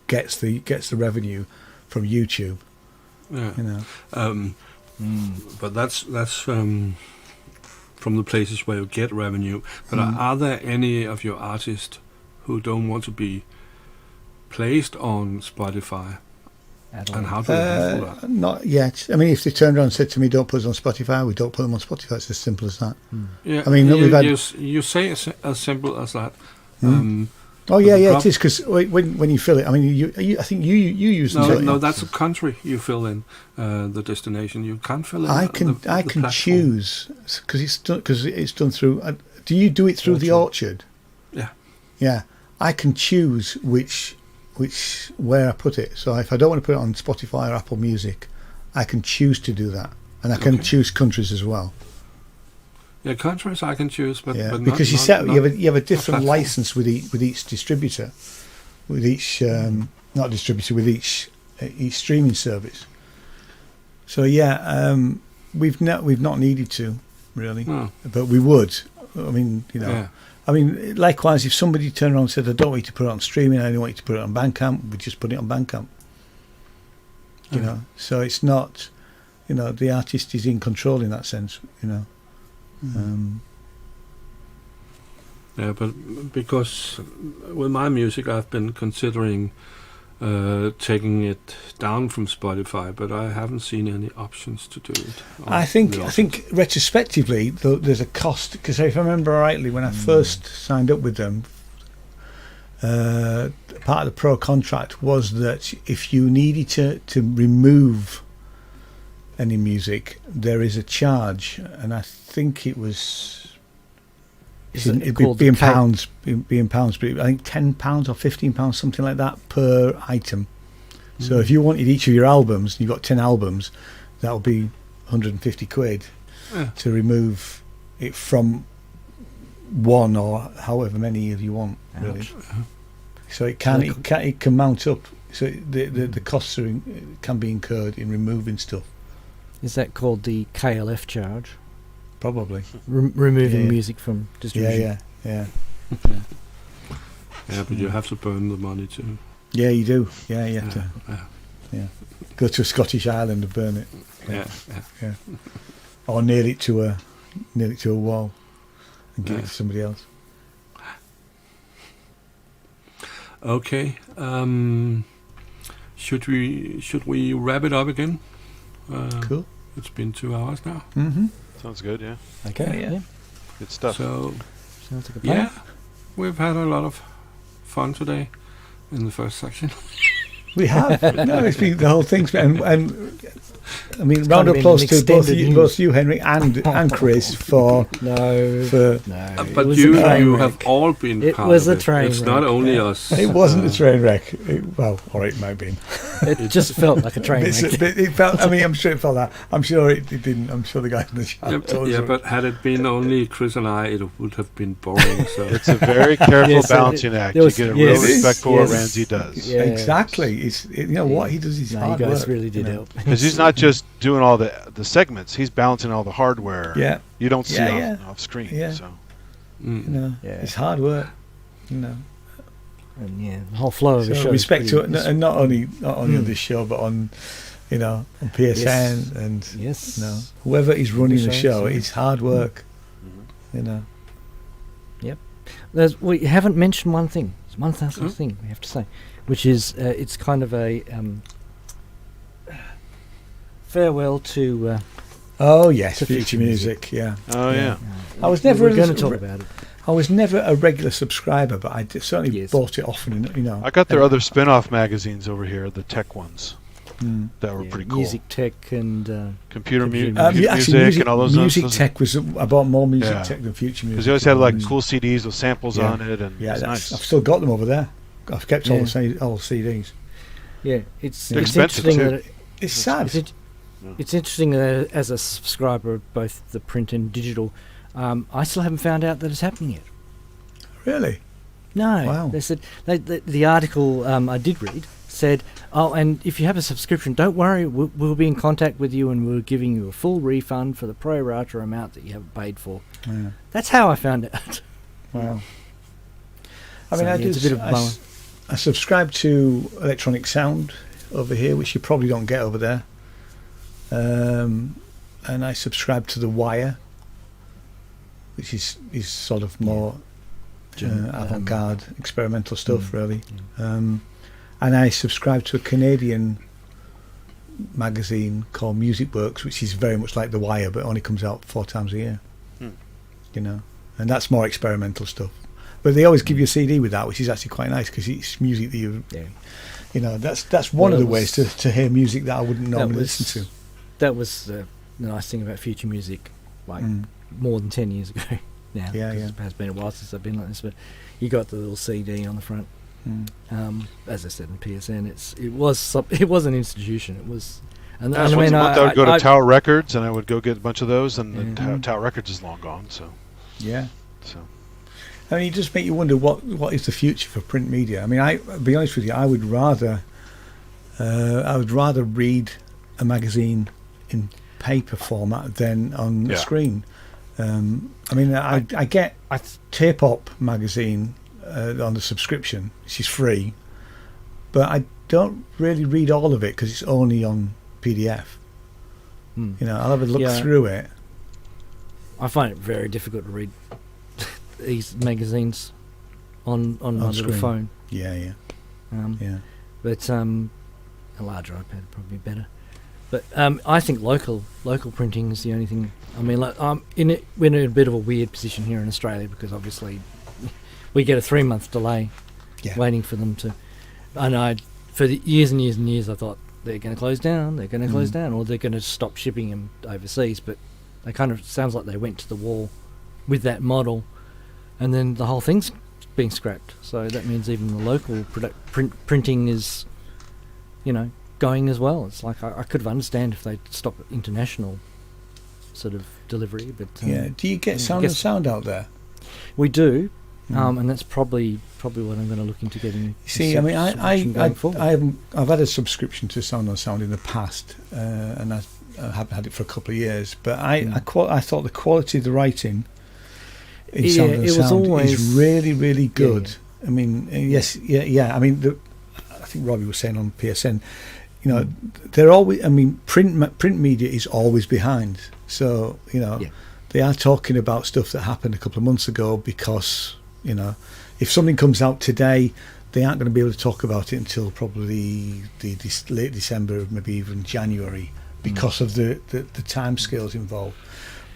Speaker 3: gets the revenue from YouTube.
Speaker 4: Yeah. But that's from the places where you get revenue. But are there any of your artists who don't want to be placed on Spotify? And how do you handle that?
Speaker 3: Not yet. I mean, if they turned around and said to me, "Don't put us on Spotify," we don't put them on Spotify. It's as simple as that.
Speaker 4: Yeah.
Speaker 3: I mean,
Speaker 4: you say as simple as that.
Speaker 3: It is, because when you fill it, I mean, I think you use
Speaker 4: no, that's a country you fill in the destination. You can't fill in.
Speaker 3: I can choose, because it's done through. Do you do it through the Orchard? Yeah. I can choose where I put it. So if I don't want to put it on Spotify or Apple Music, I can choose to do that, and I can choose countries as well.
Speaker 4: Yeah, countries I can choose, but
Speaker 3: because you have a different license with each distributor, with each with each streaming service. So we've not needed to really, but we would. I mean, I mean, likewise, if somebody turned around and said, "I don't want you to put it on streaming, I only want you to put it on Bandcamp," we just put it on Bandcamp. So it's not, the artist is in control in that sense.
Speaker 4: But because with my music, I've been considering taking it down from Spotify, but I haven't seen any options to do it.
Speaker 3: I think retrospectively, there's a cost, because if I remember rightly, when I first signed up with them, part of the pro contract was that if you needed to remove any music, there is a charge, and I think it was. It'd be in pounds, but I think £10 or £15, something like that per item. So if you wanted each of your albums, you've got 10 albums, that would be 150 quid to remove it from one or however many of you want, really. So it can mount up. So the costs can be incurred in removing stuff.
Speaker 1: Is that called the KLF charge?
Speaker 3: Probably.
Speaker 1: Removing music from distribution.
Speaker 3: Yeah,
Speaker 4: but you have to burn the money too.
Speaker 3: Yeah, you do. Yeah, you have to. Yeah, go to a Scottish island and burn it. Yeah. Or nail it to a wall and give it to somebody else.
Speaker 4: Okay. Should we wrap it up again?
Speaker 3: Cool.
Speaker 4: It's been 2 hours now.
Speaker 3: Mm-hmm.
Speaker 2: Sounds good, yeah.
Speaker 3: Okay, yeah.
Speaker 2: Good stuff.
Speaker 4: So,
Speaker 1: Sounds like a plan.
Speaker 4: yeah, we've had a lot of fun today in the first section.
Speaker 3: We have. No, it's been the whole thing's been, and I mean,
Speaker 1: It's
Speaker 3: round
Speaker 1: kind
Speaker 3: of
Speaker 1: of
Speaker 3: applause
Speaker 1: been
Speaker 3: to
Speaker 1: extended
Speaker 3: both you, Henry, and Chris for
Speaker 1: No.
Speaker 3: for.
Speaker 1: No.
Speaker 4: But
Speaker 1: it was
Speaker 4: you
Speaker 1: a train
Speaker 4: have
Speaker 1: wreck.
Speaker 4: all been
Speaker 1: It
Speaker 4: part
Speaker 1: was
Speaker 4: of
Speaker 1: a train
Speaker 4: It's not
Speaker 1: wreck,
Speaker 4: only
Speaker 1: yeah.
Speaker 4: us.
Speaker 3: It wasn't a train wreck. Well, all right, it might have been.
Speaker 1: It just felt like a train wreck.
Speaker 3: It felt. I mean, I'm sure it felt that. I'm sure it didn't. I'm sure the guy in the shop told us.
Speaker 4: But had it been only Chris and I, it would have been boring. So
Speaker 2: It's a very careful
Speaker 1: Yes,
Speaker 2: balancing act.
Speaker 1: there
Speaker 2: You
Speaker 1: was-
Speaker 2: get a
Speaker 1: yes,
Speaker 2: real respect for what
Speaker 1: yes.
Speaker 2: Ranzee does.
Speaker 1: Yeah.
Speaker 3: Exactly. It's what he does is
Speaker 1: No,
Speaker 3: hard
Speaker 1: you guys
Speaker 3: work,
Speaker 1: really did
Speaker 3: you know.
Speaker 1: help.
Speaker 2: Because he's not just doing all the segments, he's balancing all the hardware.
Speaker 3: Yeah,
Speaker 2: You don't see
Speaker 3: Yeah,
Speaker 2: off screen.
Speaker 3: Yeah.
Speaker 2: So
Speaker 3: you know,
Speaker 1: Yeah.
Speaker 3: it's hard work. You know,
Speaker 1: And yeah, the whole flow of the
Speaker 3: so
Speaker 1: show. is
Speaker 3: respect to it,
Speaker 1: pretty-
Speaker 3: and not only on this show, but on on PSN and
Speaker 1: Yes.
Speaker 3: whoever is running the
Speaker 1: shows,
Speaker 3: show.
Speaker 1: yeah.
Speaker 3: It's hard work.
Speaker 1: We haven't mentioned one thing. There's one thing we have to say, which is it's kind of a farewell to.
Speaker 3: Oh yes,
Speaker 1: To
Speaker 3: future
Speaker 1: future
Speaker 3: music. Yeah,
Speaker 2: Oh yeah.
Speaker 3: I was never
Speaker 1: We're
Speaker 3: a-
Speaker 1: going to talk about it.
Speaker 3: I was never a regular subscriber, but I certainly
Speaker 1: Yes.
Speaker 3: bought it often.
Speaker 2: I got their other spin-off magazines over here, the tech ones.
Speaker 3: Mm.
Speaker 2: That were
Speaker 1: Yeah,
Speaker 2: pretty cool.
Speaker 1: Music tech and
Speaker 2: Computer
Speaker 1: computer
Speaker 2: music and all those
Speaker 3: music
Speaker 2: those-
Speaker 3: tech was. I bought more music
Speaker 2: Yeah.
Speaker 3: tech than future music.
Speaker 2: Because they always had like
Speaker 3: Mm.
Speaker 2: cool CDs with samples
Speaker 3: Yeah.
Speaker 2: on it, and
Speaker 3: Yeah,
Speaker 2: it's
Speaker 3: that's,
Speaker 2: nice.
Speaker 3: I've still got them over there. I've kept all
Speaker 1: Yeah.
Speaker 3: all CDs.
Speaker 1: yeah, it's
Speaker 2: expensive
Speaker 1: interesting
Speaker 2: too.
Speaker 1: that
Speaker 3: It's sad.
Speaker 1: it's interesting that as a subscriber of both the print and digital, I still haven't found out that it's happening yet.
Speaker 3: Really?
Speaker 1: No,
Speaker 3: Wow.
Speaker 1: they said the article I did read said, "Oh, and if you have a subscription, don't worry, we'll be in contact with you, and we're giving you a full refund for the pro rata amount that you haven't paid for."
Speaker 3: Yeah.
Speaker 1: That's how I found out.
Speaker 3: Wow. I
Speaker 1: So,
Speaker 3: mean,
Speaker 1: yeah,
Speaker 3: I
Speaker 1: it's a bit of a bummer.
Speaker 3: I subscribe to Electronic Sound over here, which you probably don't get over there. And I subscribe to The Wire, which is sort of more avant-garde experimental stuff, really. And I subscribe to a Canadian magazine called Music Works, which is very much like The Wire, but only comes out 4 times a year. And that's more experimental stuff. But they always give you a CD with that, which is actually quite nice because it's music that that's one of the ways to hear music that I wouldn't normally listen to.
Speaker 1: That was the nice thing about future music, like more than 10 years ago now.
Speaker 3: Yeah,
Speaker 1: 'cause
Speaker 3: yeah.
Speaker 1: It has been a while since I've been like this, but you got the little CD on the front. As I said in PSN, it was an institution. It was, and
Speaker 2: Once a month I would go to Tower Records, and I would go get a bunch of those, and the Tower Records is long gone. So
Speaker 3: Yeah.
Speaker 2: so
Speaker 3: I mean, it just make you wonder what is the future for print media. I mean, I'll be honest with you, I would rather read a magazine in paper format than on the screen. I mean, I get Tape Op magazine on the subscription, which is free, but I don't really read all of it because it's only on PDF. I'll have a look through it.
Speaker 1: I find it very difficult to read these magazines on my little
Speaker 3: screen.
Speaker 1: phone.
Speaker 3: Yeah.
Speaker 1: But a larger iPad would probably be better. But I think local printing is the only thing. I mean, like we're in a bit of a weird position here in Australia because obviously we get a 3-month delay waiting for them to. And for the years and years and years, I thought they're going to close down, or they're going to stop shipping them overseas. But they kind of sounds like they went to the wall with that model, and then the whole thing's being scrapped. So that means even the local printing is, going as well. It's like I could have understand if they stopped international sort of delivery, but
Speaker 3: Do you get Sound and Sound out there?
Speaker 1: we do, and that's probably what I'm going to look into getting.
Speaker 3: See, I mean, I've had a subscription to Sound on Sound in the past, and I haven't had it for a couple of years. But I thought the quality of the writing in Sound on Sound is really, really good. I mean, I mean, I think Robbie was saying on PSN, they're always. I mean, print media is always behind. So they are talking about stuff that happened a couple of months ago because if something comes out today, they aren't going to be able to talk about it until probably the late December, maybe even January, because of the time scales involved.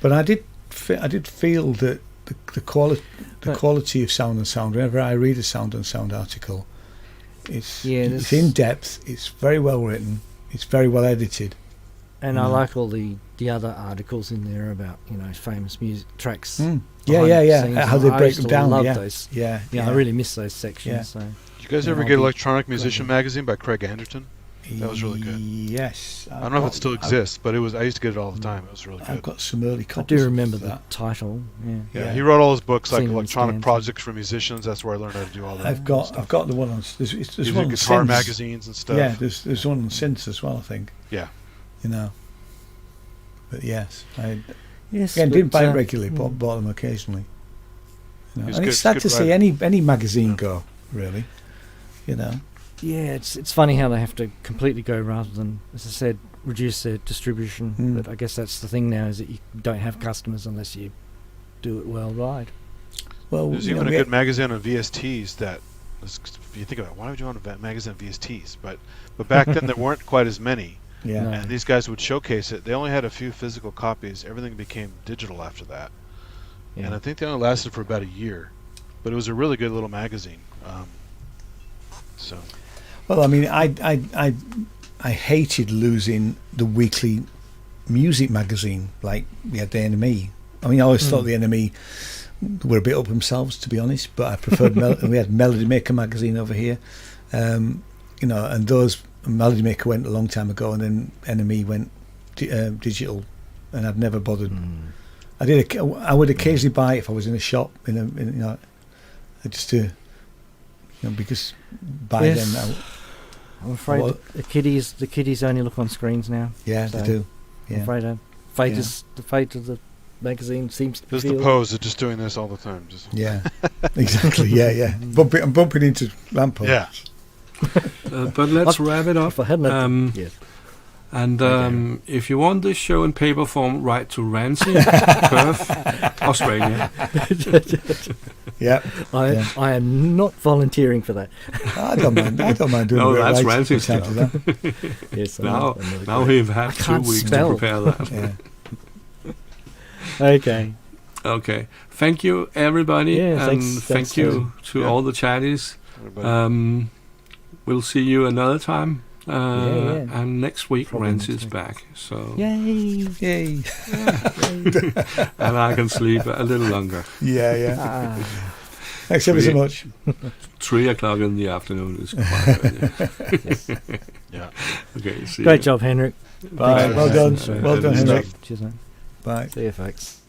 Speaker 3: But I did feel that the quality of Sound and Sound, whenever I read a Sound and Sound article, it's in depth, it's very well written, it's very well edited.
Speaker 1: And I like all the other articles in there about famous music tracks.
Speaker 3: Yeah. How they break them down.
Speaker 1: Love
Speaker 3: yeah.
Speaker 1: those.
Speaker 3: Yeah.
Speaker 1: I really miss those sections.
Speaker 3: Yeah.
Speaker 1: So.
Speaker 2: Did you guys ever get Electronic Musician Magazine by Craig Anderton? That was really good.
Speaker 3: Yes.
Speaker 2: I don't know if it still exists, but I used to get it all the time. It was really good.
Speaker 3: I've got some early
Speaker 1: I
Speaker 3: copies.
Speaker 1: do remember
Speaker 3: of
Speaker 1: the title.
Speaker 2: Yeah, he wrote all his books like
Speaker 1: Seen them
Speaker 2: Electronic
Speaker 1: stand.
Speaker 2: Projects for Musicians. That's where I learned how to do all that.
Speaker 3: I've got the one on. There's
Speaker 2: Music
Speaker 3: one on
Speaker 2: guitar
Speaker 3: synths.
Speaker 2: magazines and stuff.
Speaker 3: Yeah, there's one on synths as well, I think.
Speaker 2: Yeah.
Speaker 3: But yes, I
Speaker 1: Yes,
Speaker 3: again
Speaker 1: but,
Speaker 3: didn't buy it regularly, but bought them occasionally.
Speaker 2: He's
Speaker 3: And
Speaker 2: good-
Speaker 3: it's sad
Speaker 2: good
Speaker 3: to see
Speaker 2: writer.
Speaker 3: any magazine go, really.
Speaker 1: Yeah, it's funny how they have to completely go rather than, as I said, reduce their distribution. But I guess that's the thing now, is that you don't have customers unless you do it well right.
Speaker 3: Well,
Speaker 2: There's even a good magazine on VSTs that, if you think about it, why would you want a magazine on VSTs? But back then there weren't quite as many.
Speaker 3: Yeah.
Speaker 1: No.
Speaker 2: And these guys would showcase it. They only had a few physical copies. Everything became digital after that.
Speaker 1: Yeah.
Speaker 2: And I think they only lasted for about a year. But it was a really good little magazine.
Speaker 3: Well, I mean, I hated losing the weekly music magazine. Like we had the NME. I mean, I always thought the NME were a bit up themselves, to be honest. But I preferred. We had Melody Maker magazine over here, and those Melody Maker went a long time ago, and then NME went digital, and I've never bothered. I would occasionally buy it if I was in a shop, just to, because by then.
Speaker 1: I'm afraid the kiddies only look on screens now.
Speaker 3: Yeah,
Speaker 1: so
Speaker 3: they do. Yeah.
Speaker 1: I'm afraid the fate of the magazine seems to
Speaker 2: There's
Speaker 1: feel
Speaker 2: the pose of just doing this all the time. Just
Speaker 3: Yeah, exactly. Yeah. I'm bumping into lampposts.
Speaker 2: Yeah.
Speaker 4: But let's wrap it up.
Speaker 1: If I hadn't yes.
Speaker 4: And if you want this show in paper form, write to Ranzee, Perth, Australia.
Speaker 3: Yeah.
Speaker 1: I am not volunteering for that.
Speaker 3: I don't mind doing
Speaker 4: No,
Speaker 3: a bit
Speaker 4: that's
Speaker 3: of writing
Speaker 4: Ranzee's
Speaker 3: from time to that.
Speaker 1: Yes,
Speaker 4: Now we've had 2
Speaker 1: can't
Speaker 4: weeks
Speaker 1: spell.
Speaker 4: to prepare that.
Speaker 3: Yeah.
Speaker 1: Okay.
Speaker 4: Okay. Thank you, everybody.
Speaker 1: Yeah,
Speaker 4: and
Speaker 1: thanks,
Speaker 4: thank you to all the chatties.
Speaker 2: Everybody.
Speaker 4: We'll see you another time.
Speaker 1: Yeah.
Speaker 4: And next week,
Speaker 1: Probably
Speaker 4: Rance
Speaker 1: next
Speaker 4: is
Speaker 1: week.
Speaker 4: back. So
Speaker 3: Yay.
Speaker 4: and I can sleep a little longer.
Speaker 3: Yeah. Thanks ever so much.
Speaker 4: 3 o'clock in the afternoon is quite early.
Speaker 2: Yeah.
Speaker 4: Okay. See
Speaker 1: Great
Speaker 4: you.
Speaker 1: job, Henrik.
Speaker 3: Bye.
Speaker 1: Thanks.
Speaker 3: Well done.
Speaker 1: Thanks.
Speaker 3: Well done,
Speaker 4: Good
Speaker 3: Henrik.
Speaker 4: stuff.
Speaker 1: Cheers, mate.
Speaker 3: Bye.
Speaker 1: See you, folks.